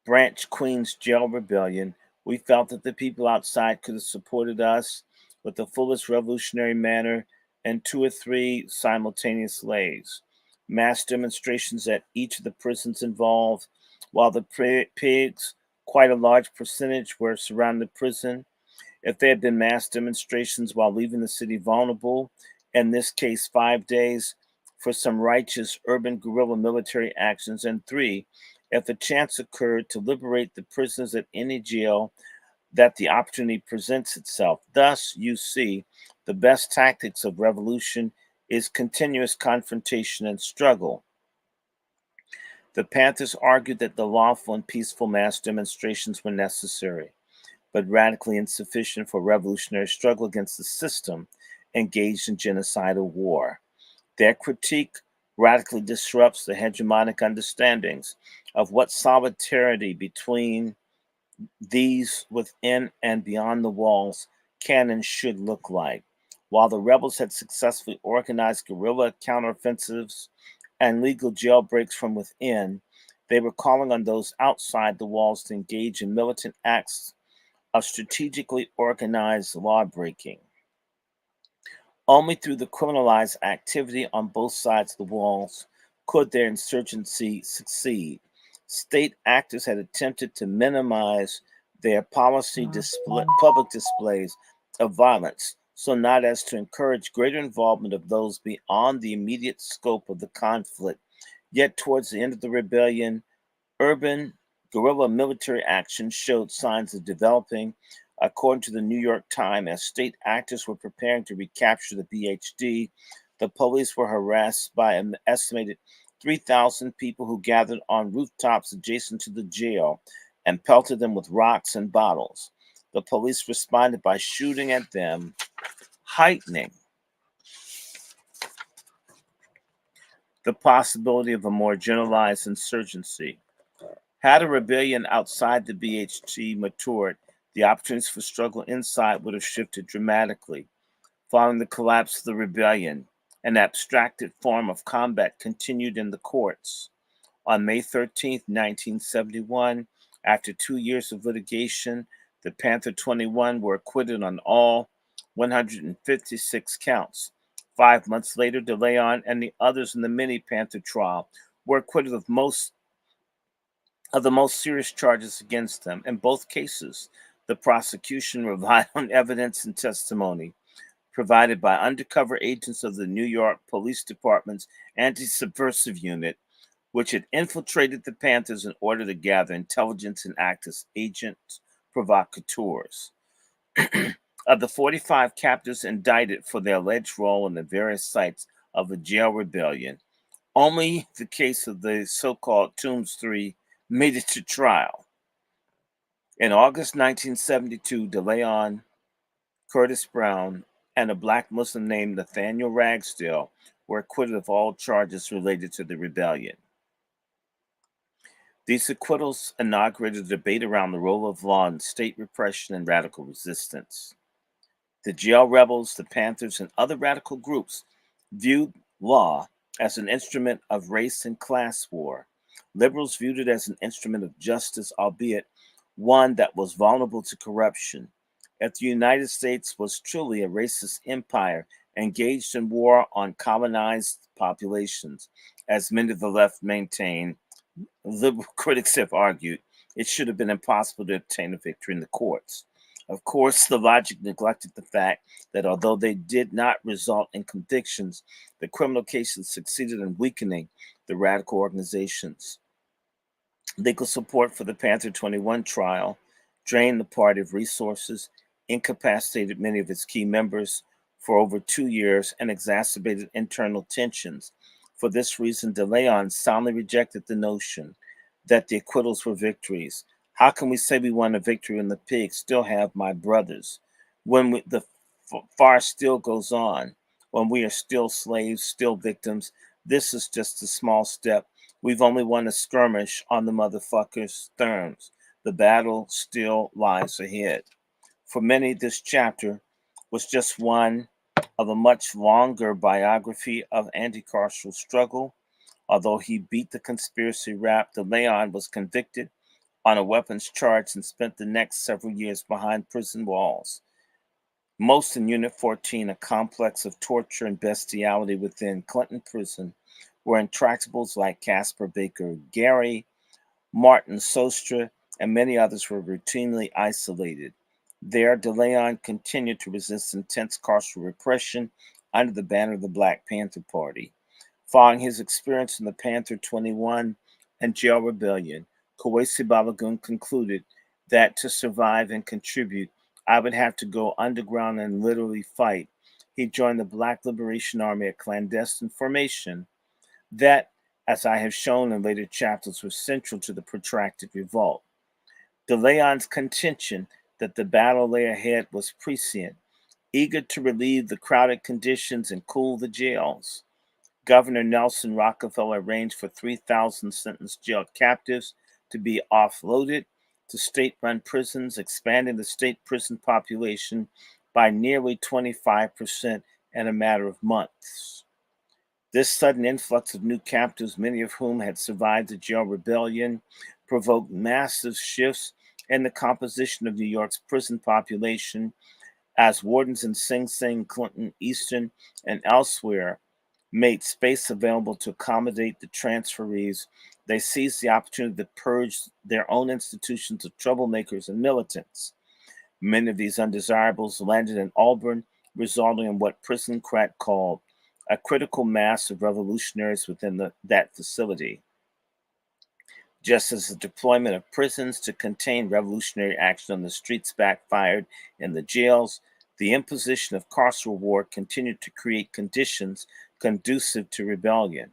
Speaker 1: Branch Queens Jail Rebellion, we felt that the people outside could have supported us with the fullest revolutionary manner and 2 or 3 simultaneous lays. Mass demonstrations at each of the prisons involved, while the pigs, quite a large percentage, were surrounding the prison. If there had been mass demonstrations while leaving the city vulnerable, in this case 5 days, for some righteous urban guerrilla military actions, and 3, if a chance occurred to liberate the prisoners at any jail that the opportunity presents itself. Thus, you see, the best tactics of revolution is continuous confrontation and struggle. The Panthers argued that the lawful and peaceful mass demonstrations were necessary, but radically insufficient for revolutionary struggle against the system engaged in genocidal war. Their critique radically disrupts the hegemonic understandings of what solidarity between these within and beyond the walls can and should look like. While the rebels had successfully organized guerrilla counteroffensives and legal jailbreaks from within, they were calling on those outside the walls to engage in militant acts of strategically organized lawbreaking. Only through the criminalized activity on both sides of the walls could their insurgency succeed. State actors had attempted to minimize their public displays of violence, so not as to encourage greater involvement of those beyond the immediate scope of the conflict. Yet, towards the end of the rebellion, urban guerrilla military action showed signs of developing. According to the New York Times, as state actors were preparing to recapture the BHD, the police were harassed by an estimated 3,000 people who gathered on rooftops adjacent to the jail and pelted them with rocks and bottles. The police responded by shooting at them, heightening the possibility of a more generalized insurgency. Had a rebellion outside the BHT matured, the opportunities for struggle inside would have shifted dramatically. Following the collapse of the rebellion, an abstracted form of combat continued in the courts. On May 13, 1971, after 2 years of litigation, the Panther 21 were acquitted on all 156 counts. 5 months later, DeLeon and the others in the Mini Panther trial were acquitted of the most serious charges against them. In both cases, the prosecution relied on evidence and testimony provided by undercover agents of the New York Police Department's anti-subversive unit, which had infiltrated the Panthers in order to gather intelligence and act as agents provocateurs. Of the 45 captives indicted for their alleged role in the various sites of the jail rebellion, only the case of the so-called Tombs 3 made it to trial. In August 1972, DeLeon, Curtis Brown, and a black Muslim named Nathaniel Ragsdale were acquitted of all charges related to the rebellion. These acquittals inaugurated a debate around the role of law in state repression and radical resistance. The jail rebels, the Panthers, and other radical groups viewed law as an instrument of race and class war. Liberals viewed it as an instrument of justice, albeit one that was vulnerable to corruption. If the United States was truly a racist empire engaged in war on colonized populations, as many of the left maintain, liberal critics have argued, it should have been impossible to obtain a victory in the courts. Of course, the logic neglected the fact that although they did not result in convictions, the criminal cases succeeded in weakening the radical organizations. Legal support for the Panther 21 trial drained the party of resources, incapacitated many of its key members for over 2 years, and exacerbated internal tensions. For this reason, DeLeon soundly rejected the notion that the acquittals were victories. How can we say we won a victory when the pigs still have my brothers? When the farce still goes on, when we are still slaves, still victims, This is just a small step. We've only won a skirmish on the motherfucker's terms. The battle still lies ahead. For many, this chapter was just one of a much longer biography of anti-carceral struggle. Although he beat the conspiracy rap, DeLeon was convicted on a weapons charge and spent the next several years behind prison walls. Most in Unit 14, a complex of torture and bestiality within Clinton Prison, where intractables like Caspar Baker Gary, Martin Sostre, and many others were routinely isolated. There, DeLeon continued to resist intense carceral repression under the banner of the Black Panther Party. Following his experience in the Panther 21 and jail rebellion, Kuwasi Balagoon concluded that to survive and contribute, I would have to go underground and literally fight. He joined the Black Liberation Army, a clandestine formation that, as I have shown in later chapters, was central to the protracted revolt. DeLeon's contention that the battle lay ahead was prescient, eager to relieve the crowded conditions and cool the jails. Governor Nelson Rockefeller arranged for 3,000 sentenced jail captives to be offloaded to state-run prisons, expanding the state prison population by nearly 25% in a matter of months. This sudden influx of new captives, many of whom had survived the jail rebellion, provoked massive shifts in the composition of New York's prison population as wardens in Sing Sing, Clinton, Eastern, and elsewhere made space available to accommodate the transferees. They seized the opportunity to purge their own institutions of troublemakers and militants. Many of these undesirables landed in Auburn, resulting in what Prison Crack called a critical mass of revolutionaries within that facility. Just as the deployment of prisons to contain revolutionary action on the streets backfired in the jails, the imposition of carceral war continued to create conditions conducive to rebellion.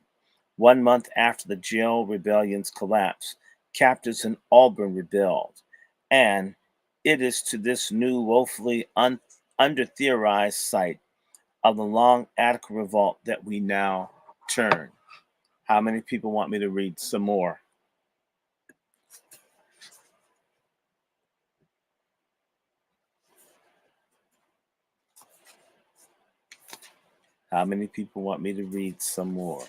Speaker 1: 1 month after the jail rebellion's collapse, captives in Auburn rebelled, and it is to this new, woefully under-theorized site of the long Attica revolt that we now turn. How many people want me to read some more? How many people want me to read some more?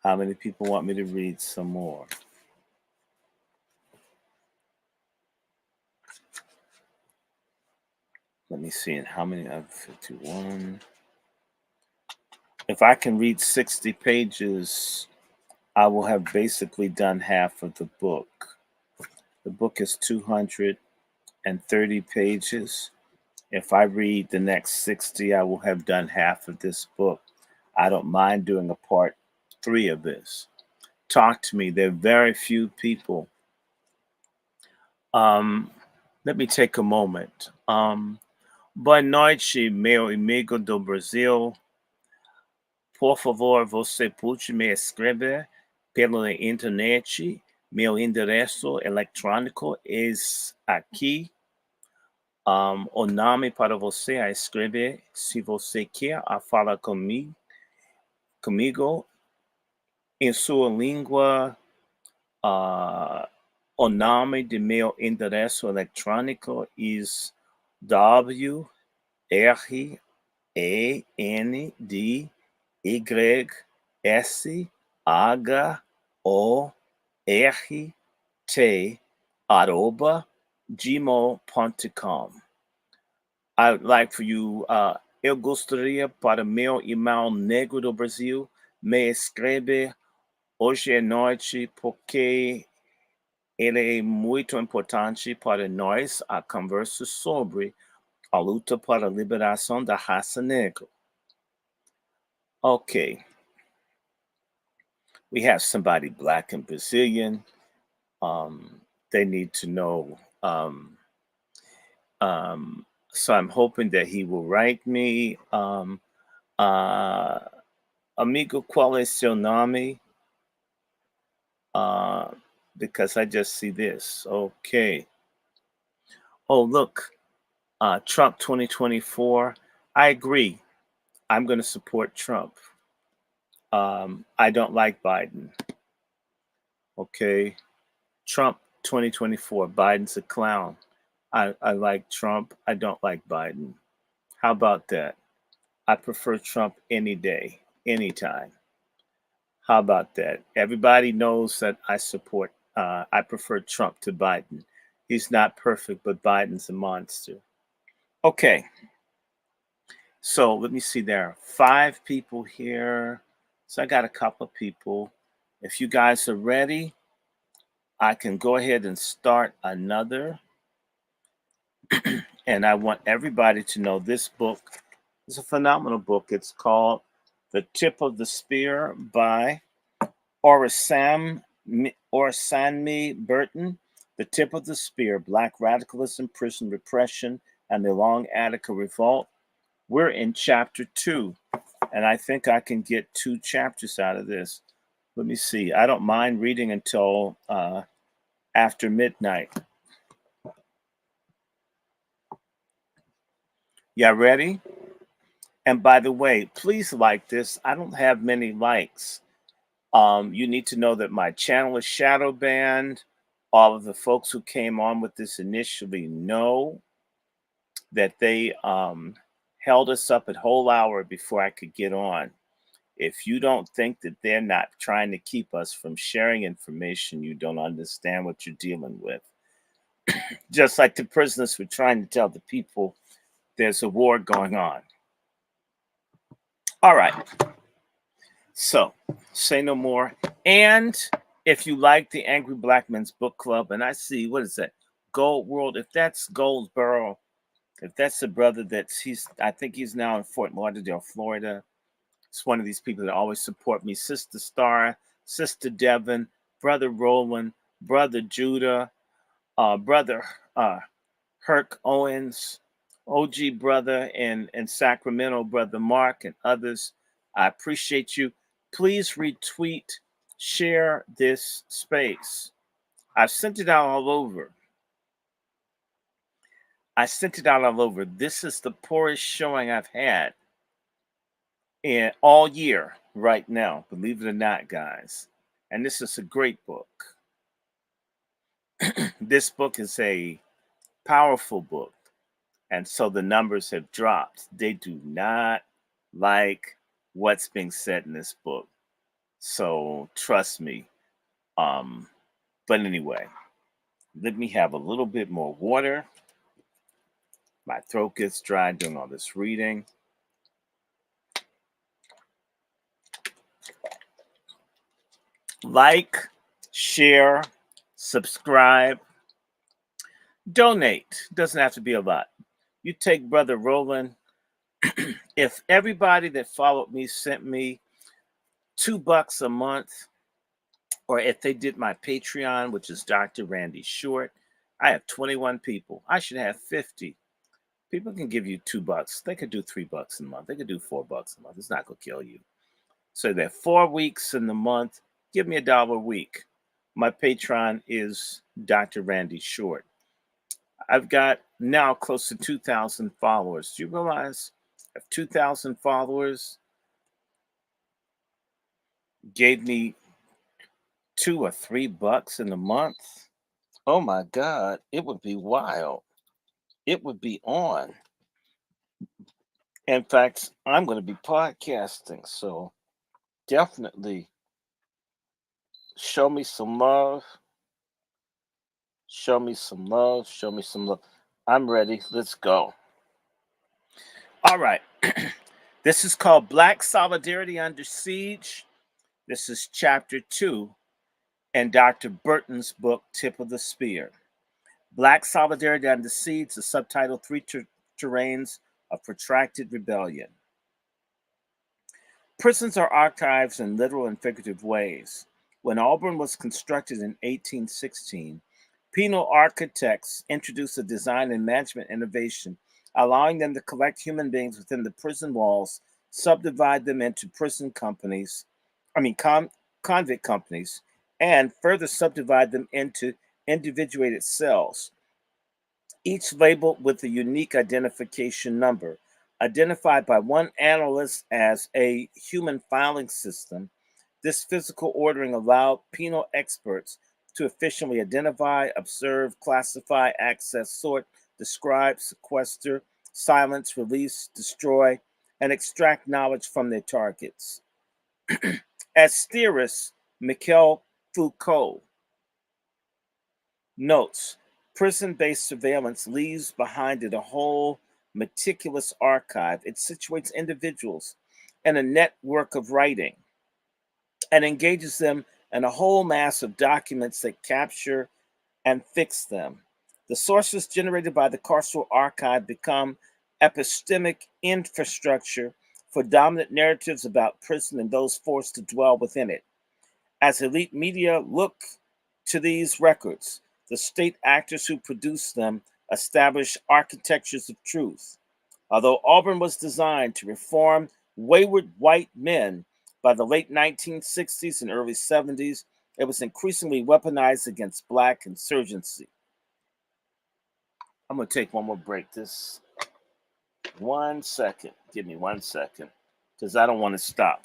Speaker 1: How many people want me to read some more? Let me see. And how many? I have 51. If I can read 60 pages, I will have basically done half of the book. The book is 230 pages. If I read the next 60, I will have done half of this book. I don't mind doing a part 3 of this. Talk to me. There are very few people. Let me take a moment. Boa noite, meu amigo do Brasil. Por favor, você pode me escrever pela internet. Meu endereço eletrônico é aqui. O nome para você a escrever, se você quer a falar comigo em sua língua. O nome de meu endereço eletrônico é WRENDYSHORT@gmail.com. I would like for you, eu gostaria para meu irmão negro do Brasil me escrever hoje à noite porque ele é muito importante para nós a conversa sobre a luta para a liberação da raça negra. Okay. We have somebody Black and Brazilian. They need to know. So I'm hoping that he will write me. Amigo, qual é seu nome? Because I just see this. Okay. Oh, look. Trump 2024. I agree. I'm going to support Trump. I don't like Biden. Okay. Trump 2024. Biden's a clown. I like Trump. I don't like Biden. How about that? I prefer Trump any day, anytime. How about that? Everybody knows that I prefer Trump to Biden. He's not perfect, but Biden's a monster. Okay. So let me see. There are 5 people here. So I got a couple of people. If you guys are ready, I can go ahead and start another. And I want everybody to know this book is a phenomenal book. It's called The Tip of the Spear by Orasanmi Burton. The Tip of the Spear, Black Radicalism, Prison Repression, and the Long Attica Revolt. We're in chapter 2, and I think I can get 2 chapters out of this. Let me see. I don't mind reading until after midnight. Y'all ready? And by the way, please like this. I don't have many likes. You need to know that my channel is shadow banned. All of the folks who came on with this initially know that they held us up a whole hour before I could get on. If you don't think that they're not trying to keep us from sharing information, you don't understand what you're dealing with. Just like the prisoners were trying to tell the people there's a war going on. All right. So, say no more. And if you like the Angry Black Men's Book Club, and I see, what is that? Gold World. If that's Goldsboro, if that's the brother I think he's now in Fort Lauderdale, Florida. It's one of these people that always support me. Sister Star, Sister Devon, Brother Roland, Brother Judah, Brother Herc Owens, OG brother in Sacramento, Brother Mark, and others. I appreciate you. Please retweet, share this space. I've sent it out all over. This is the poorest showing I've had in all year right now, believe it or not, guys. And this is a great book. This book is a powerful book. And so the numbers have dropped. They do not like what's being said in this book. So trust me. But anyway, let me have a little bit more water. My throat gets dry doing all this reading. Like, share, subscribe, donate. Doesn't have to be a lot. You take Brother Roland. If everybody that followed me sent me $2 a month, or if they did my Patreon, which is Dr. Randy Short, I have 21 people. I should have 50. People can give you $2. They could do $3 a month. They could do $4 a month. It's not going to kill you. So there are 4 weeks in the month. Give me $1 a week. My Patreon is Dr. Randy Short. I've got now close to 2,000 followers. Do you realize I have 2,000 followers? Gave me $2 or $3 in a month. Oh my God, it would be wild. It would be on. In fact, I'm going to be podcasting, so definitely show me some love. Show me some love. Show me some love. I'm ready. Let's go. All right. This is called Black Solidarity Under Siege. This is chapter 2 in Dr. Burton's book, Tip of the Spear. Black Solidarity Under Siege, the subtitle, Three Terrains of Protracted Rebellion. Prisons are archives in literal and figurative ways. When Auburn was constructed in 1816, penal architects introduced a design and management innovation, allowing them to collect human beings within the prison walls, subdivide them into convict companies, and further subdivide them into individuated cells, each labeled with a unique identification number. Identified by one analyst as a human filing system, this physical ordering allowed penal experts to efficiently identify, observe, classify, access, sort, describe, sequester, silence, release, destroy, and extract knowledge from their targets. As theorist Michel Foucault notes, prison based surveillance leaves behind it a whole meticulous archive. It situates individuals in a network of writing and engages them in a whole mass of documents that capture and fix them. The sources generated by the carceral archive become epistemic infrastructure for dominant narratives about prison and those forced to dwell within it. As elite media look to these records, the state actors who produce them establish architectures of truth. Although Auburn was designed to reform wayward white men by the late 1960s and early 70s, it was increasingly weaponized against Black insurgency. I'm going to take one more break. This 1 second. Give me 1 second because I don't want to stop.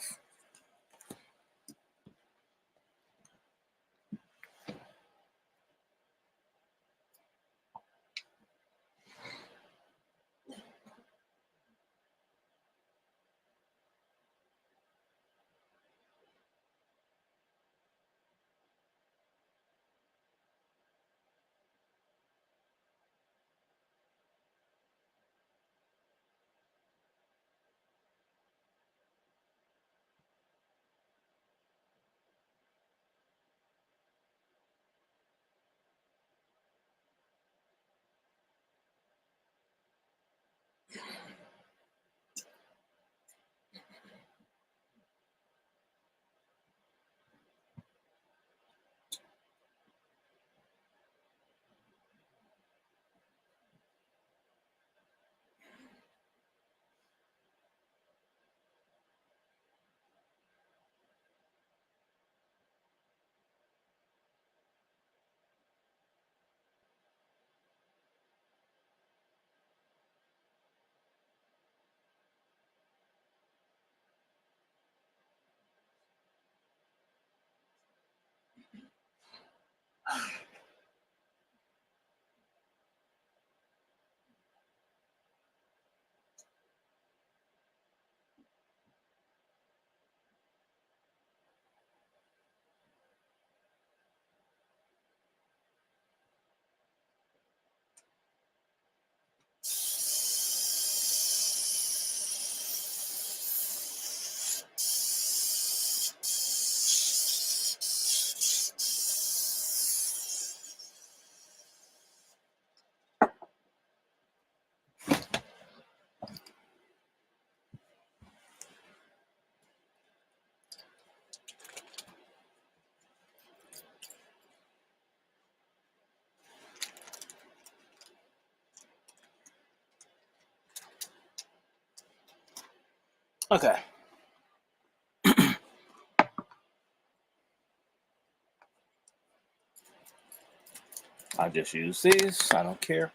Speaker 1: Okay. I'll just use these. I don't care.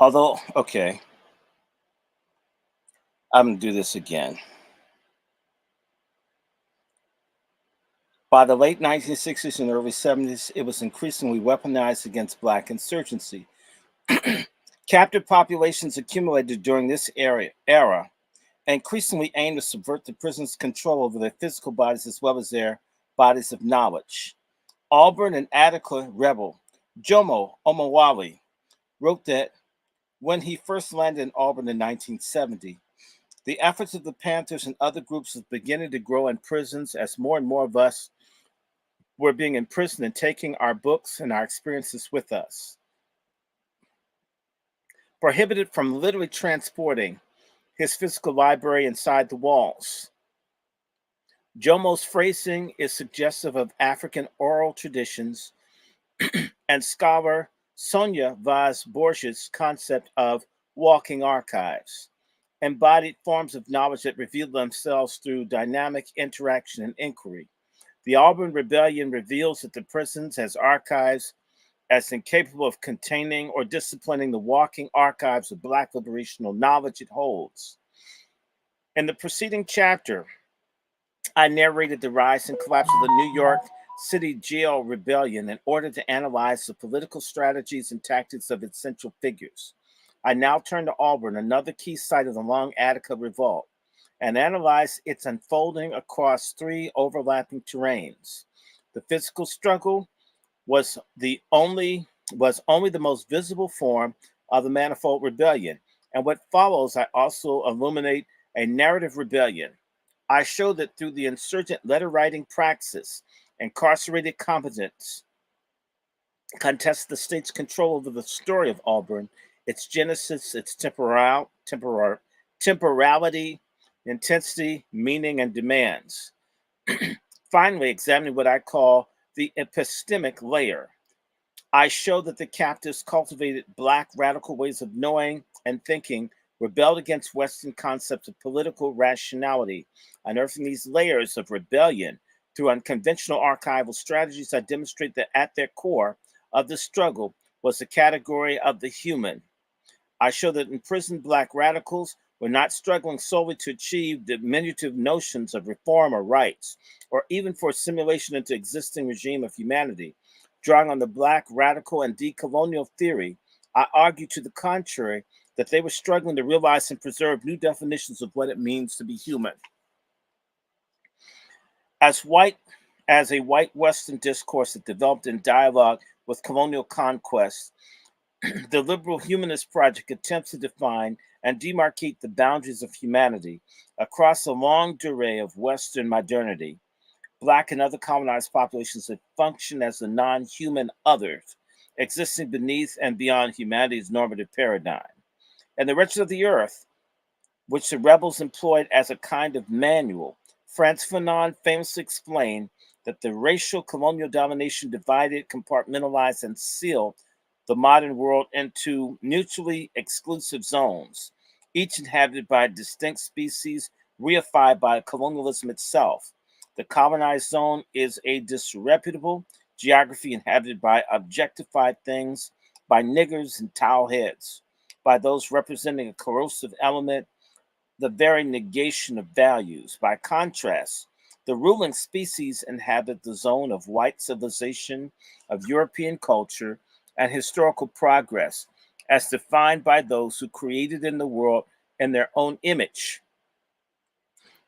Speaker 1: Although, okay, I'm going to do this again. By the late 1960s and early 70s, it was increasingly weaponized against Black insurgency. Captive populations accumulated during this era increasingly aimed to subvert the prison's control over their physical bodies as well as their bodies of knowledge. Auburn and Attica rebel Jomo Omowale wrote that when he first landed in Auburn in 1970, the efforts of the Panthers and other groups was beginning to grow in prisons as more and more of us were being imprisoned and taking our books and our experiences with us. Prohibited from literally transporting his physical library inside the walls. Jomo's phrasing is suggestive of African oral traditions and scholar Sonia Vaz Borges' concept of walking archives, embodied forms of knowledge that reveal themselves through dynamic interaction and inquiry. The Auburn Rebellion reveals that the prisons as archives as incapable of containing or disciplining the walking archives of Black liberational knowledge it holds. In the preceding chapter, I narrated the rise and collapse of the New York City Jail Rebellion in order to analyze the political strategies and tactics of its central figures. I now turn to Auburn, another key site of the Long Attica Revolt, and analyze its unfolding across three overlapping terrains. The physical struggle was only the most visible form of the manifold rebellion. And what follows, I also illuminate a narrative rebellion. I show that through the insurgent letter writing praxis, incarcerated combatants contest the state's control over the story of Auburn, its genesis, its temporality, intensity, meaning, and demands. Finally, examining what I call the epistemic layer. I show that the captives cultivated Black radical ways of knowing and thinking, rebelled against Western concepts of political rationality. Unearthing these layers of rebellion through unconventional archival strategies, I demonstrate that at their core of the struggle was the category of the human. I show that imprisoned Black radicals were not struggling solely to achieve diminutive notions of reform or rights, or even for assimilation into existing regime of humanity. Drawing on the Black radical and decolonial theory, I argue to the contrary that they were struggling to realize and preserve new definitions of what it means to be human. As a white Western discourse that developed in dialogue with colonial conquest, the liberal humanist project attempts to define and demarcate the boundaries of humanity across a long durée of Western modernity. Black and other colonized populations that function as the non-human others, existing beneath and beyond humanity's normative paradigm. And the Wretched of the Earth, which the rebels employed as a kind of manual, Frantz Fanon famously explained that the racial colonial domination divided, compartmentalized, and sealed the modern world into mutually exclusive zones, each inhabited by a distinct species reified by colonialism itself. The colonized zone is a disreputable geography inhabited by objectified things, by niggers and towel heads, by those representing a corrosive element, the very negation of values. By contrast, the ruling species inhabit the zone of white civilization, of European culture, and historical progress, as defined by those who created in the world in their own image.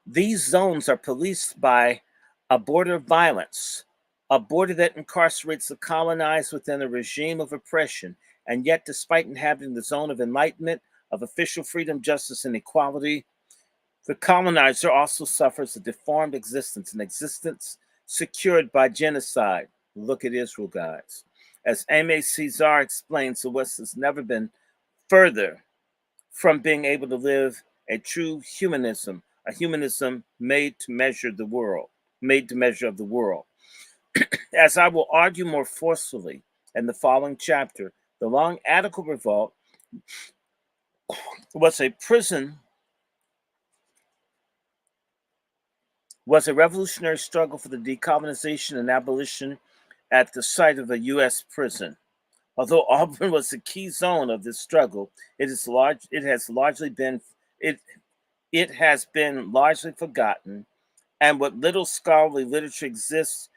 Speaker 1: These zones are policed by a border of violence, a border that incarcerates the colonized within a regime of oppression, and yet, despite inhabiting the zone of enlightenment, of official freedom, justice, and equality, the colonizer also suffers a deformed existence, an existence secured by genocide. Look at Israel, guys. As Aimé Césaire explains, the West has never been further from being able to live a true humanism, a humanism made to measure the world, made to measure of the world. As I will argue more forcefully in the following chapter, the Long Attica Revolt was a revolutionary struggle for the decolonization and abolition at the site of a U.S. prison. Although Auburn was the key zone of this struggle, it has been largely forgotten, and what little scholarly literature exists,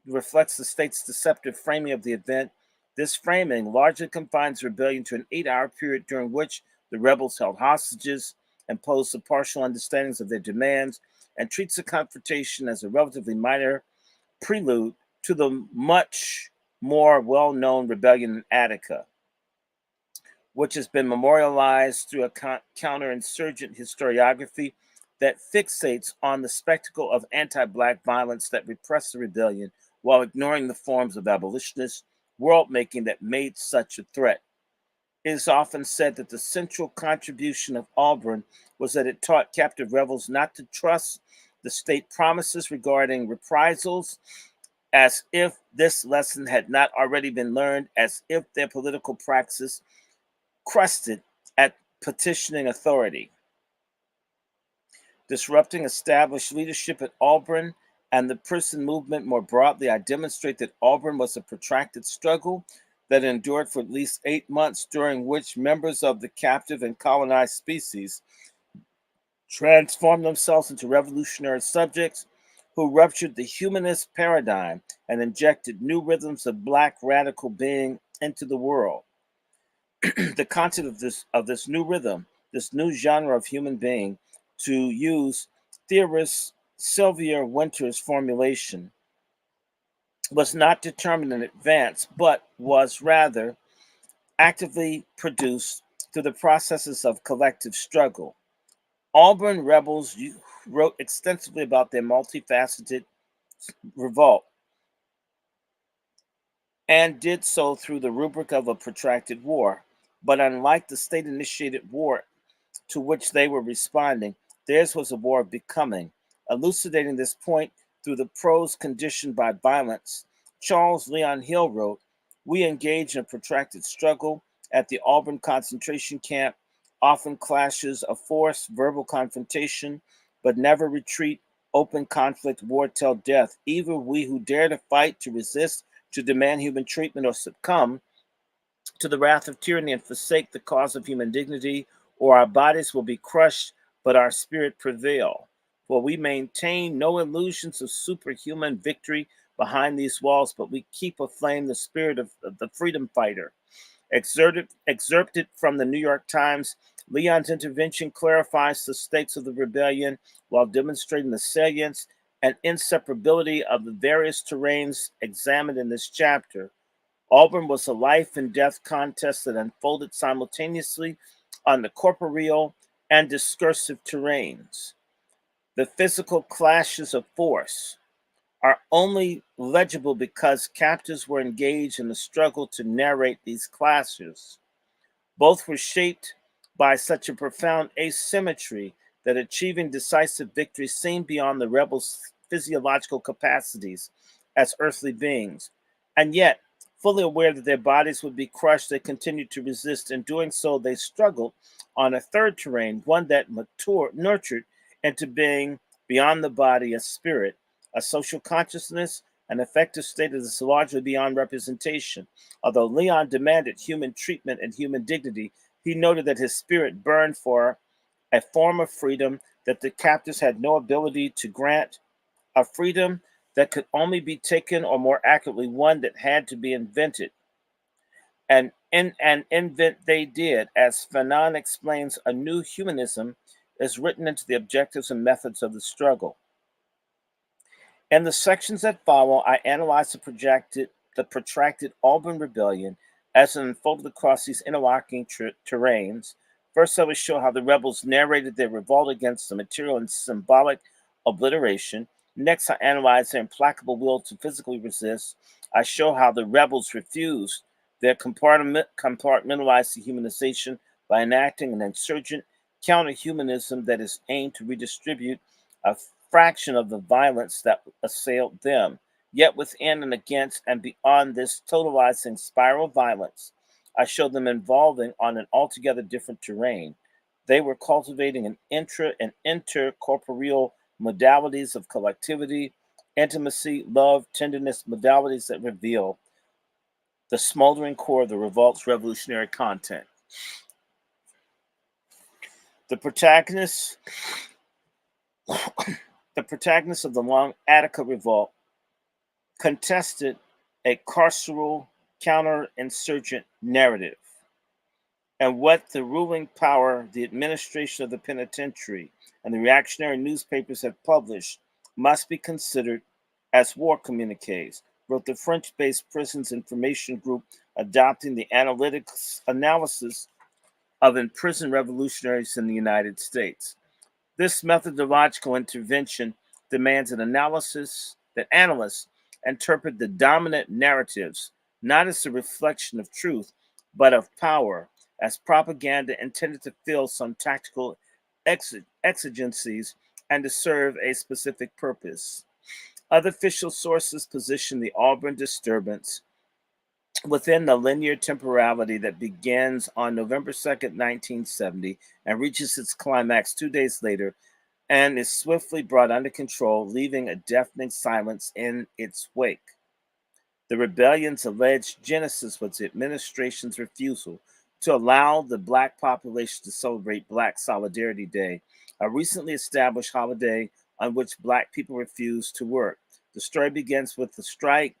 Speaker 1: reflects the state's deceptive framing of the event. This framing largely confines rebellion to an 8-hour period during which the rebels held hostages, imposed the partial understandings of their demands, and treats the confrontation as a relatively minor prelude to the much more well-known rebellion in Attica, which has been memorialized through a counterinsurgent historiography that fixates on the spectacle of anti-Black violence that repressed the rebellion while ignoring the forms of abolitionist world-making that made such a threat. It is often said that the central contribution of Auburn was that it taught captive rebels not to trust the state promises regarding reprisals, as if this lesson had not already been learned, as if their political praxis crusted at petitioning authority. Disrupting established leadership at Auburn and the prison movement more broadly, I demonstrate that Auburn was a protracted struggle that endured for at least 8 months, during which members of the captive and colonized species transformed themselves into revolutionary subjects who ruptured the humanist paradigm and injected new rhythms of Black radical being into the world. The concept of this new rhythm, this new genre of human being, to use theorist Sylvia Wynter's formulation, was not determined in advance, but was rather actively produced through the processes of collective struggle. Auburn rebels wrote extensively about their multifaceted revolt and did so through the rubric of a protracted war. But unlike the state initiated war to which they were responding, theirs was a war of becoming. Elucidating this point through the prose conditioned by violence, Charles Leon Hill wrote, "We engage in a protracted struggle at the Auburn concentration camp, often clashes of force, verbal confrontation, but never retreat, open conflict, war till death. Even we who dare to fight, to resist, to demand human treatment, or succumb to the wrath of tyranny and forsake the cause of human dignity, or our bodies will be crushed, but our spirit prevail. For we maintain no illusions of superhuman victory behind these walls, but we keep aflame the spirit of the freedom fighter." Excerpted from the New York Times, Leon's intervention clarifies the stakes of the rebellion while demonstrating the salience and inseparability of the various terrains examined in this chapter. Auburn was a life and death contest that unfolded simultaneously on the corporeal and discursive terrains. The physical clashes of force are only legible because captives were engaged in the struggle to narrate these clashes. Both were shaped by such a profound asymmetry that achieving decisive victory seemed beyond the rebels' physiological capacities as earthly beings. And yet, fully aware that their bodies would be crushed, they continued to resist. In doing so, they struggled on a third terrain, one that nurtured into being beyond the body a spirit, a social consciousness, an affective state that is largely beyond representation. Although Leon demanded human treatment and human dignity, he noted that his spirit burned for a form of freedom that the captors had no ability to grant, a freedom that could only be taken, or more accurately, one that had to be invented. And in an invent they did, as Fanon explains, a new humanism is written into the objectives and methods of the struggle. In the sections that follow, I analyze the protracted Auburn rebellion as it unfolded across these interlocking terrains. First, I will show how the rebels narrated their revolt against the material and symbolic obliteration. Next, I analyze their implacable will to physically resist. I show how the rebels refused their compartmentalized dehumanization by enacting an insurgent counter-humanism that is aimed to redistribute a fraction of the violence that assailed them. Yet within and against and beyond this totalizing spiral of violence, I showed them evolving on an altogether different terrain. They were cultivating an intra and intercorporeal modalities of collectivity, intimacy, love, tenderness, modalities that reveal the smoldering core of the revolt's revolutionary content. The protagonists The protagonists of the Long Attica Revolt contested a carceral counterinsurgent narrative, and what the ruling power, the administration of the penitentiary, and the reactionary newspapers have published must be considered as war communiques, wrote the French-based Prisons Information Group, adopting the analysis of imprisoned revolutionaries in the United States. This methodological intervention demands an analysis that analysts interpret the dominant narratives not as a reflection of truth, but of power, as propaganda intended to fill some tactical exigencies and to serve a specific purpose. Other official sources position the Auburn disturbance within the linear temporality that begins on November 2nd, 1970, and reaches its climax 2 days later, and is swiftly brought under control, leaving a deafening silence in its wake. The rebellion's alleged genesis was the administration's refusal to allow the Black population to celebrate Black Solidarity Day, a recently established holiday on which Black people refused to work. The story begins with the strike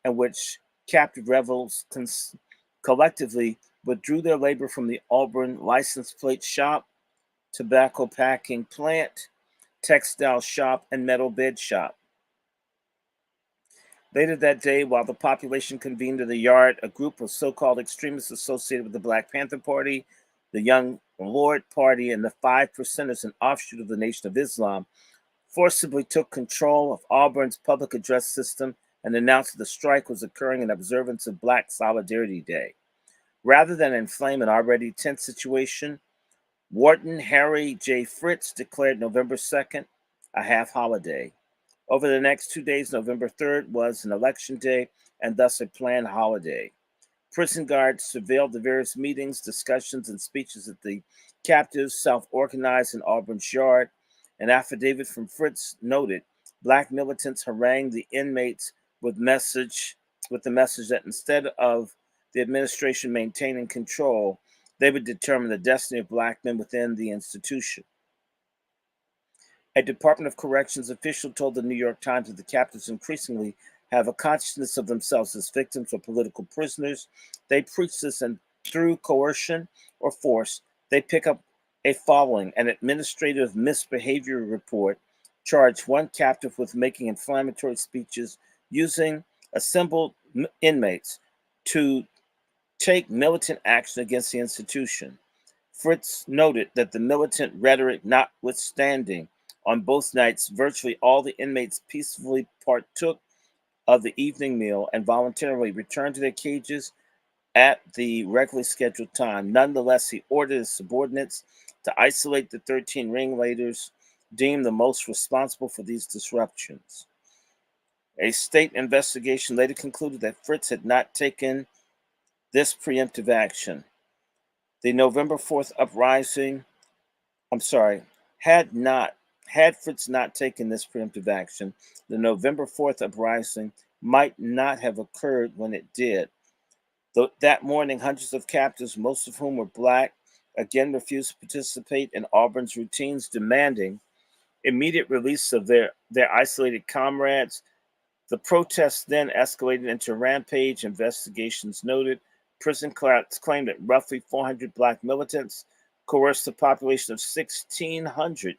Speaker 1: in which captive rebels collectively withdrew their labor from the Auburn license plate shop, tobacco packing plant, textile shop, and metal bed shop. Later that day, while the population convened in the yard, a group of so-called extremists associated with the Black Panther Party, the Young Lord Party, and the Five Percenters, an offshoot of the Nation of Islam, forcibly took control of Auburn's public address system and announced that the strike was occurring in observance of Black Solidarity Day. Rather than inflame an already tense situation, Warden Harry J. Fritz declared November 2nd a half holiday. Over the next 2 days, November 3rd was an election day and thus a planned holiday. Prison guards surveilled the various meetings, discussions, and speeches that the captives self-organized in Auburn's yard. An affidavit from Fritz noted Black militants harangued the inmates with the message that instead of the administration maintaining control, they would determine the destiny of Black men within the institution. A Department of Corrections official told the New York Times that the captives increasingly have a consciousness of themselves as victims or political prisoners. They preach this, and through coercion or force, they pick up a following. An administrative misbehavior report charged one captive with making inflammatory speeches using assembled inmates to take militant action against the institution. Fritz noted that the militant rhetoric notwithstanding, on both nights, virtually all the inmates peacefully partook of the evening meal and voluntarily returned to their cages at the regularly scheduled time. Nonetheless, he ordered his subordinates to isolate the 13 ringleaders deemed the most responsible for these disruptions. A state investigation later concluded that Fritz had not taken this preemptive action. The November 4th uprising, had Fritz not taken this preemptive action, the November 4th uprising might not have occurred when it did. That morning, hundreds of captives, most of whom were Black, again refused to participate in Auburn's routines, demanding immediate release of their isolated comrades. The protests then escalated into a rampage. Investigations noted prison guards claimed that roughly 400 Black militants coerced a population of 1,600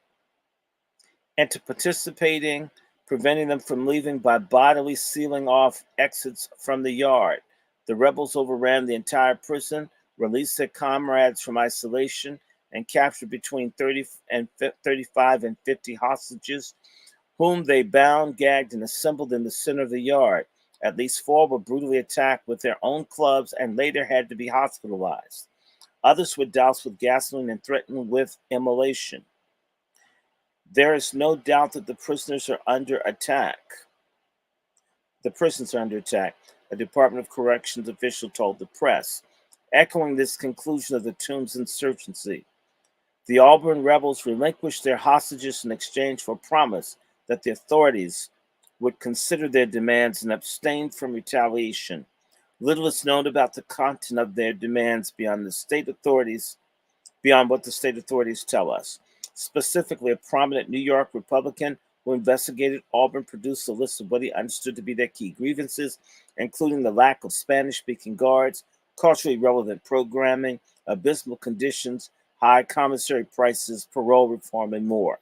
Speaker 1: into participating, preventing them from leaving by bodily sealing off exits from the yard. The rebels overran the entire prison, released their comrades from isolation, and captured between 35 and 50 hostages, whom they bound, gagged, and assembled in the center of the yard. At least 4 were brutally attacked with their own clubs and later had to be hospitalized. Others were doused with gasoline and threatened with immolation. There is no doubt that the prisons are under attack, a Department of Corrections official told the press, echoing this conclusion of the Toombs insurgency. The Auburn rebels relinquished their hostages in exchange for a promise that the authorities would consider their demands and abstain from retaliation. Little is known about the content of their demands beyond what the state authorities tell us. Specifically, a prominent New York Republican who investigated Auburn produced a list of what he understood to be their key grievances, including the lack of Spanish-speaking guards, culturally relevant programming, abysmal conditions, high commissary prices, parole reform, and more.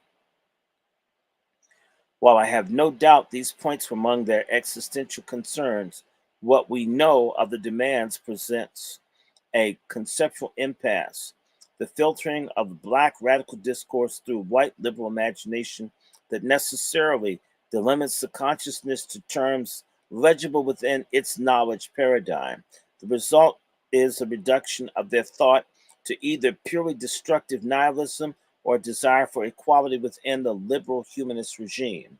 Speaker 1: While I have no doubt these points were among their existential concerns, what we know of the demands presents a conceptual impasse. The filtering of Black radical discourse through white liberal imagination that necessarily delimits the consciousness to terms legible within its knowledge paradigm. The result is a reduction of their thought to either purely destructive nihilism or a desire for equality within the liberal humanist regime.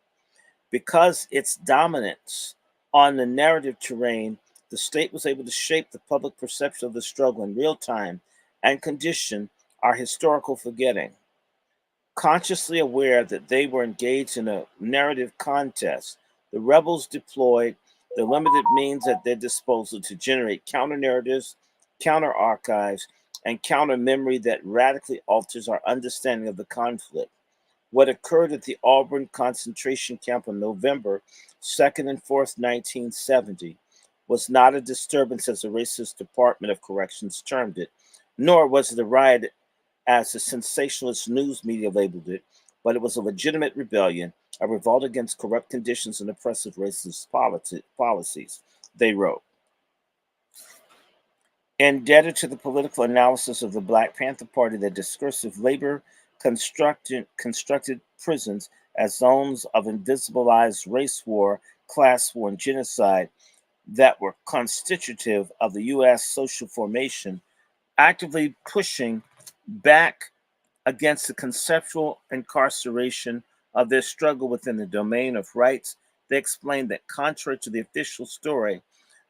Speaker 1: Because its dominance on the narrative terrain, the state was able to shape the public perception of the struggle in real time and condition our historical forgetting. Consciously aware that they were engaged in a narrative contest, the rebels deployed the limited means at their disposal to generate counter narratives, counter archives, and counter memory that radically alters our understanding of the conflict. What occurred at the Auburn concentration camp on November 2nd and 4th, 1970, was not a disturbance as the racist Department of Corrections termed it, nor was it a riot as the sensationalist news media labeled it, but it was a legitimate rebellion, a revolt against corrupt conditions and oppressive racist policies, they wrote. Indebted to the political analysis of the Black Panther Party that discursive labor constructed prisons as zones of invisibilized race war, class war, and genocide that were constitutive of the U.S. social formation, actively pushing back against the conceptual incarceration of their struggle within the domain of rights. They explained that, contrary to the official story,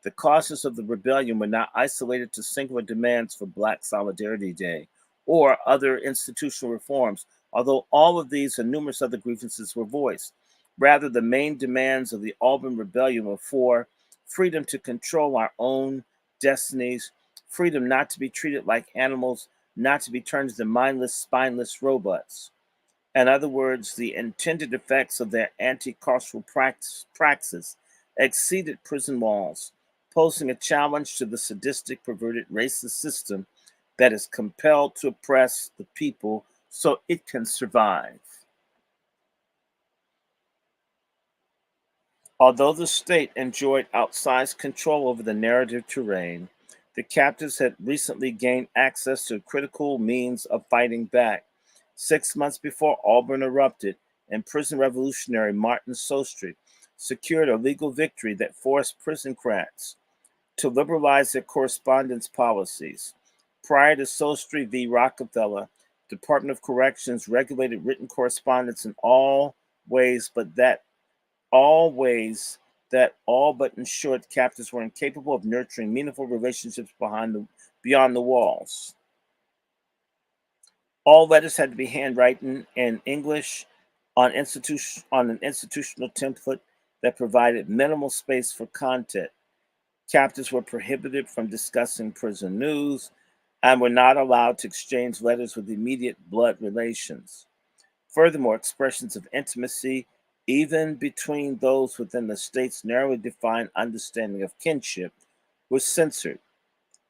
Speaker 1: the causes of the rebellion were not isolated to singular demands for Black Solidarity Day or other institutional reforms, although all of these and numerous other grievances were voiced. Rather, the main demands of the Auburn Rebellion were for freedom to control our own destinies, freedom not to be treated like animals, not to be turned into mindless, spineless robots. In other words, the intended effects of their anti-carceral praxis exceeded prison walls, posing a challenge to the sadistic, perverted, racist system that is compelled to oppress the people so it can survive. Although the state enjoyed outsized control over the narrative terrain, the captives had recently gained access to a critical means of fighting back. 6 months before Auburn erupted, and prison revolutionary Martin Sostre secured a legal victory that forced prison cracks to liberalize their correspondence policies. Prior to Sostre v. Rockefeller, Department of Corrections regulated written correspondence in ways but that all but ensured captives were incapable of nurturing meaningful relationships beyond the walls. All letters had to be handwritten in English on an institutional template that provided minimal space for content. Captives were prohibited from discussing prison news and were not allowed to exchange letters with immediate blood relations. Furthermore, expressions of intimacy, even between those within the state's narrowly defined understanding of kinship, were censored.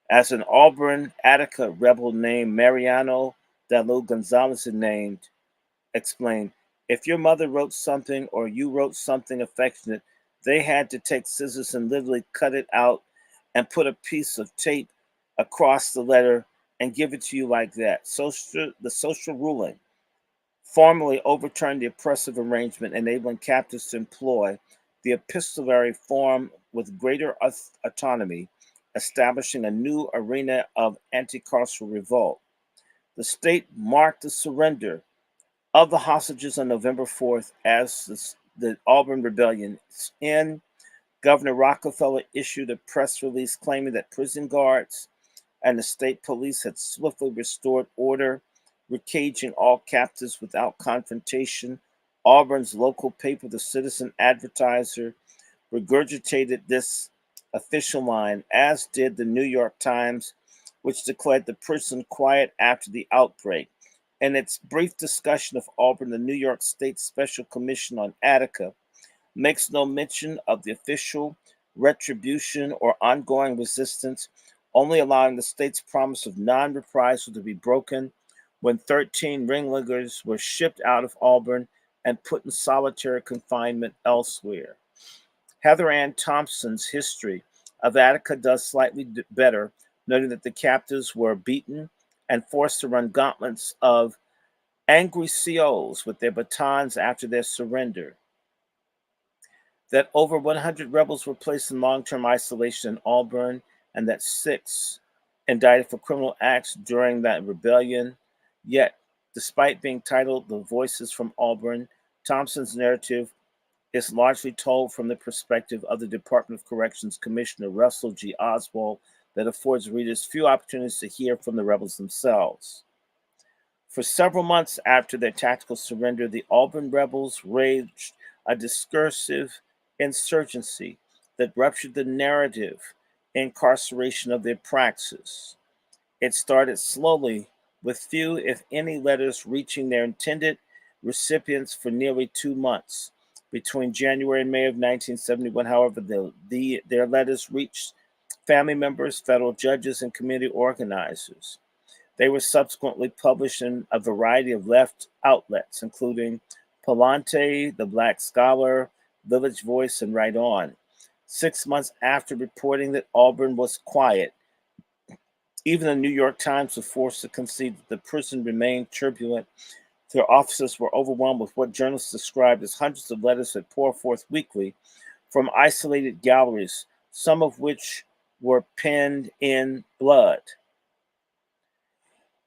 Speaker 1: As an Auburn, Attica rebel named Mariano Dalu Gonzalez explained, if your mother wrote something or you wrote something affectionate, they had to take scissors and literally cut it out and put a piece of tape across the letter and give it to you like that. The social ruling formally overturned the oppressive arrangement, enabling captives to employ the epistolary form with greater autonomy, establishing a new arena of anti-carceral revolt. The state marked the surrender of the hostages on November 4th as the Auburn Rebellion. In Governor Rockefeller issued a press release claiming that prison guards and the state police had swiftly restored order, recaging all captives without confrontation. Auburn's local paper, the Citizen Advertiser, regurgitated this official line, as did the New York Times, which declared the prison quiet after the outbreak. In its brief discussion of Auburn, the New York State Special Commission on Attica makes no mention of the official retribution or ongoing resistance, only allowing the state's promise of non-reprisal to be broken when 13 ringleaders were shipped out of Auburn and put in solitary confinement elsewhere. Heather Ann Thompson's history of Attica does slightly better, noting that the captives were beaten and forced to run gauntlets of angry COs with their batons after their surrender, that over 100 rebels were placed in long-term isolation in Auburn, and that 6 indicted for criminal acts during that rebellion. Yet, despite being titled The Voices from Auburn, Thompson's narrative is largely told from the perspective of the Department of Corrections Commissioner Russell G. Oswald, that affords readers few opportunities to hear from the rebels themselves. For several months after their tactical surrender, the Auburn rebels waged a discursive insurgency that ruptured the narrative incarceration of their praxis. It started slowly, with few, if any, letters reaching their intended recipients for nearly 2 months. Between January and May of 1971, however, their letters reached family members, federal judges, and community organizers. They were subsequently published in a variety of left outlets, including Palante, The Black Scholar, Village Voice, and Right On. 6 months after reporting that Auburn was quiet, even the New York Times was forced to concede that the prison remained turbulent. Their officers were overwhelmed with what journalists described as hundreds of letters that pour forth weekly from isolated galleries, some of which were penned in blood.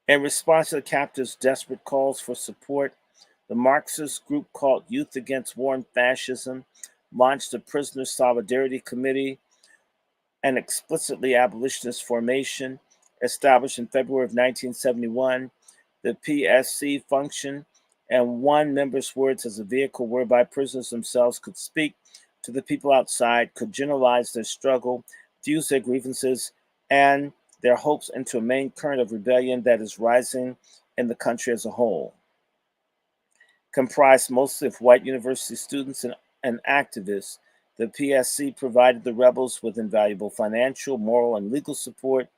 Speaker 1: In response to the captives' desperate calls for support, the Marxist group called Youth Against War and Fascism launched the Prisoner Solidarity Committee, an explicitly abolitionist formation established in February of 1971. The PSC functioned and won members' words as a vehicle whereby prisoners themselves could speak to the people outside, could generalize their struggle, fuse their grievances and their hopes into a main current of rebellion that is rising in the country as a whole. Comprised mostly of white university students and activists, the PSC provided the rebels with invaluable financial, moral, and legal support,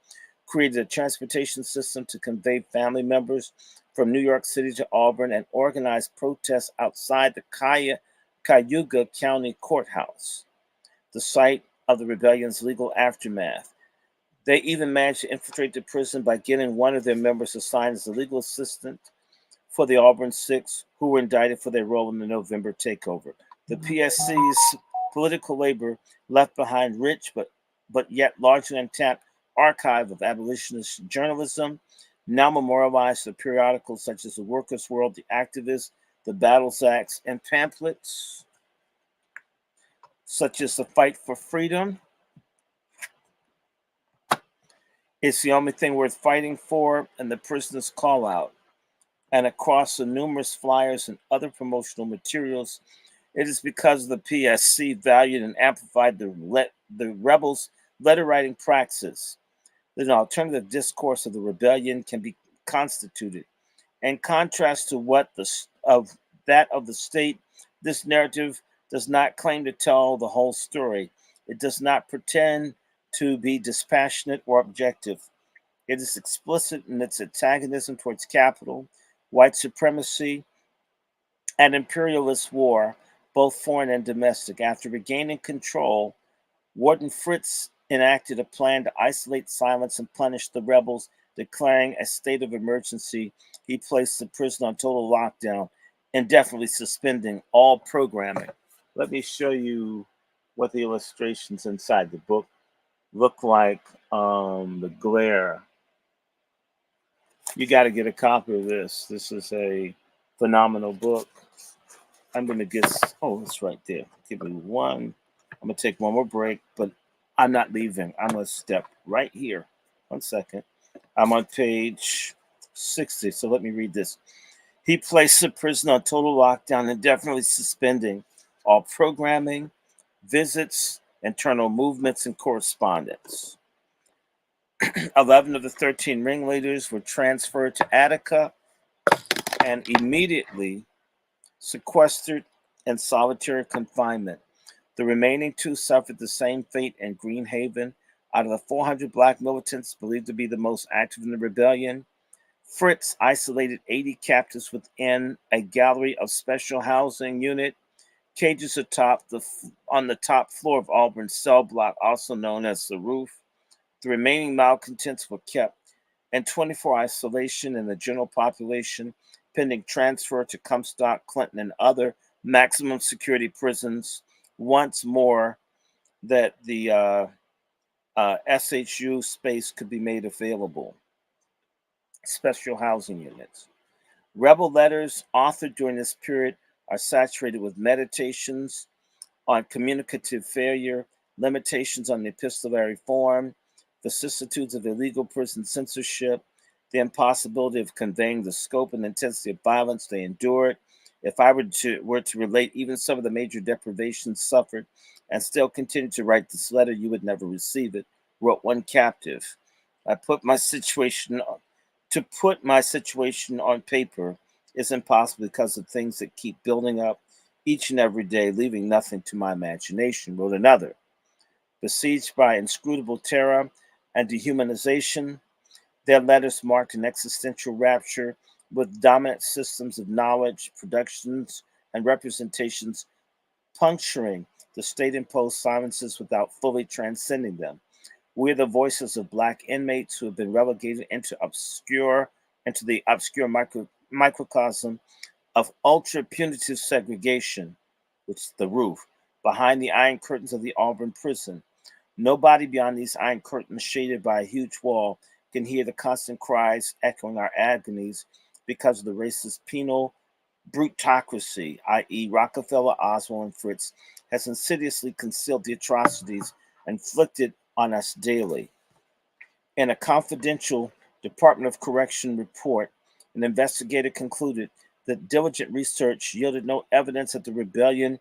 Speaker 1: created a transportation system to convey family members from New York City to Auburn, and organized protests outside the Cayuga County Courthouse, the site of the rebellion's legal aftermath. They even managed to infiltrate the prison by getting one of their members assigned as a legal assistant for the Auburn Six, who were indicted for their role in the November takeover. The PSC's political labor left behind rich but yet largely intact archive of abolitionist journalism, now memorialized in periodicals such as The Workers' World, The Activist, The Battles Axe, and pamphlets such as The Fight for Freedom. It's the only thing worth fighting for, and The Prisoner's Call Out. And across the numerous flyers and other promotional materials, it is because the PSC valued and amplified the rebels' letter writing praxis that an alternative discourse of the rebellion can be constituted. In contrast to that of the state, this narrative does not claim to tell the whole story. It does not pretend to be dispassionate or objective. It is explicit in its antagonism towards capital, white supremacy, and imperialist war, both foreign and domestic. After regaining control, Warden Fritz enacted a plan to isolate, silence, and punish the rebels, declaring a state of emergency. He placed the prison on total lockdown, indefinitely suspending all programming. Let me show you what the illustrations inside the book look like. The glare. You got to get a copy of this. This is a phenomenal book. I'm going to get, oh, it's right there. Give me one. I'm going to take one more break, but I'm not leaving. I'm going to step right here. 1 second. I'm on page 60, so let me read this. He placed the prison on total lockdown, indefinitely suspending all programming, visits, internal movements, and correspondence. 11 of the 13 ringleaders were transferred to Attica and immediately sequestered in solitary confinement. The remaining two suffered the same fate in Greenhaven. Out of the 400 black militants believed to be the most active in the rebellion, Fritz isolated 80 captives within a gallery of special housing unit, cages on the top floor of Auburn's cell block, also known as the Roof. The remaining malcontents were kept in 24 isolation in the general population, pending transfer to Comstock, Clinton, and other maximum security prisons. Once more, that the SHU space could be made available. Special housing units. Rebel letters authored during this period are saturated with meditations on communicative failure, limitations on the epistolary form, vicissitudes of illegal prison censorship, the impossibility of conveying the scope and intensity of violence they endured. If I were to relate even some of the major deprivations suffered and still continue to write this letter, you would never receive it, wrote one captive. I put my situation to put my situation on paper is impossible because of things that keep building up each and every day, leaving nothing to my imagination, wrote another. Besieged by inscrutable terror and dehumanization, their letters marked an existential rapture with dominant systems of knowledge, productions, and representations puncturing the state imposed silences without fully transcending them. We're the voices of Black inmates who have been relegated into the obscure microcosm of ultra punitive segregation, which is the roof, behind the iron curtains of the Auburn prison. Nobody beyond these iron curtains, shaded by a huge wall, can hear the constant cries echoing our agonies because of the racist penal brutocracy, i.e., Rockefeller, Oswald, and Fritz, has insidiously concealed the atrocities inflicted on us daily. In a confidential Department of Correction report, an investigator concluded that diligent research yielded no evidence that the rebellion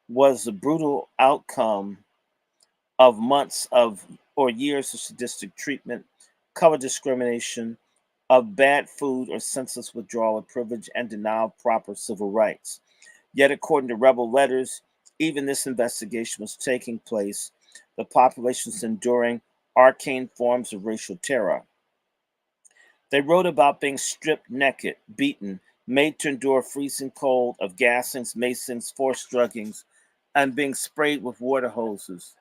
Speaker 1: was the brutal outcome of months of or years of sadistic treatment, color discrimination, of bad food or senseless withdrawal of privilege and denial of proper civil rights. Yet, according to rebel letters, even this investigation was taking place, the population was enduring arcane forms of racial terror. They wrote about being stripped naked, beaten, made to endure freezing cold, of gassings, macings, forced druggings, and being sprayed with water hoses,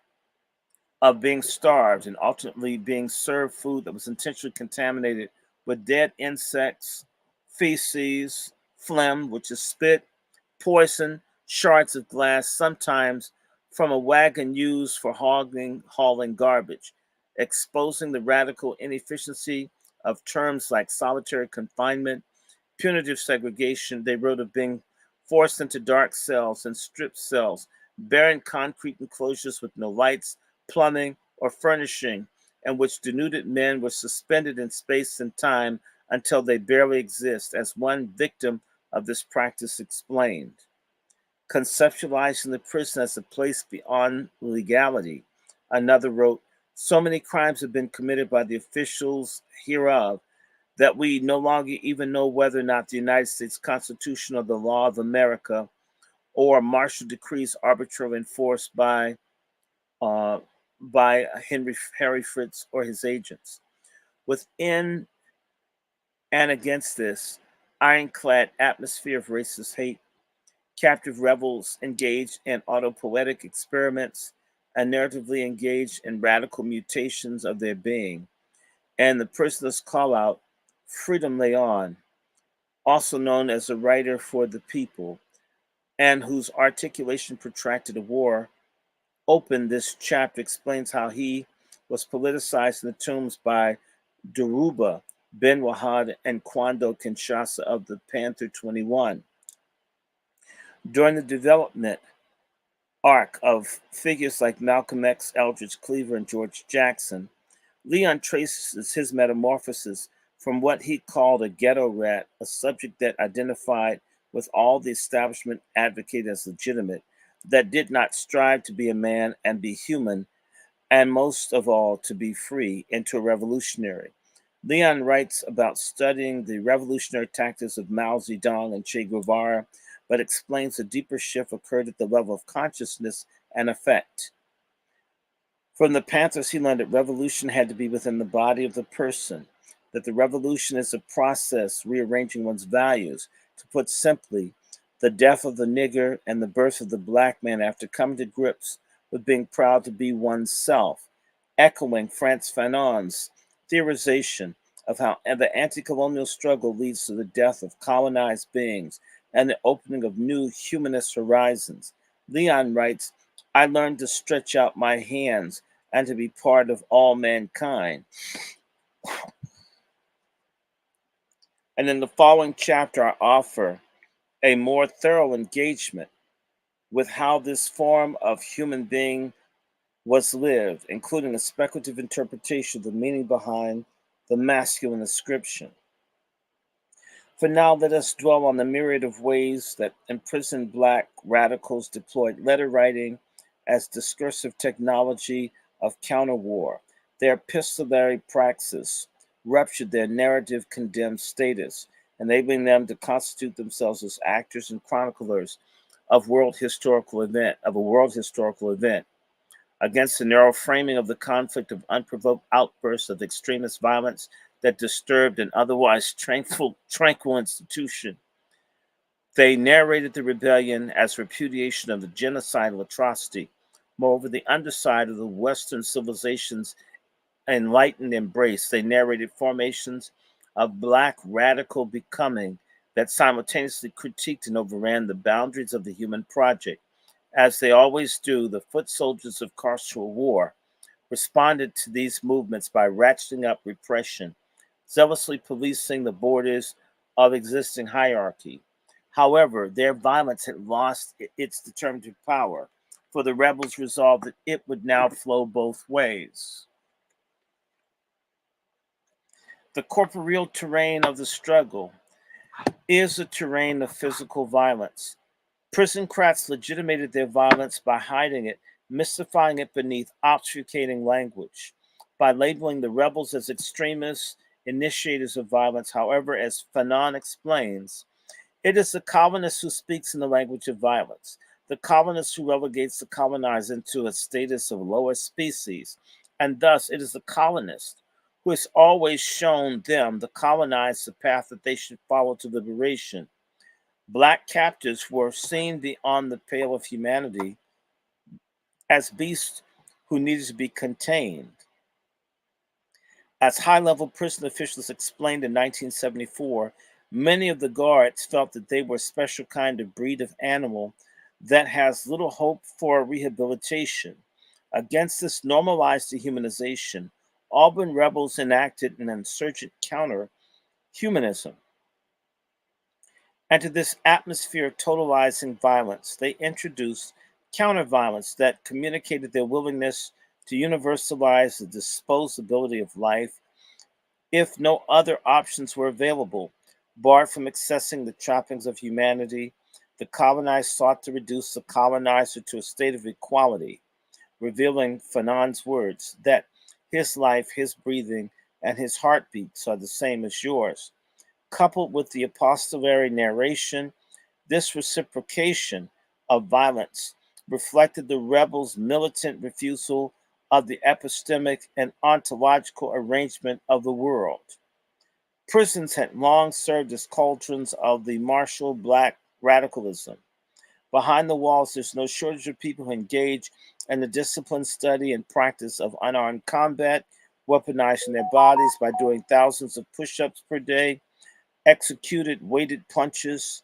Speaker 1: of being starved and ultimately being served food that was intentionally contaminated with dead insects, feces, phlegm, which is spit, poison, shards of glass, sometimes from a wagon used for hauling garbage, exposing the radical inefficiency of terms like solitary confinement, punitive segregation. They wrote of being forced into dark cells and stripped cells, barren concrete enclosures with no lights, plumbing, or furnishing, in which denuded men were suspended in space and time until they barely exist, as one victim of this practice explained. Conceptualizing the prison as a place beyond legality, another wrote, so many crimes have been committed by the officials hereof that we no longer even know whether or not the United States Constitution or the law of America or martial decrees arbitrarily enforced uh, by Harry Fritz or his agents. Within and against this ironclad atmosphere of racist hate, captive rebels engaged in autopoetic experiments and narratively engaged in radical mutations of their being. And the prisoners call out Freedom Leon, also known as a writer for the people, and whose articulation protracted a war, opened this chapter, explains how he was politicized in the tombs by Dhoruba, Ben Wahad, and Kwando Kinshasa of the Panther 21. During the development arc of figures like Malcolm X, Eldridge Cleaver, and George Jackson, Leon traces his metamorphosis from what he called a ghetto rat, a subject that identified with all the establishment advocated as legitimate, that did not strive to be a man and be human, and most of all to be free, into a revolutionary. Leon writes about studying the revolutionary tactics of Mao Zedong and Che Guevara, but explains a deeper shift occurred at the level of consciousness and effect. From the Panthers, he learned that revolution had to be within the body of the person, that the revolution is a process rearranging one's values. To put simply, the death of the nigger and the birth of the black man after coming to grips with being proud to be oneself, echoing Frantz Fanon's theorization of how the anti colonial struggle leads to the death of colonized beings and the opening of new humanist horizons. Leon writes, I learned to stretch out my hands and to be part of all mankind. And in the following chapter, I offer a more thorough engagement with how this form of human being was lived, including a speculative interpretation of the meaning behind the masculine inscription. For now, let us dwell on the myriad of ways that imprisoned Black radicals deployed letter writing as discursive technology of counterwar. Their epistolary praxis ruptured their narrative condemned status, enabling them to constitute themselves as actors and chroniclers of a world historical event. Against the narrow framing of the conflict of unprovoked outbursts of extremist violence that disturbed an otherwise tranquil institution. They narrated the rebellion as repudiation of the genocidal atrocity. Moreover, the underside of the Western civilization's enlightened embrace, they narrated formations of Black radical becoming that simultaneously critiqued and overran the boundaries of the human project. As they always do, the foot soldiers of carceral war responded to these movements by ratcheting up repression, zealously policing the borders of existing hierarchy. However, their violence had lost its determinative power, for the rebels resolved that it would now flow both ways. The corporeal terrain of the struggle is a terrain of physical violence. Prison crafts legitimated their violence by hiding it, mystifying it beneath obfuscating language, by labeling the rebels as extremists, initiators of violence. However, as Fanon explains, it is the colonist who speaks in the language of violence, the colonist who relegates the colonized into a status of lower species, and thus it is the colonist who has always shown them, the colonized, the path that they should follow to liberation. Black captives were seen beyond the pale of humanity as beasts who needed to be contained. As high level prison officials explained in 1974, many of the guards felt that they were a special kind of breed of animal that has little hope for rehabilitation. Against this normalized dehumanization, Auburn rebels enacted an insurgent counter humanism. And to this atmosphere of totalizing violence, they introduced counterviolence that communicated their willingness to universalize the disposability of life if no other options were available. Barred from accessing the trappings of humanity, the colonized sought to reduce the colonizer to a state of equality, revealing Fanon's words that his life, his breathing, and his heartbeats are the same as yours. Coupled with the epistolary narration, this reciprocation of violence reflected the rebels' militant refusal of the epistemic and ontological arrangement of the world. Prisons had long served as cauldrons of the martial Black radicalism. Behind the walls, there's no shortage of people who engage in the disciplined study and practice of unarmed combat, weaponizing their bodies by doing thousands of push ups per day, executed weighted punches,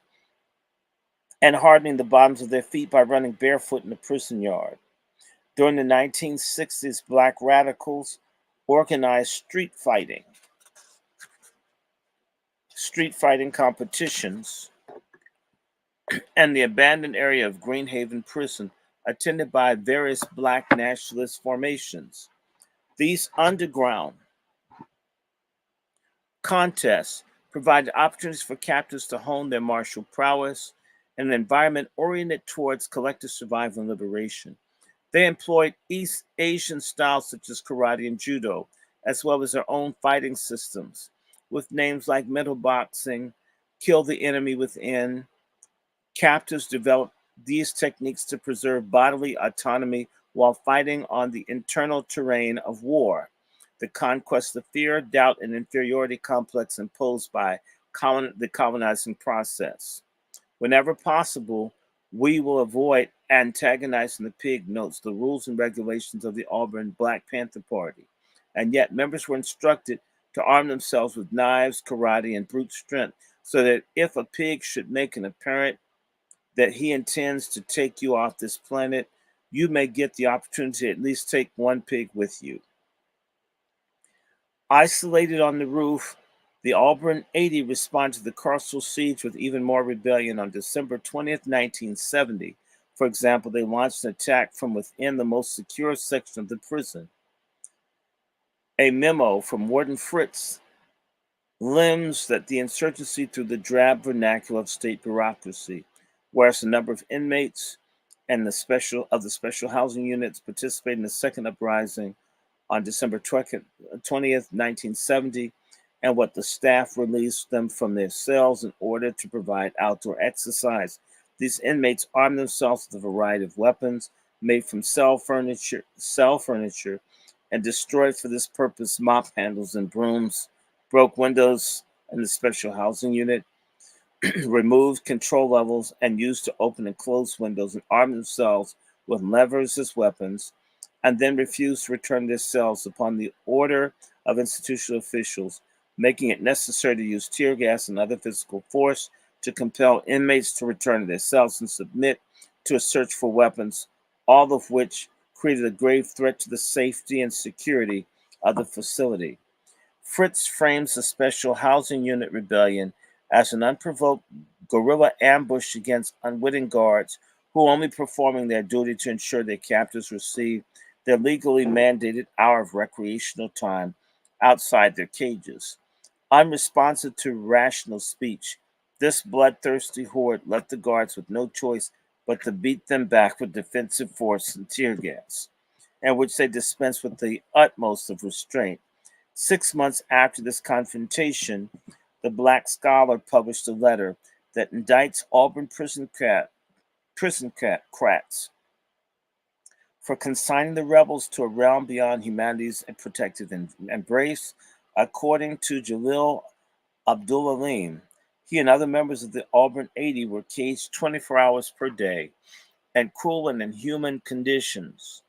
Speaker 1: and hardening the bottoms of their feet by running barefoot in the prison yard. During the 1960s, Black radicals organized street fighting competitions, and the abandoned area of Greenhaven Prison, attended by various Black nationalist formations. These underground contests provided opportunities for captives to hone their martial prowess in an environment oriented towards collective survival and liberation. They employed East Asian styles such as karate and judo, as well as their own fighting systems, with names like mental boxing, kill the enemy within. Captives developed these techniques to preserve bodily autonomy while fighting on the internal terrain of war, the conquest of fear, doubt, and inferiority complex imposed by the colonizing process. Whenever possible, we will avoid antagonizing the pig, notes the rules and regulations of the Auburn Black Panther Party. And yet, members were instructed to arm themselves with knives, karate, and brute strength so that if a pig should make an apparent that he intends to take you off this planet, you may get the opportunity to at least take one pig with you. Isolated on the roof, the Auburn 80 responded to the carceral siege with even more rebellion on December 20th, 1970. For example, they launched an attack from within the most secure section of the prison. A memo from Warden Fritz limbs that the insurgency through the drab vernacular of state bureaucracy, whereas the number of inmates and the special housing units participating in the second uprising on December 20th, 1970, and what the staff released them from their cells in order to provide outdoor exercise. These inmates armed themselves with a variety of weapons made from cell furniture, and destroyed for this purpose mop handles and brooms, broke windows in the special housing unit, removed control levels, and used to open and close windows and armed themselves with levers as weapons, and then refused to return to their cells upon the order of institutional officials, making it necessary to use tear gas and other physical force to compel inmates to return to their cells and submit to a search for weapons, all of which created a grave threat to the safety and security of the facility. Fritz frames the Special Housing Unit rebellion as an unprovoked guerrilla ambush against unwitting guards who, only performing their duty to ensure their captors receive their legally mandated hour of recreational time outside their cages. Unresponsive to rational speech, this bloodthirsty horde left the guards with no choice but to beat them back with defensive force and tear gas, and which they dispensed with the utmost of restraint. 6 months after this confrontation, the Black Scholar published a letter that indicts Auburn prison crats for consigning the rebels to a realm beyond humanity's protective embrace. According to Jalil Abdul-Alim, he and other members of the Auburn 80 were caged 24 hours per day in cruel and inhuman conditions.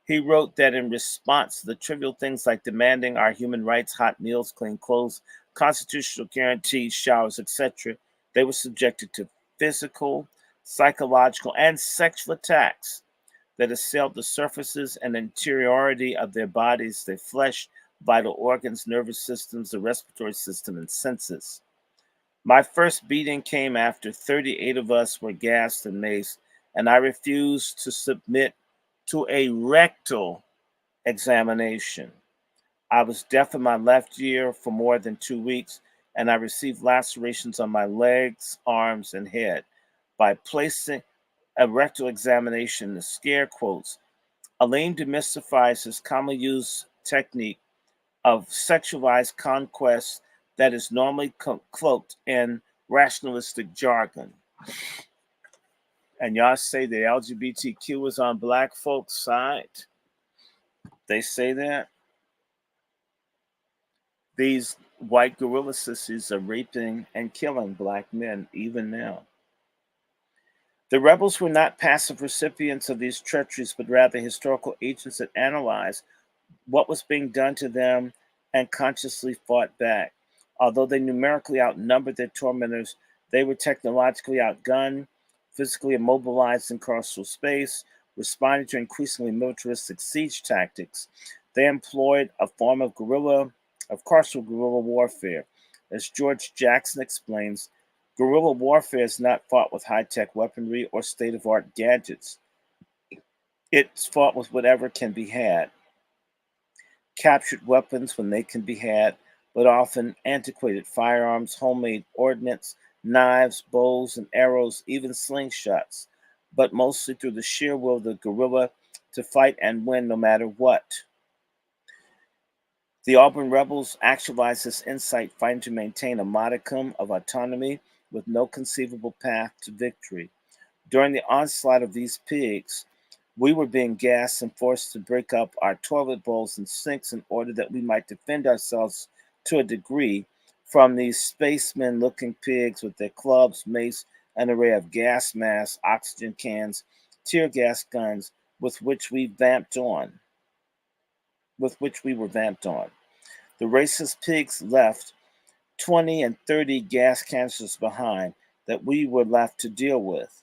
Speaker 1: He wrote that in response to the trivial things like demanding our human rights, hot meals, clean clothes, constitutional guarantees, showers, etc., they were subjected to physical, psychological, and sexual attacks that assailed the surfaces and interiority of their bodies, their flesh, vital organs, nervous systems, the respiratory system, and senses. My first beating came after 38 of us were gassed and maced, and I refused to submit to a rectal examination. I was deaf in my left ear for more than 2 weeks, and I received lacerations on my legs, arms, and head. By placing a rectal examination, the scare quotes, Elaine demystifies his commonly used technique of sexualized conquest that is normally cloaked in rationalistic jargon. And y'all say the LGBTQ is on black folks' side. They say that. These white guerrilla sissies are raping and killing black men even now. The rebels were not passive recipients of these treacheries, but rather historical agents that analyzed what was being done to them and consciously fought back. Although they numerically outnumbered their tormentors, they were technologically outgunned, physically immobilized in carceral space, responding to increasingly militaristic siege tactics. They employed a form of carceral guerrilla warfare. As George Jackson explains, guerrilla warfare is not fought with high-tech weaponry or state-of-art gadgets. It's fought with whatever can be had, captured weapons when they can be had, but often antiquated firearms, homemade ordnance, knives, bows, and arrows, even slingshots, but mostly through the sheer will of the guerrilla to fight and win no matter what. The Auburn rebels actualized this insight, fighting to maintain a modicum of autonomy with no conceivable path to victory. During the onslaught of these pigs, we were being gassed and forced to break up our toilet bowls and sinks in order that we might defend ourselves to a degree from these spacemen looking pigs with their clubs, mace, an array of gas masks, oxygen cans, tear gas guns with which we were vamped on. The racist pigs left 20 and 30 gas canisters behind that we were left to deal with.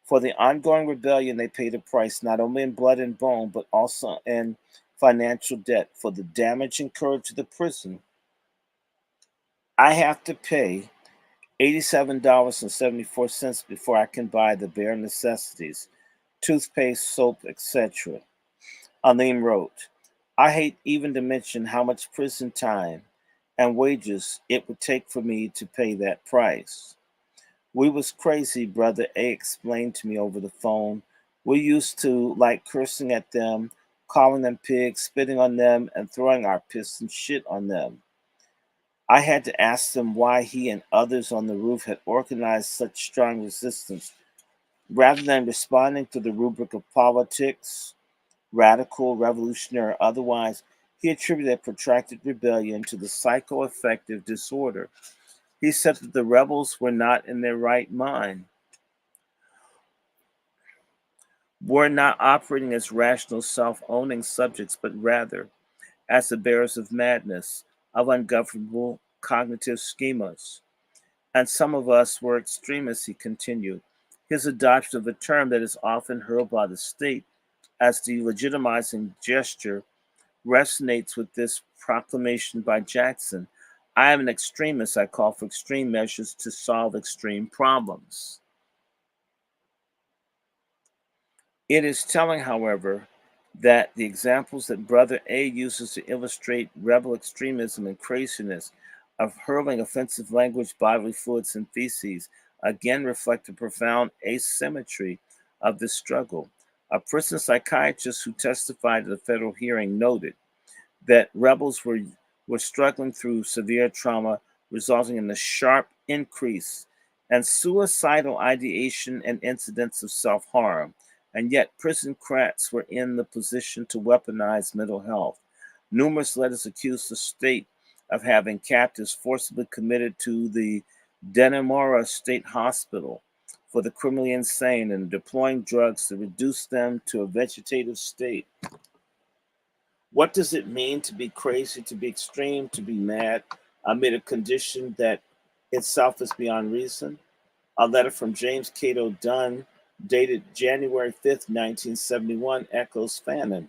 Speaker 1: For the ongoing rebellion, they paid a price not only in blood and bone, but also in financial debt. For the damage incurred to the prison, I have to pay $87.74 before I can buy the bare necessities, toothpaste, soap, etc. Alim wrote, I hate even to mention how much prison time and wages it would take for me to pay that price. We was crazy, Brother A explained to me over the phone. We used to like cursing at them, calling them pigs, spitting on them, and throwing our piss and shit on them. I had to ask them why he and others on the roof had organized such strong resistance. Rather than responding to the rubric of politics, radical, revolutionary, or otherwise, he attributed protracted rebellion to the psychoaffective disorder. He said that the rebels were not in their right mind, were not operating as rational, self owning subjects, but rather as the bearers of madness, of ungovernable cognitive schemas. And some of us were extremists, he continued. His adoption of a term that is often hurled by the state as the legitimizing gesture resonates with this proclamation by Jackson. I am an extremist. I call for extreme measures to solve extreme problems. It is telling, however, that the examples that Brother A uses to illustrate rebel extremism and craziness of hurling offensive language, bodily fluids, and feces again reflect the profound asymmetry of this struggle. A prison psychiatrist who testified at a federal hearing noted that rebels were struggling through severe trauma, resulting in a sharp increase and suicidal ideation and incidents of self harm. And yet, prison crats were in the position to weaponize mental health. Numerous letters accused the state of having captives forcibly committed to the Dannemora State Hospital for the criminally insane and deploying drugs to reduce them to a vegetative state. What does it mean to be crazy, to be extreme, to be mad amid a condition that itself is beyond reason? A letter from James Cato Dunn, dated January 5th, 1971, echoes Fanon,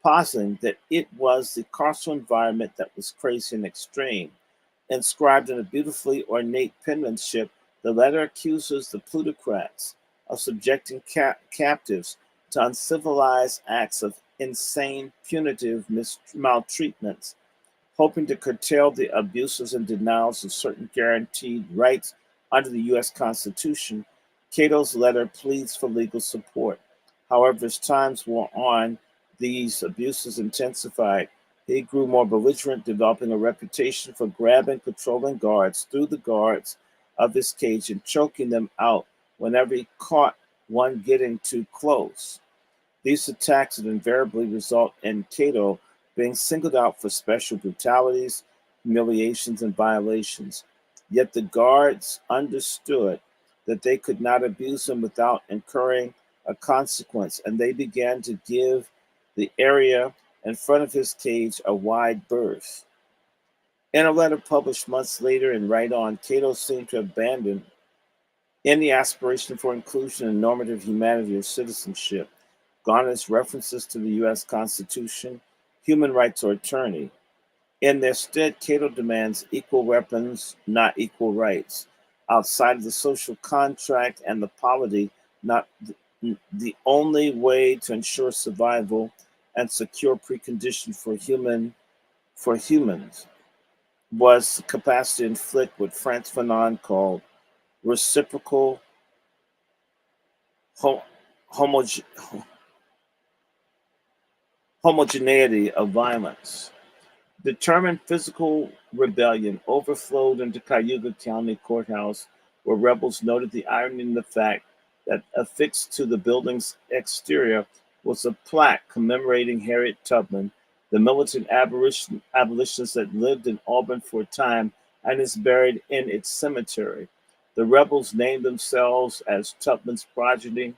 Speaker 1: positing that it was the carceral environment that was crazy and extreme. Inscribed in a beautifully ornate penmanship, the letter accuses the plutocrats of subjecting captives to uncivilized acts of insane, punitive maltreatments, hoping to curtail the abuses and denials of certain guaranteed rights under the U.S. Constitution. Cato's letter pleads for legal support. However, as times wore on, these abuses intensified. He grew more belligerent, developing a reputation for grabbing patrolling guards through the guards of his cage and choking them out whenever he caught one getting too close. These attacks would invariably result in Cato being singled out for special brutalities, humiliations, and violations. Yet the guards understood that they could not abuse him without incurring a consequence, and they began to give the area in front of his cage a wide berth. In a letter published months later in Right On, Cato seemed to abandon any aspiration for inclusion in normative humanity or citizenship, garners references to the U.S. Constitution, human rights, or attorney. In their stead, Cato demands equal weapons, not equal rights. Outside of the social contract and the polity, not the only way to ensure survival and secure precondition for humans was the capacity to inflict what Frantz Fanon called reciprocal ho- homoge- homogeneity of violence. Determined physical rebellion overflowed into Cayuga County Courthouse, where rebels noted the irony in the fact that affixed to the building's exterior was a plaque commemorating Harriet Tubman, the militant abolitionist that lived in Auburn for a time and is buried in its cemetery. The rebels named themselves as Tubman's progeny,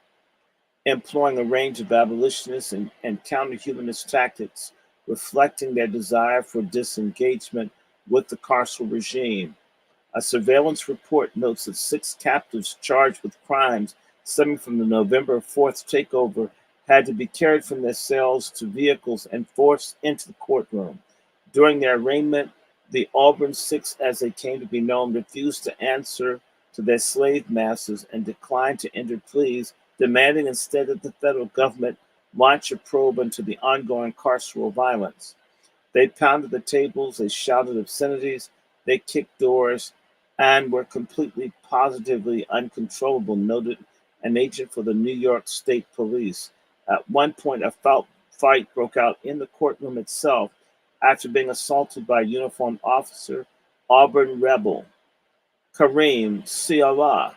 Speaker 1: employing a range of abolitionist and counter-humanist tactics, reflecting their desire for disengagement with the carceral regime. A surveillance report notes that 6 captives charged with crimes stemming from the November 4th takeover had to be carried from their cells to vehicles and forced into the courtroom. During their arraignment, the Auburn Six, as they came to be known, refused to answer to their slave masters and declined to enter pleas, demanding instead that the federal government launch a probe into the ongoing carceral violence. They pounded the tables, they shouted obscenities, they kicked doors, and were completely, positively uncontrollable, noted an agent for the New York State Police. At one point, a fight broke out in the courtroom itself after being assaulted by a uniformed officer. Auburn rebel Kareem Siala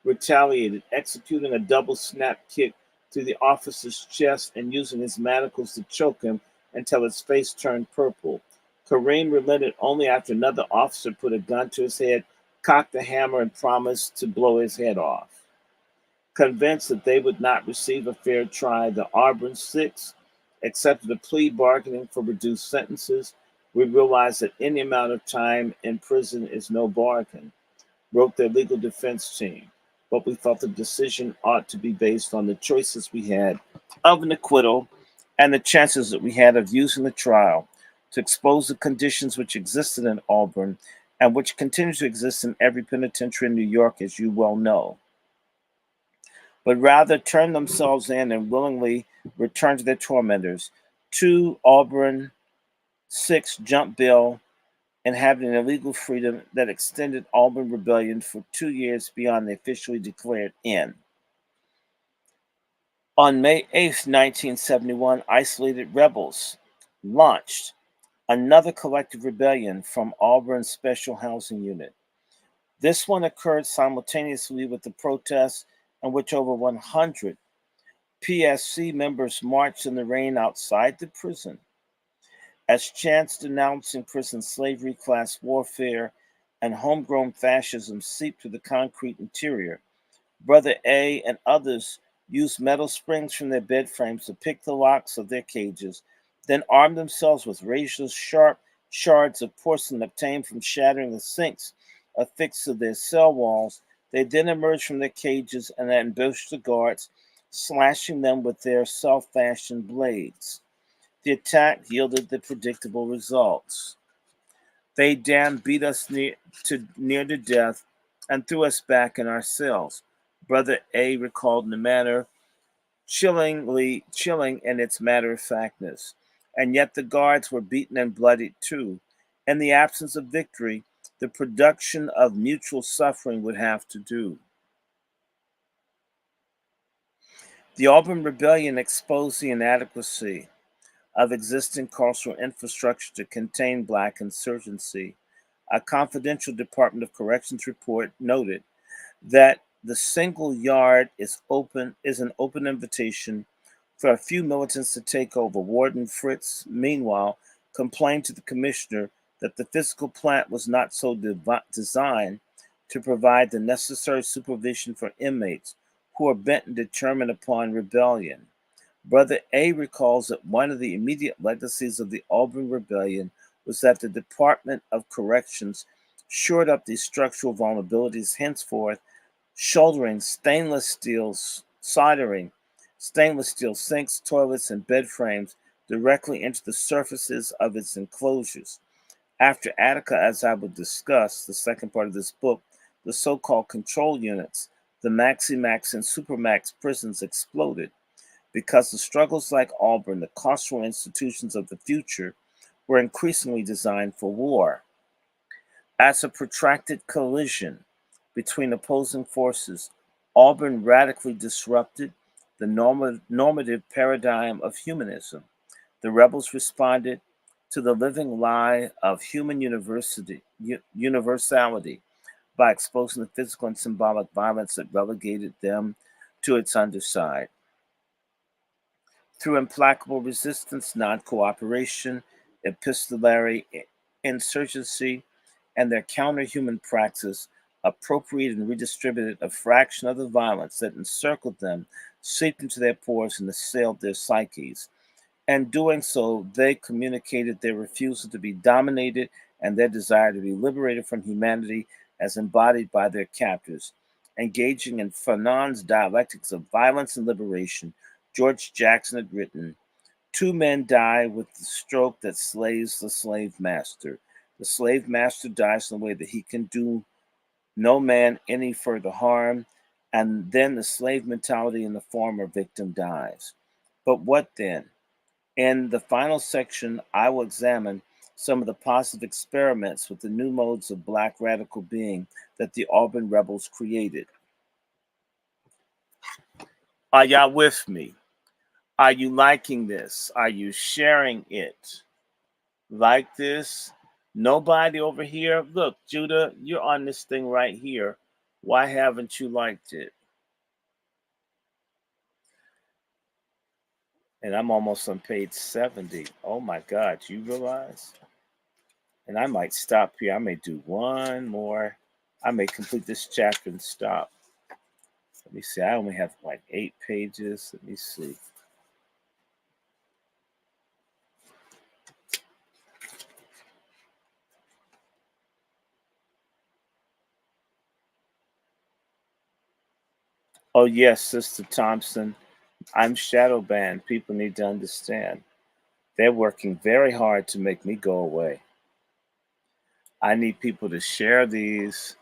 Speaker 1: retaliated, executing a double snap kick to the officer's chest and using his manacles to choke him until his face turned purple. Kareem relented only after another officer put a gun to his head, cocked a hammer, and promised to blow his head off. Convinced that they would not receive a fair trial, the Auburn Six accepted a plea bargaining for reduced sentences. We realized that any amount of time in prison is no bargain, wrote their legal defense team. But we felt the decision ought to be based on the choices we had of an acquittal and the chances that we had of using the trial to expose the conditions which existed in Auburn and which continue to exist in every penitentiary in New York, as you well know, but rather turn themselves in and willingly return to their tormentors. Two Auburn Six Jump Bill and having an illegal freedom that extended Auburn Rebellion for 2 years beyond the officially declared end. On May 8th, 1971, isolated rebels launched another collective rebellion from Auburn's Special Housing Unit. This one occurred simultaneously with the protests in which over 100 PSC members marched in the rain outside the prison. As chants denouncing prison slavery, class warfare, and homegrown fascism seeped through the concrete interior, Brother A and others used metal springs from their bed frames to pick the locks of their cages, then armed themselves with razors, sharp shards of porcelain obtained from shattering the sinks affixed to their cell walls. They then emerged from their cages and ambushed the guards, slashing them with their self-fashioned blades. The attack yielded the predictable results. They damn beat us near to death and threw us back in our cells. Brother A recalled in a manner chilling in its matter of factness. And yet the guards were beaten and bloodied too. In the absence of victory, the production of mutual suffering would have to do. The Auburn Rebellion exposed the inadequacy of existing carceral infrastructure to contain black insurgency. A confidential Department of Corrections report noted that the single yard is an open invitation for a few militants to take over. Warden Fritz, meanwhile, complained to the commissioner that the physical plant was not so designed to provide the necessary supervision for inmates who are bent and determined upon rebellion. Brother A recalls that one of the immediate legacies of the Auburn Rebellion was that the Department of Corrections shored up these structural vulnerabilities, henceforth soldering stainless steel sinks, toilets, and bed frames directly into the surfaces of its enclosures. After Attica, as I will discuss, the second part of this book, the so-called control units, the Maximax and Supermax prisons exploded because the struggles like Auburn, the carceral institutions of the future, were increasingly designed for war. As a protracted collision between opposing forces, Auburn radically disrupted the normative paradigm of humanism. The rebels responded to the living lie of human universality by exposing the physical and symbolic violence that relegated them to its underside. Through implacable resistance, non-cooperation, epistolary insurgency, and their counter-human praxis, appropriated and redistributed a fraction of the violence that encircled them, seeped into their pores, and assailed their psyches. And doing so, they communicated their refusal to be dominated and their desire to be liberated from humanity as embodied by their captors. Engaging in Fanon's dialectics of violence and liberation, George Jackson had written, "Two men die with the stroke that slays the slave master. The slave master dies in a way that he can do no man any further harm, and then the slave mentality in the former victim dies. But what then? In the final section, I will examine some of the positive experiments with the new modes of Black radical being that the Auburn rebels created. Are y'all with me? Are you liking this? Are you sharing it? Like this? Nobody over here? Look, Judah, you're on this thing right here. Why haven't you liked it? And I'm almost on page 70. Oh my God, you realize? And I might stop here. I may do one more. I may complete this chapter and stop. Let me see. I only have like 8 pages. Let me see. Oh, yes, Sister Thompson. I'm shadow banned. People need to understand. They're working very hard to make me go away. I need people to share these.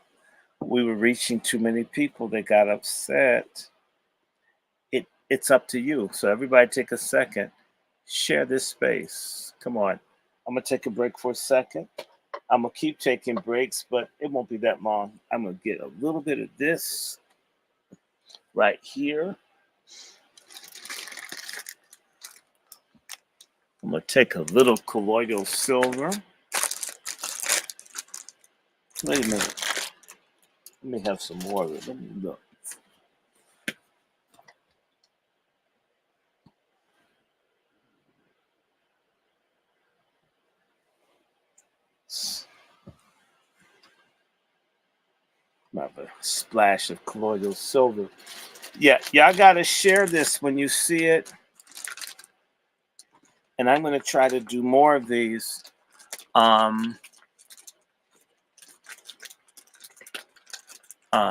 Speaker 1: We were reaching too many people. They got upset. It's up to you. So everybody take a second. Share this space. Come on. I'm gonna take a break for a second. I'm gonna keep taking breaks, but it won't be that long. I'm gonna get a little bit of this right here. I'm gonna take a little colloidal silver. Wait a minute. Let me have some more of it. Let me look. Have a splash of colloidal silver. Yeah, y'all gotta share this when you see it. And I'm gonna try to do more of these.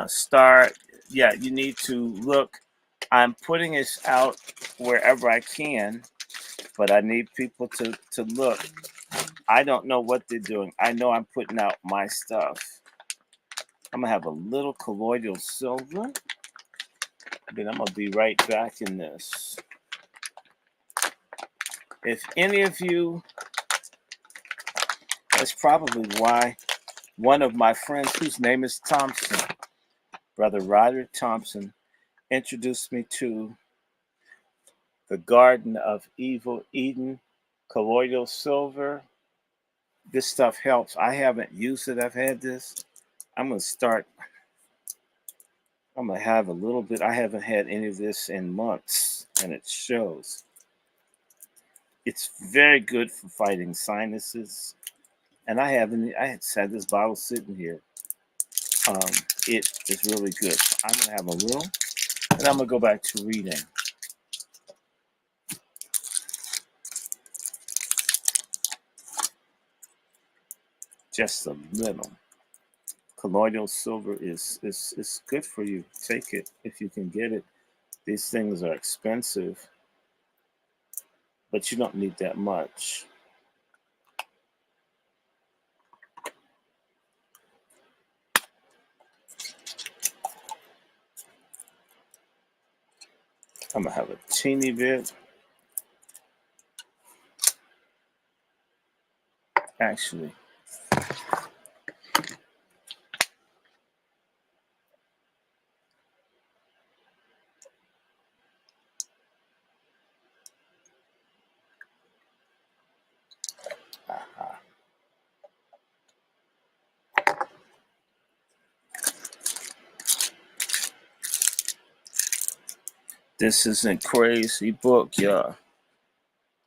Speaker 1: Start. Yeah, you need to look. I'm putting this out wherever I can, but I need people to look. I don't know what they're doing. I know I'm putting out my stuff. I'm gonna have a little colloidal silver. Then I'm gonna be right back in this. If any of you, that's probably why one of my friends, whose name is Thompson, Brother Roderick Thompson, introduced me to the Garden of Evil Eden, colloidal silver. This stuff helps. I haven't used it. I've had this. I'm gonna start. I'm gonna have a little bit. I haven't had any of this in months, and it shows. It's very good for fighting sinuses. And I haven't. I had this bottle sitting here. It is really good. I'm gonna have a little, and I'm gonna go back to reading. Just a little. Colloidal silver is good for you. Take it if you can get it. These things are expensive, but you don't need that much. I'm gonna have a teeny bit. Actually, uh-huh. This isn't crazy book, yeah.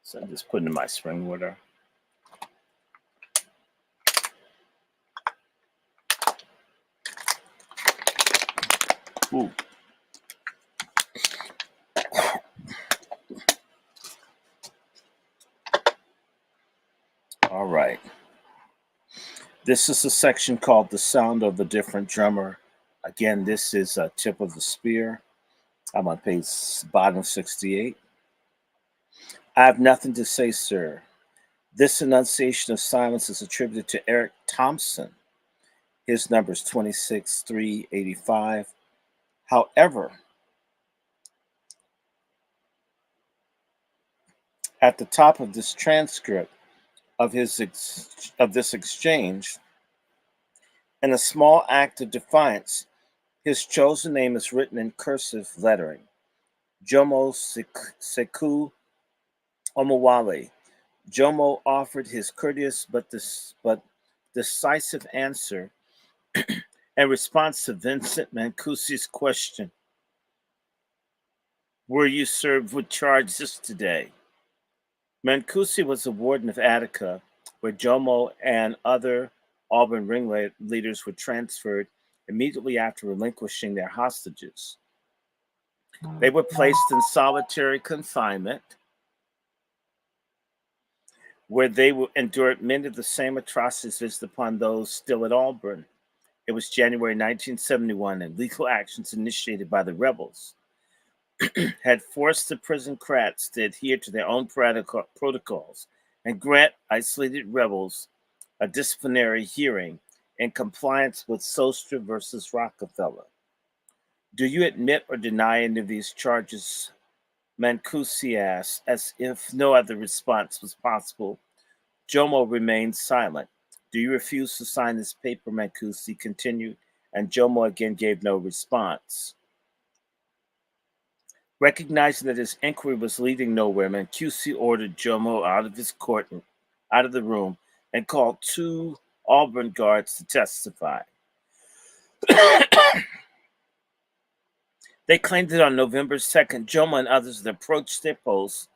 Speaker 1: So I'm just putting in my spring water. Ooh. All right. This is a section called The Sound of the Different Drummer. Again, this is a Tip of the Spear. I'm on page bottom 68. I have nothing to say, sir. This enunciation of silence is attributed to Eric Thompson. His number is 26385. However, At the top of this transcript of this exchange, in a small act of defiance, his chosen name is written in cursive lettering: Jomo Sekou Omowale. Jomo offered his courteous but decisive answer in response to Vincent Mancusi's question, "Were you served with charges today?" Mancusi was the warden of Attica, where Jomo and other Auburn ringleaders were transferred immediately after relinquishing their hostages. They were placed in solitary confinement, where they endured many of the same atrocities visited upon those still at Auburn. It was January 1971, and legal actions initiated by the rebels had forced the prison crats to adhere to their own protocols and grant isolated rebels a disciplinary hearing in compliance with Sostra versus Rockefeller. "Do you admit or deny any of these charges?" Mancusi asked, as if no other response was possible. Jomo remained silent. "Do you refuse to sign this paper?" Mancusi continued, and Jomo again gave no response. Recognizing that his inquiry was leading nowhere, Mancusi ordered Jomo out of the room, and called two Auburn guards to testify. They claimed that on November 2nd, Jomo and others had approached their posts,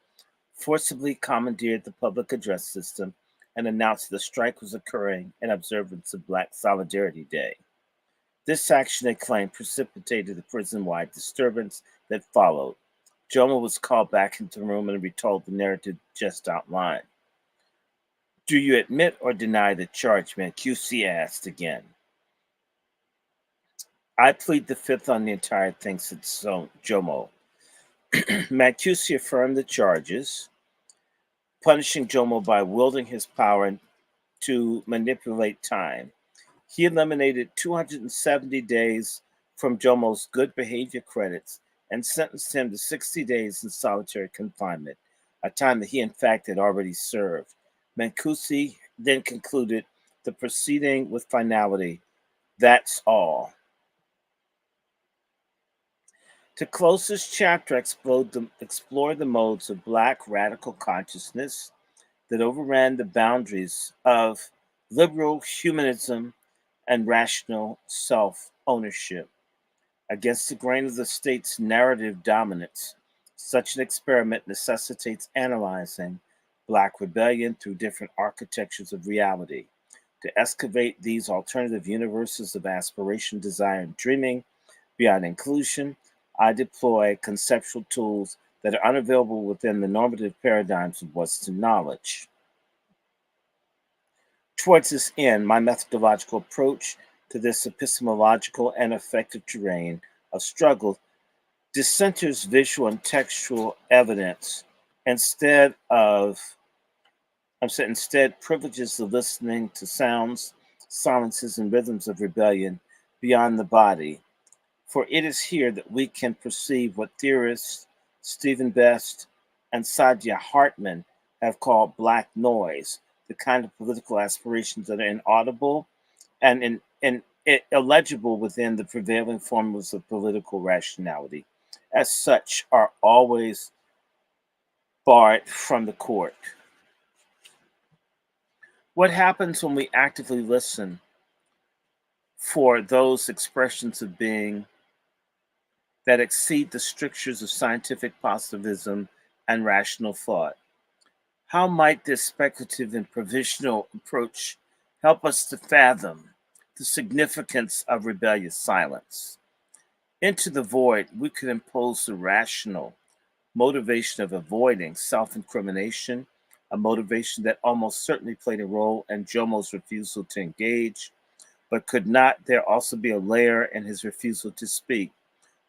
Speaker 1: forcibly commandeered the public address system, and announced that the strike was occurring in observance of Black Solidarity Day. This action, they claimed, precipitated the prison-wide disturbance that followed. Jomo was called back into the room and retold the narrative just outlined. "Do you admit or deny the charge?" Mancusi asked again. "I plead the fifth on the entire thing," said Jomo. Mancusi affirmed the charges, punishing Jomo by wielding his power to manipulate time. He eliminated 270 days from Jomo's good behavior credits and sentenced him to 60 days in solitary confinement, a time that he in fact had already served. Mancusi then concluded the proceeding with finality: "That's all." To close this chapter, explore the modes of Black radical consciousness that overran the boundaries of liberal humanism and rational self-ownership. Against the grain of the state's narrative dominance, such an experiment necessitates analyzing Black rebellion through different architectures of reality. To excavate these alternative universes of aspiration, desire, and dreaming beyond inclusion, I deploy conceptual tools that are unavailable within the normative paradigms of Western knowledge. Towards this end, my methodological approach to this epistemological and affective terrain of struggle dissenters visual and textual evidence instead privileges the listening to sounds, silences, and rhythms of rebellion beyond the body. For it is here that we can perceive what theorists Stephen Best and Saidiya Hartman have called black noise, the kind of political aspirations that are inaudible and illegible within the prevailing formulas of political rationality. As such, are always barred from the court. What happens when we actively listen for those expressions of being that exceed the strictures of scientific positivism and rational thought? How might this speculative and provisional approach help us to fathom the significance of rebellious silence? Into the void, we could impose the rational motivation of avoiding self-incrimination, a motivation that almost certainly played a role in Jomo's refusal to engage, but could not there also be a layer in his refusal to speak?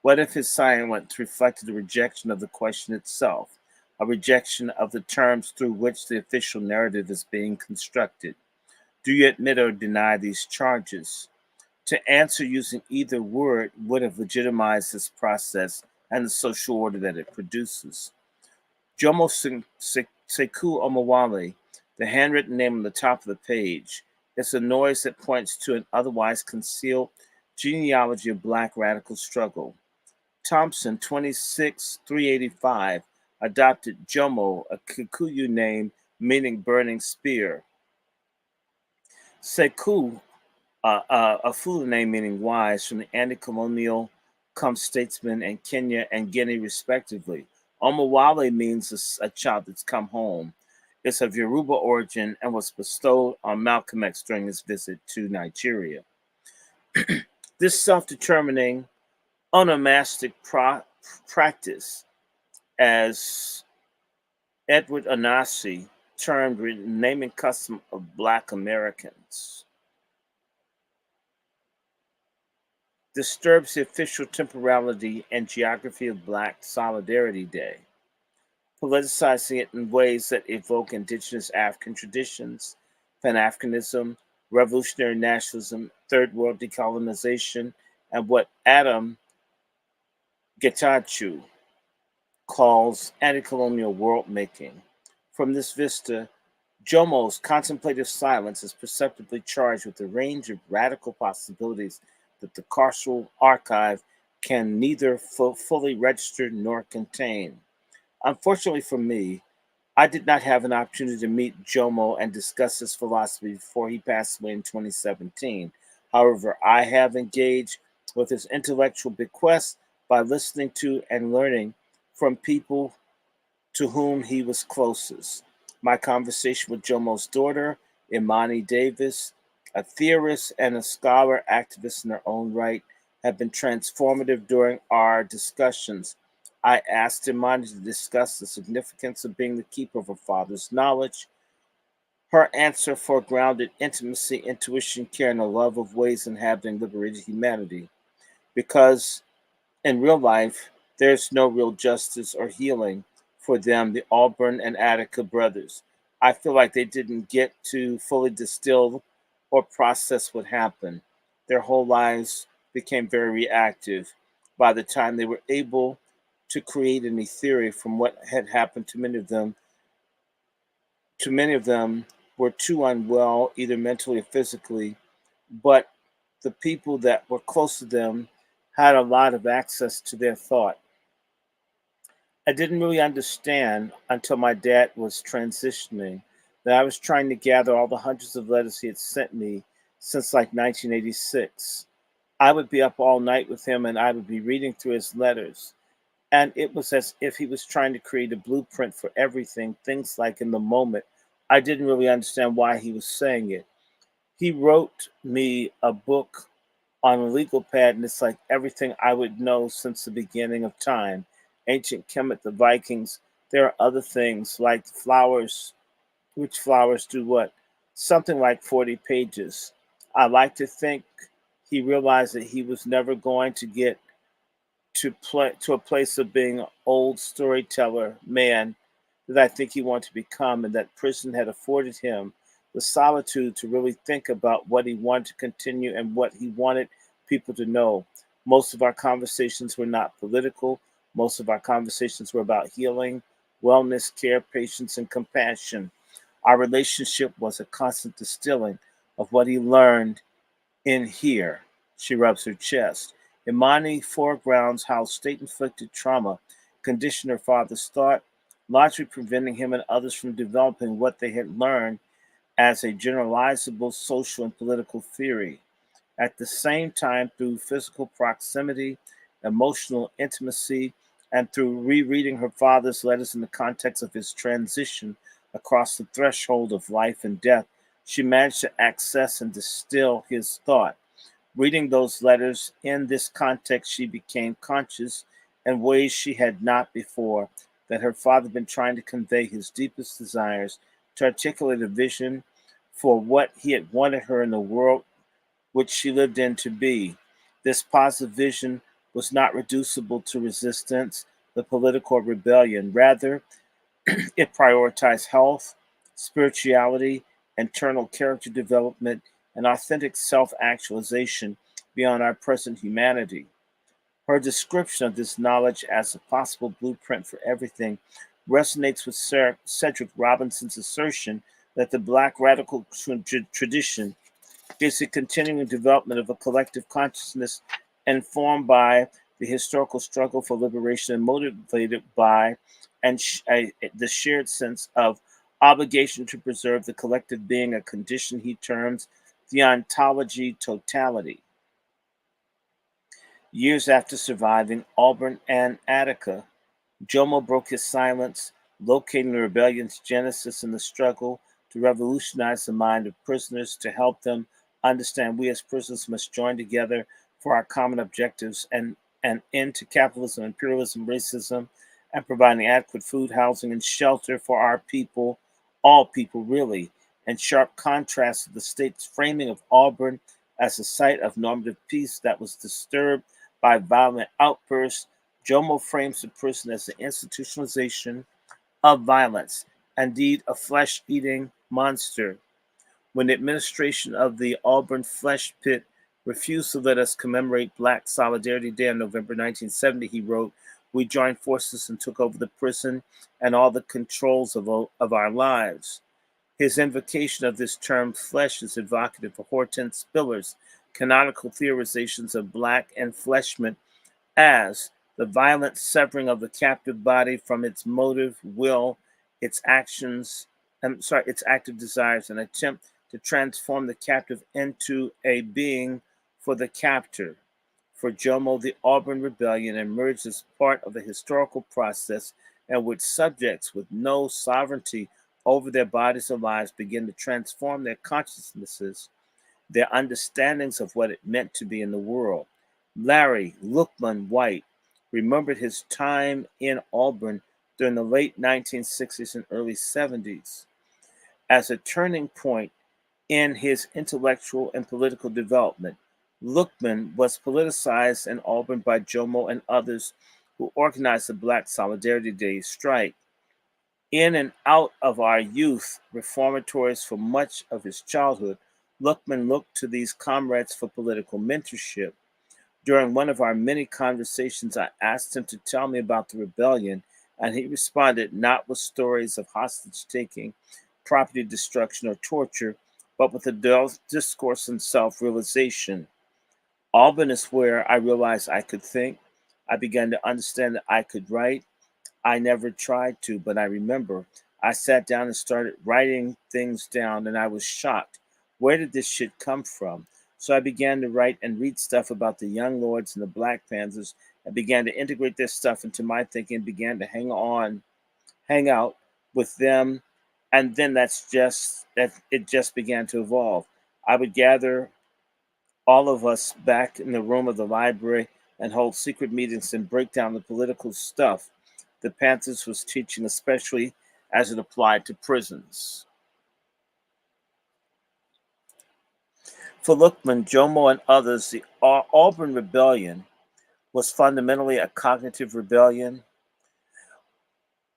Speaker 1: What if his silence reflected a rejection of the question itself, a rejection of the terms through which the official narrative is being constructed? Do you admit or deny these charges? To answer using either word would have legitimized this process and the social order that it produces. Jomo Sekou Omawale, the handwritten name on the top of the page, is a noise that points to an otherwise concealed genealogy of Black radical struggle. Thompson, 26, 385, adopted Jomo, a Kikuyu name meaning burning spear. Sekou, a Fula name meaning wise, from the anti-colonial come statesman in Kenya and Guinea, respectively. Omawale means a child that's come home. It's of Yoruba origin and was bestowed on Malcolm X during his visit to Nigeria. This self-determining onomastic practice, as Edward Anasi termed naming custom of Black Americans, disturbs the official temporality and geography of Black Solidarity Day, politicizing it in ways that evoke indigenous African traditions, Pan-Africanism, revolutionary nationalism, third world decolonization, and what Adam Getachew calls anti-colonial world making. From this vista, Jomo's contemplative silence is perceptibly charged with a range of radical possibilities that the carceral archive can neither fully register nor contain. Unfortunately for me, I did not have an opportunity to meet Jomo and discuss his philosophy before he passed away in 2017. However, I have engaged with his intellectual bequests by listening to and learning from people to whom he was closest. My conversation with Jomo's daughter, Imani Davis, a theorist and a scholar activist in her own right, have been transformative during our discussions. I asked Imani to discuss the significance of being the keeper of her father's knowledge. Her answer foregrounded intimacy, intuition, care, and a love of ways inhabiting liberated humanity. Because in real life, there's no real justice or healing for them, the Auburn and Attica brothers. I feel like they didn't get to fully distill or process what happened. Their whole lives became very reactive. By the time they were able to create any theory from what had happened to many of them were too unwell, either mentally or physically, but the people that were close to them had a lot of access to their thought. I didn't really understand until my dad was transitioning that I was trying to gather all the hundreds of letters he had sent me since like 1986. I would be up all night with him and I would be reading through his letters. And it was as if he was trying to create a blueprint for everything, things like in the moment. I didn't really understand why he was saying it. He wrote me a book on a legal pad, and it's like everything I would know since the beginning of time. Ancient Kemet, the Vikings. There are other things like flowers. Which flowers do what? Something like 40 pages. I like to think he realized that he was never going to get to a place of being an old storyteller man that I think he wanted to become, and that prison had afforded him the solitude to really think about what he wanted to continue and what he wanted people to know. Most of our conversations were not political. Most of our conversations were about healing, wellness, care, patience, and compassion. Our relationship was a constant distilling of what he learned in here. She rubs her chest. Imani foregrounds how state inflicted trauma conditioned her father's thought, largely preventing him and others from developing what they had learned as a generalizable social and political theory. At the same time, through physical proximity, emotional intimacy, and through rereading her father's letters in the context of his transition across the threshold of life and death, she managed to access and distill his thought. Reading those letters in this context, she became conscious in ways she had not before that her father had been trying to convey his deepest desires, to articulate a vision for what he had wanted her in the world which she lived in to be. This positive vision was not reducible to resistance, the political rebellion. Rather, it prioritized health, spirituality, internal character development, and authentic self actualization beyond our present humanity. Her description of this knowledge as a possible blueprint for everything resonates with Cedric Robinson's assertion that the Black radical tradition is the continuing development of a collective consciousness informed by the historical struggle for liberation and motivated by the shared sense of obligation to preserve the collective being, a condition he terms the ontology totality. Years after surviving Auburn and Attica, Jomo broke his silence, locating the rebellion's genesis in the struggle to revolutionize the mind of prisoners to help them understand we as prisoners must join together for our common objectives and an end to capitalism, imperialism, racism, and providing adequate food, housing, and shelter for our people, all people really, in sharp contrast to the state's framing of Auburn as a site of normative peace that was disturbed by violent outbursts. Jomo frames the prison as the institutionalization of violence, indeed a flesh-eating monster. When the administration of the Auburn Flesh Pit refused to let us commemorate Black Solidarity Day in November 1970, he wrote, "We joined forces and took over the prison and all the controls of our lives." His invocation of this term flesh is evocative of Hortense Spiller's canonical theorizations of Black enfleshment as the violent severing of the captive body from its motive, will, its its active desires, an attempt to transform the captive into a being for the captor. For Jomo, the Auburn Rebellion emerged as part of a historical process in which subjects with no sovereignty over their bodies or lives begin to transform their consciousnesses, their understandings of what it meant to be in the world. Larry Lookman White remembered his time in Auburn during the late 1960s and early 70s as a turning point in his intellectual and political development. Lookman was politicized in Auburn by Jomo and others who organized the Black Solidarity Day strike. In and out of our youth reformatories for much of his childhood, Lookman looked to these comrades for political mentorship. During one of our many conversations, I asked him to tell me about the rebellion, and he responded not with stories of hostage taking, property destruction, or torture, but with a discourse on self realization. Auburn is where I realized I could think. I began to understand that I could write. I never tried to, but I remember I sat down and started writing things down, and I was shocked. Where did this shit come from? So I began to write and read stuff about the Young Lords and the Black Panthers, and began to integrate their stuff into my thinking, and began to hang out with them, and then it just began to evolve. I would gather all of us back in the room of the library and hold secret meetings and break down the political stuff the Panthers was teaching, especially as it applied to prisons. For Lookman, Jomo, and others, the Auburn Rebellion was fundamentally a cognitive rebellion,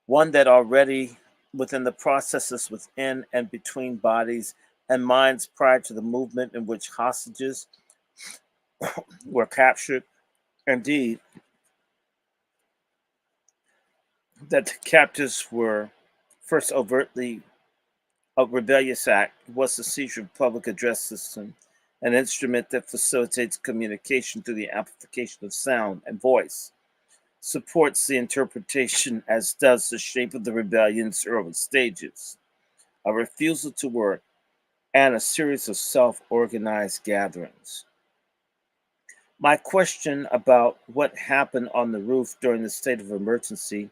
Speaker 1: one that already within the processes within and between bodies and minds prior to the movement in which hostages were captured. Indeed, that the captives were first overtly a rebellious act was the seizure of public address system, an instrument that facilitates communication through the amplification of sound and voice, supports the interpretation as does the shape of the rebellion's early stages, a refusal to work, and a series of self-organized gatherings. My question about what happened on the roof during the state of emergency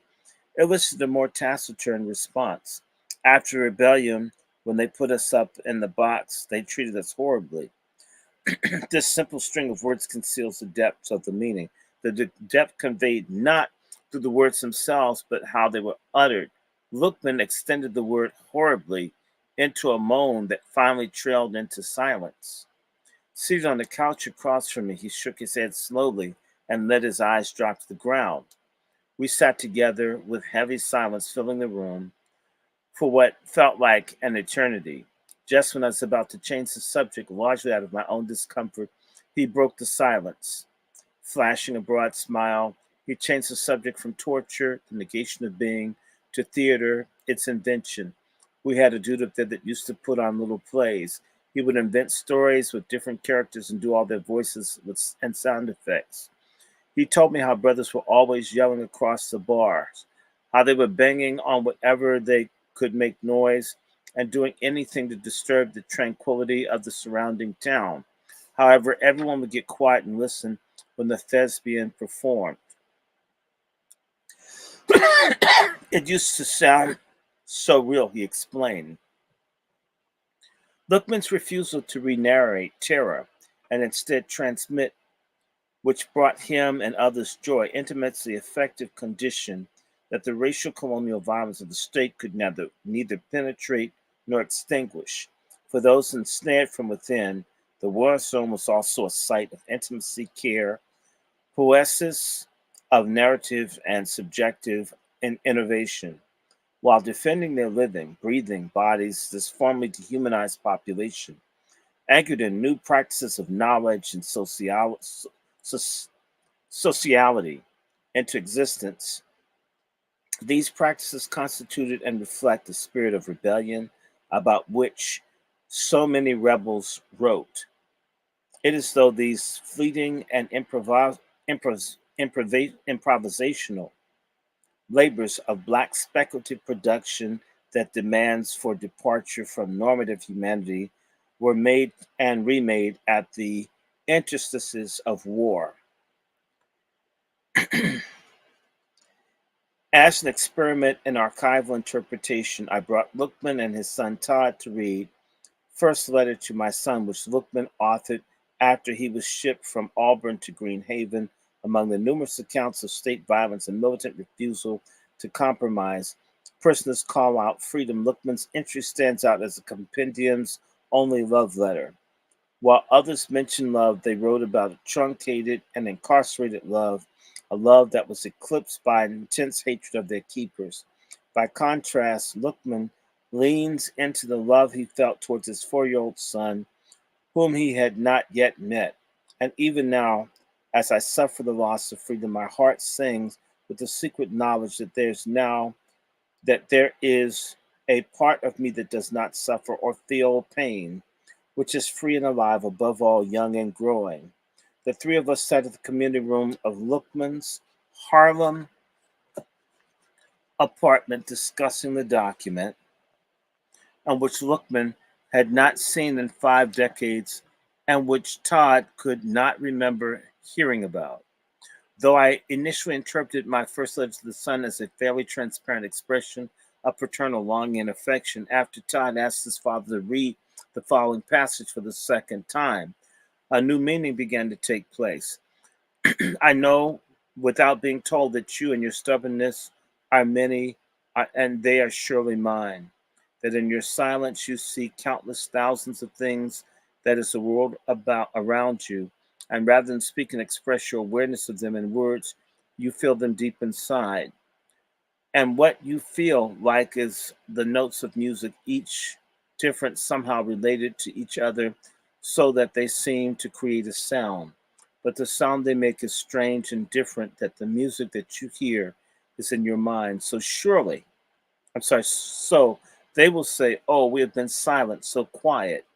Speaker 1: elicited a more taciturn response. After rebellion, when they put us up in the box, they treated us horribly. This simple string of words conceals the depths of the meaning. The depth conveyed not through the words themselves, but how they were uttered. Lookman extended the word horribly into a moan that finally trailed into silence. Seated on the couch across from me, he shook his head slowly and let his eyes drop to the ground. We sat together with heavy silence filling the room for what felt like an eternity. Just when I was about to change the subject, largely out of my own discomfort, he broke the silence. Flashing a broad smile, he changed the subject from torture, the negation of being, to theater, its invention. We had a dude up there that used to put on little plays. He would invent stories with different characters and do all their voices and sound effects. He told me how brothers were always yelling across the bars, how they were banging on whatever they could make noise and doing anything to disturb the tranquility of the surrounding town. However, everyone would get quiet and listen when the thespian performed. It used to sound so real, he explained. Lookman's refusal to re narrate terror and instead transmit, which brought him and others joy, intimates the effective condition that the racial colonial violence of the state could neither penetrate nor extinguish. For those ensnared from within, the war zone was also a site of intimacy, care, poesis of narrative and subjective innovation. While defending their living, breathing bodies, this formerly dehumanized population, anchored in new practices of knowledge and sociality into existence, these practices constituted and reflect the spirit of rebellion about which so many rebels wrote. It is though these fleeting and improvisational labors of black speculative production that demands for departure from normative humanity were made and remade at the interstices of war. As an experiment in archival interpretation, I brought Lookman and his son Todd to read First Letter to My Son, which Lookman authored after he was shipped from Auburn to Green Haven. Among the numerous accounts of state violence and militant refusal to compromise, prisoners call out freedom. Lookman's entry stands out as the compendium's only love letter. While others mentioned love, they wrote about a truncated and incarcerated love, a love that was eclipsed by an intense hatred of their keepers. By contrast, Lookman leans into the love he felt towards his 4-year-old son, whom he had not yet met. And even now, as I suffer the loss of freedom, my heart sings with the secret knowledge that there is a part of me that does not suffer or feel pain, which is free and alive, above all, young and growing. The three of us sat at the community room of Lookman's Harlem apartment discussing the document, on which Lookman had not seen in 5 decades and which Todd could not remember hearing about. Though I initially interpreted my first letter to the son as a fairly transparent expression of paternal longing and affection, after Todd asked his father to read the following passage for the second time, a new meaning began to take place. I know without being told that you and your stubbornness are many, and they are surely mine. That in your silence you see countless thousands of things that is the world about around you, and rather than speak and express your awareness of them in words, you feel them deep inside. And what you feel like is the notes of music, each different, somehow related to each other, so that they seem to create a sound. But the sound they make is strange and different, that the music that you hear is in your mind. So they will say, oh, we have been silent, so quiet.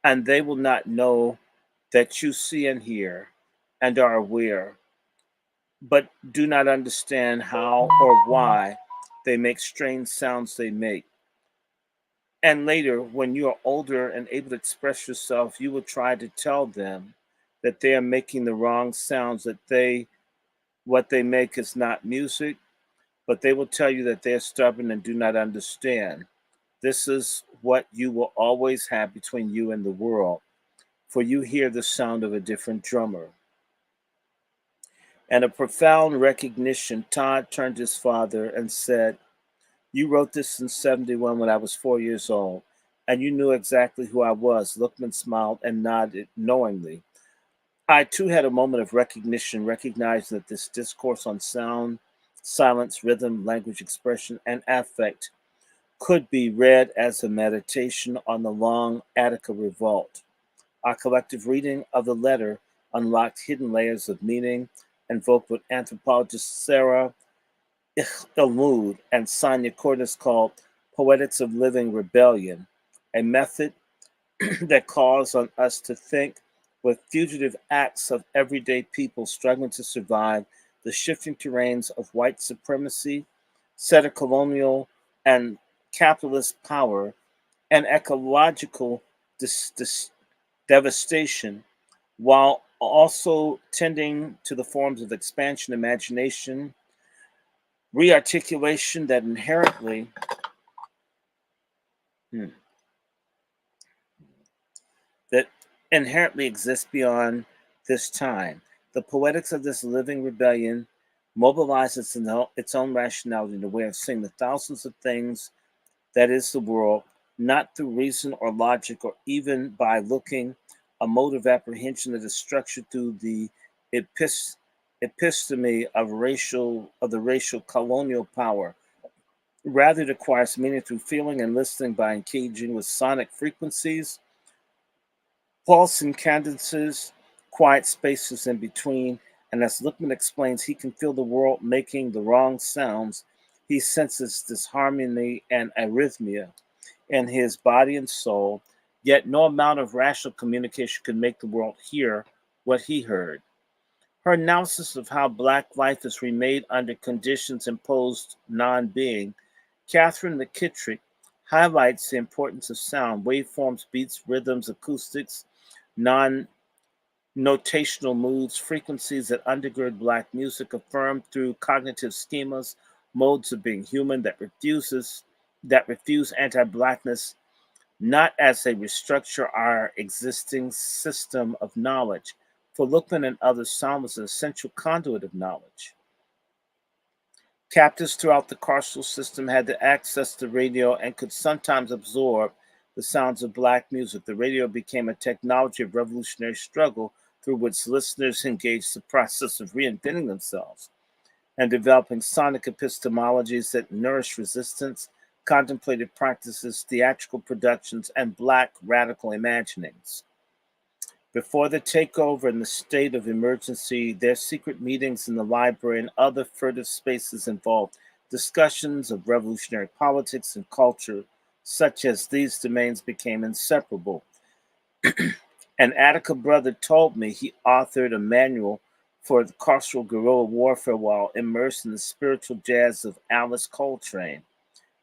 Speaker 1: And they will not know that you see and hear and are aware, but do not understand how or why they make strange sounds they make. And later, when you are older and able to express yourself, you will try to tell them that they are making the wrong sounds, that what they make is not music, but they will tell you that they are stubborn and do not understand. This is what you will always have between you and the world, for you hear the sound of a different drummer. And a profound recognition, Todd turned to his father and said, you wrote this in 71 when I was 4 years old, and you knew exactly who I was. Lookman smiled and nodded knowingly. I too had a moment of recognition, recognizing that this discourse on sound, silence, rhythm, language expression, and affect could be read as a meditation on the long Attica revolt. Our collective reading of the letter unlocked hidden layers of meaning, invoked what anthropologist Sarah Ilmud and Sonia Cordes called Poetics of Living Rebellion, a method that calls on us to think with fugitive acts of everyday people struggling to survive the shifting terrains of white supremacy, settler colonial and capitalist power, and ecological devastation, while also tending to the forms of expansion, imagination, rearticulation hmm, that inherently exists beyond this time. The poetics of this living rebellion mobilizes its own rationality in a way of seeing the thousands of things that is the world, not through reason or logic, or even by looking a mode of apprehension that is structured through the episteme of the racial colonial power. Rather, it acquires meaning through feeling and listening by engaging with sonic frequencies, pulsing cadences, quiet spaces in between. And as Lippmann explains, he can feel the world making the wrong sounds. He senses disharmony and arrhythmia in his body and soul, yet no amount of rational communication could make the world hear what he heard. Her analysis of how Black life is remade under conditions imposed non being, Catherine McKittrick highlights the importance of sound, waveforms, beats, rhythms, acoustics, non notational moods, frequencies that undergird Black music, affirmed through cognitive schemas, modes of being human that refuse anti-Blackness, not as they restructure our existing system of knowledge. For Lookman and others, sound was an essential conduit of knowledge. Captives throughout the carceral system had to access the radio and could sometimes absorb the sounds of Black music. The radio became a technology of revolutionary struggle through which listeners engaged the process of reinventing themselves and developing sonic epistemologies that nourished resistance, contemplative practices, theatrical productions, and Black radical imaginings. Before the takeover and the state of emergency, their secret meetings in the library and other furtive spaces involved discussions of revolutionary politics and culture, such as these domains became inseparable. An Attica brother told me he authored a manual for the carceral guerrilla warfare while immersed in the spiritual jazz of Alice Coltrane.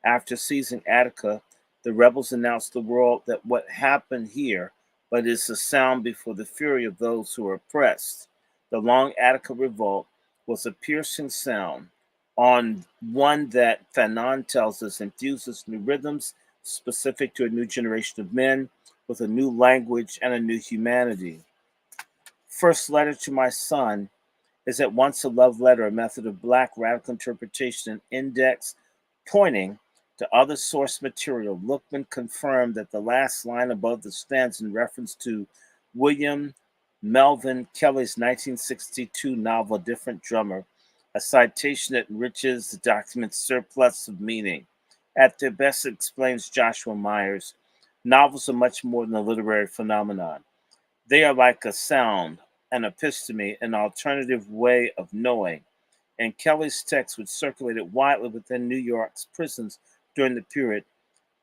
Speaker 1: After seizing Attica, the rebels announced to the world that what happened here but is the sound before the fury of those who are oppressed. The Long Attica Revolt was a piercing sound, on one that Fanon tells us infuses new rhythms specific to a new generation of men with a new language and a new humanity. First Letter to My Son is at once a love letter, a method of Black radical interpretation, and index pointing to other source material. Lookman confirmed that the last line above the stanza in reference to William Melvin Kelly's 1962 novel Different Drummer, a citation that enriches the document's surplus of meaning. At their best, it explains Joshua Myers, novels are much more than a literary phenomenon. They are like a sound, an episteme, an alternative way of knowing. And Kelly's text, which circulated widely within New York's prisons during the period,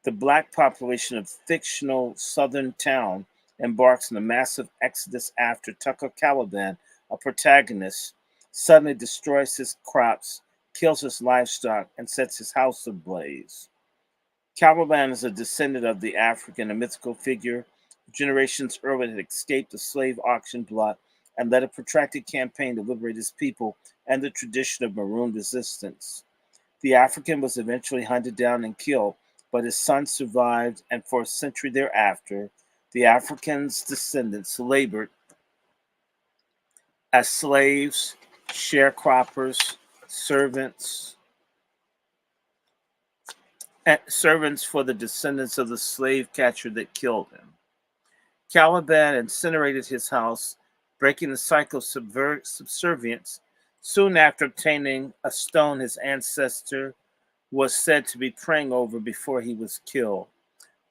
Speaker 1: the Black population of fictional southern town embarks on a massive exodus after Tucker Caliban, a protagonist, suddenly destroys his crops, kills his livestock, and sets his house ablaze. Caliban is a descendant of the African, a mythical figure who generations earlier had escaped the slave auction block and led a protracted campaign to liberate his people and the tradition of maroon resistance. The African was eventually hunted down and killed, but his son survived, and for a century thereafter, the African's descendants labored as slaves, sharecroppers, servants, and servants for the descendants of the slave catcher that killed him. Caliban incinerated his house, breaking the cycle of subservience. Soon after obtaining a stone his ancestor was said to be praying over before he was killed.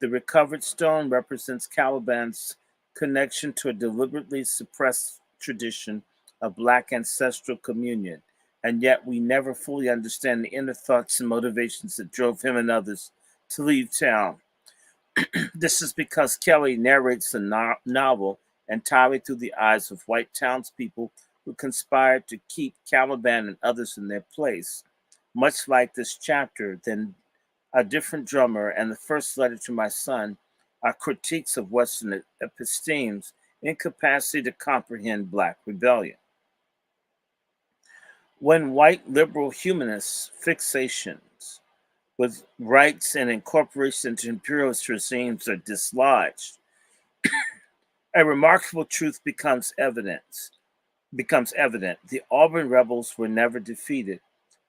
Speaker 1: The recovered stone represents Caliban's connection to a deliberately suppressed tradition of Black ancestral communion. and yet we never fully understand the inner thoughts and motivations that drove him and others to leave town. This is because Kelly narrates the novel entirely through the eyes of white townspeople who conspired to keep Caliban and others in their place. Much like this chapter, then A Different Drummer and The First Letter to My Son are critiques of Western episteme's incapacity to comprehend Black rebellion. When white liberal humanists' fixations with rights and incorporation into imperialist regimes are dislodged, a remarkable truth becomes evident. The Auburn rebels were never defeated.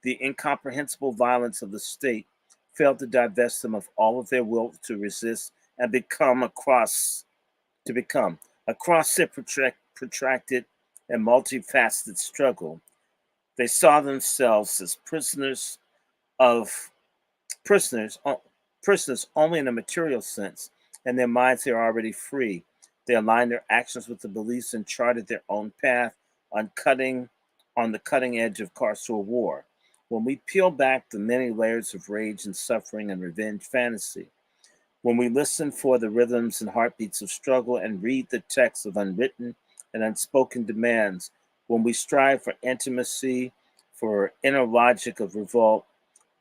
Speaker 1: The incomprehensible violence of the state failed to divest them of all of their will to resist and become across their protracted and multifaceted struggle. They saw themselves as of prisoners, prisoners only in a material sense. In their minds, they are already free. They aligned their actions with the beliefs and charted their own path on the cutting edge of carceral war. When we peel back the many layers of rage and suffering and revenge fantasy, when we listen for the rhythms and heartbeats of struggle and read the text of unwritten and unspoken demands, when we strive for intimacy, for inner logic of revolt,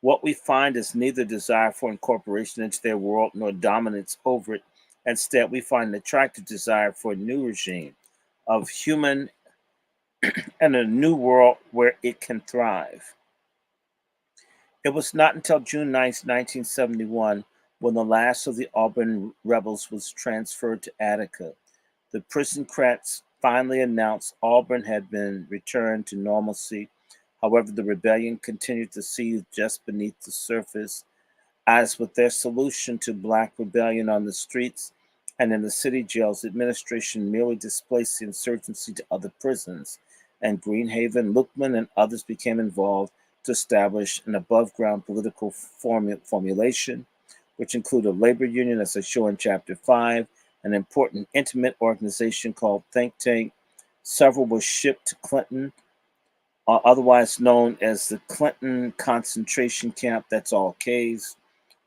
Speaker 1: what we find is neither desire for incorporation into their world nor dominance over it. Instead, we find an attractive desire for a new regime of human and a new world where it can thrive. It was not until June 9, 1971, when the last of the Auburn rebels was transferred to Attica. The prison crats finally announced Auburn had been returned to normalcy. However, the rebellion continued to seethe just beneath the surface. As with their solution to Black rebellion on the streets and in the city jails, the administration merely displaced the insurgency to other prisons, and Greenhaven, Lookman, and others became involved to establish an above-ground political formulation, which included a labor union, as I show in Chapter 5, an important intimate organization called Think Tank. Several were shipped to Clinton, otherwise known as the Clinton concentration camp, that's all K's,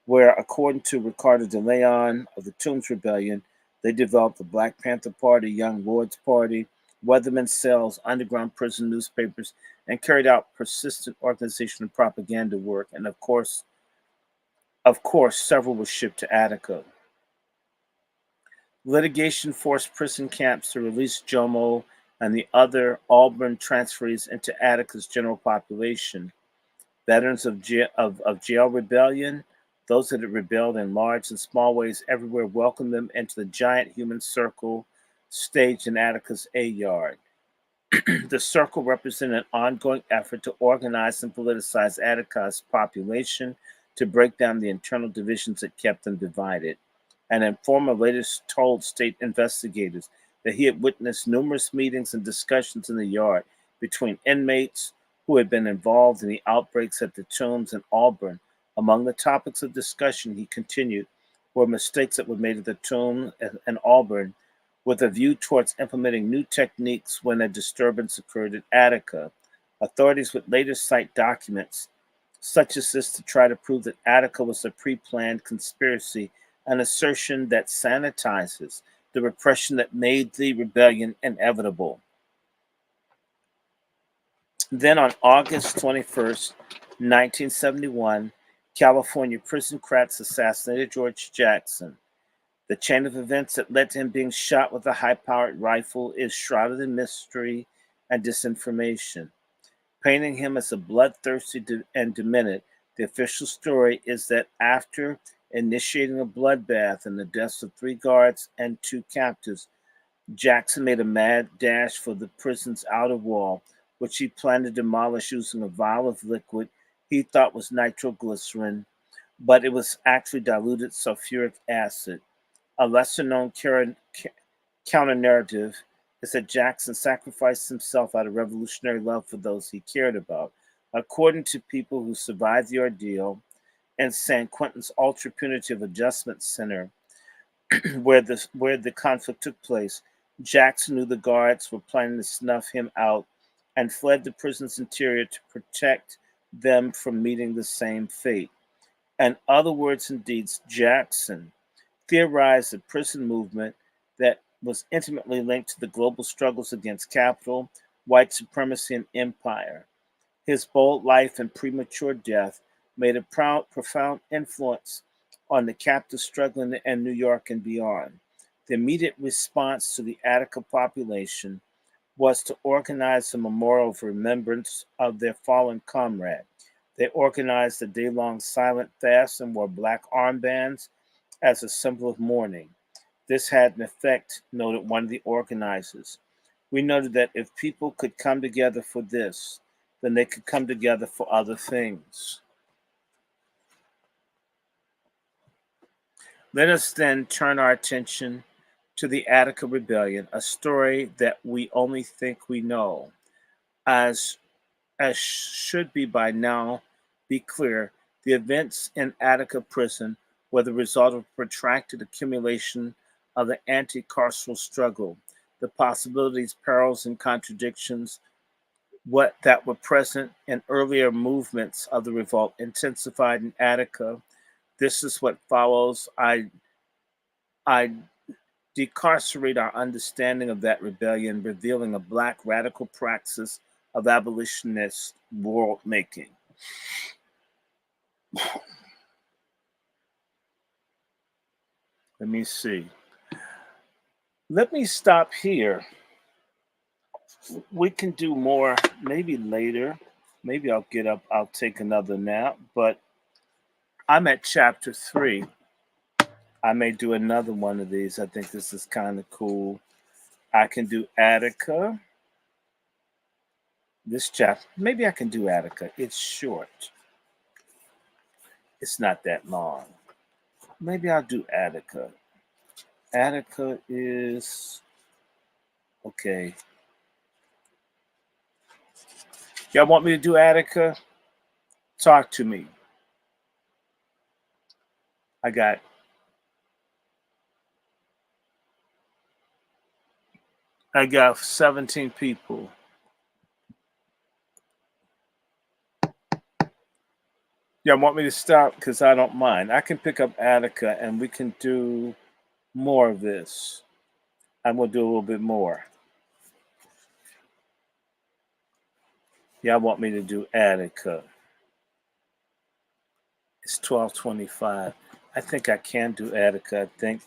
Speaker 1: where, according to Ricardo de Leon of the Toombs Rebellion, they developed the Black Panther Party, Young Lords Party, Weatherman cells, underground prison newspapers, and carried out persistent organization and propaganda work. And of course, several were shipped to Attica. Litigation forced prison camps to release Jomo and the other Auburn transferees into Attica's general population. Veterans of jail rebellion, those that had rebelled in large and small ways everywhere, welcomed them into the giant human circle staged in Attica's A Yard. The circle represented an ongoing effort to organize and politicize Attica's population to break down the internal divisions that kept them divided. An informer later told state investigators that he had witnessed numerous meetings and discussions in the yard between inmates who had been involved in the outbreaks at the Tombs and Auburn. Among the topics of discussion, he continued, were mistakes that were made at the Tombs and Auburn with a view towards implementing new techniques when a disturbance occurred at Attica. Authorities would later cite documents such as this to try to prove that Attica was a pre-planned conspiracy, an assertion that sanitizes the repression that made the rebellion inevitable. Then on August 21st, 1971, California prison crats assassinated George Jackson. The chain of events that led to him being shot with a high-powered rifle is shrouded in mystery and disinformation. Painting him as a bloodthirsty and demented, the official story is that after initiating a bloodbath and the deaths of 3 guards and 2 captives, Jackson made a mad dash for the prison's outer wall, which he planned to demolish using a vial of liquid he thought was nitroglycerin, but it was actually diluted sulfuric acid. A lesser-known counter-narrative is that Jackson sacrificed himself out of revolutionary love for those he cared about. According to people who survived the ordeal, in San Quentin's ultra-punitive adjustment center, where the conflict took place, Jackson knew the guards were planning to snuff him out and fled the prison's interior to protect them from meeting the same fate. In other words and deeds, Jackson theorized a prison movement that was intimately linked to the global struggles against capital, white supremacy, and empire. His bold life and premature death made a profound influence on the captives struggling in New York and beyond. The immediate response to the Attica population was to organize a memorial of remembrance of their fallen comrade. They organized a day long silent fast and wore black armbands as a symbol of mourning. This had an effect, noted one of the organizers. We noted that if people could come together for this, then they could come together for other things. Let us then turn our attention to the Attica Rebellion, a story that we only think we know. As, as should be by now be clear, the events in Attica prison were the result of protracted accumulation of the anti carceral struggle. The possibilities, perils, and contradictions that were present in earlier movements of the revolt intensified in Attica. This is what follows. I decarcerate our understanding of that rebellion, revealing a black radical praxis of abolitionist world making. Let me see. Let me stop here. We can do more maybe later. Maybe I'll get up, I'll take another nap, but I'm at chapter 3. I may do another one of these. I think this is kind of cool. I can do Attica. This chapter, maybe I can do Attica. It's short. It's not that long. Maybe I'll do Attica. Attica is okay. Y'all want me to do Attica? Talk to me. I got I got 17 people. Y'all want me to stop? Because I don't mind. I can pick up Attica and we can do more of this. I'm going to do a little bit more. Y'all want me to do Attica. It's 12:25. I think I can do Attica. I think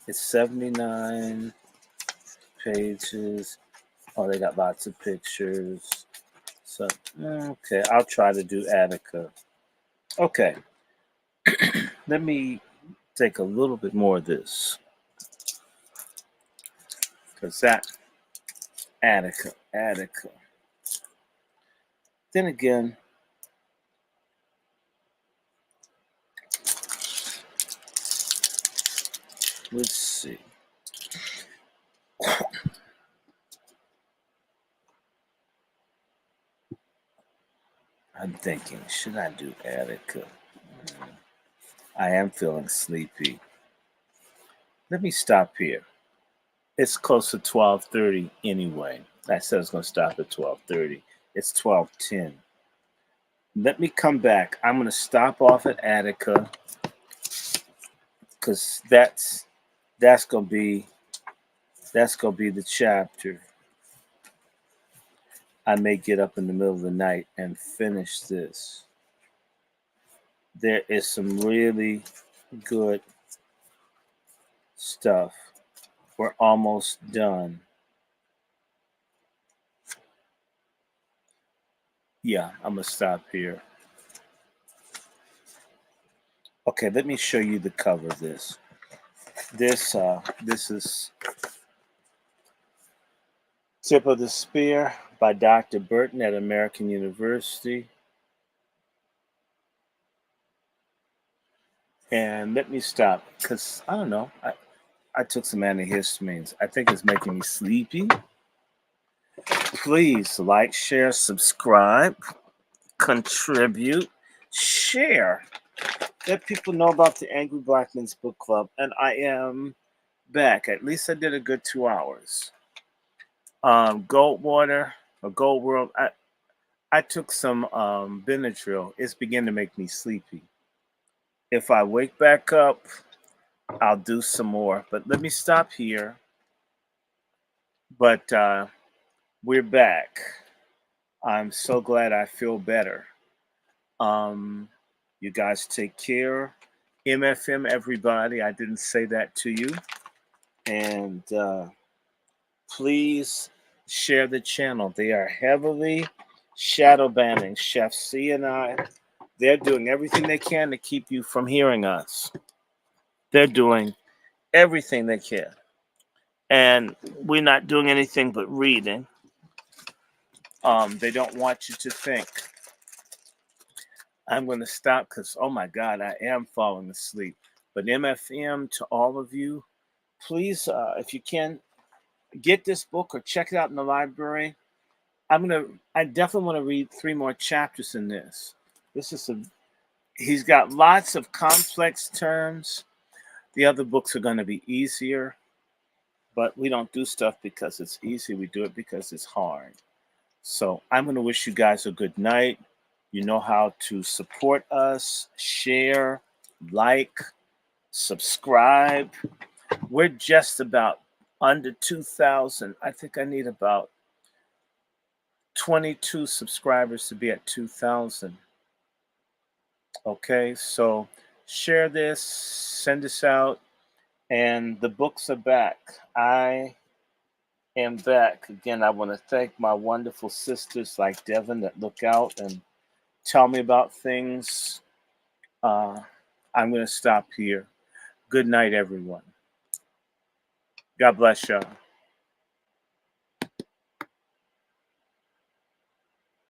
Speaker 1: it's 79 pages. Oh, they got lots of pictures. So, okay, I'll try to do Attica. Okay. Let me take a little bit more of this. Because that, Attica. Then again, let's see. I'm thinking, should I do Attica? I am feeling sleepy. Let me stop here. It's close to 12:30 anyway. I said I was going to stop at 12:30. It's 12:10. Let me come back. I'm going to stop off at Attica because that's going to be the chapter. I may get up in the middle of the night and finish this. There is some really good stuff. We're almost done. Yeah, I'm going to stop here. Okay, let me show you the cover of this. This is Tip of the Spear by Dr. Burton at American University. And let me stop because I don't know. I took some antihistamines. I think it's making me sleepy. Please like, share, subscribe, contribute, share. Let people know about the Angry Black Men's Book Club. And I am back. At least I did a good 2 hours. Goldwater, A Gold World. I took some Benadryl. It's beginning to make me sleepy. If I wake back up, I'll do some more. But let me stop here. But we're back. I'm so glad I feel better. Um, you guys take care. MFM, everybody. I didn't say that to you. And please share the channel. They are heavily shadow banning. Chef C and I, they're doing everything they can to keep you from hearing us. They're doing everything they can. And we're not doing anything but reading. They don't want you to think. I'm going to stop because, oh my God, I am falling asleep. But MFM, to all of you, please, if you can, get this book or check it out in the library. I definitely want to read 3 more chapters in this. He's got lots of complex terms. The other books are going to be easier, but we don't do stuff because it's easy. We do it because it's hard. So I'm going to wish you guys a good night. You know how to support us, share, like, subscribe. We're just about under 2,000. I think I need about 22 subscribers to be at 2,000. Okay, so share this, send this out, and the books are back. I am back. Again, I want to thank my wonderful sisters like Devin that look out and tell me about things. I'm going to stop here. Good night, everyone. God bless y'all.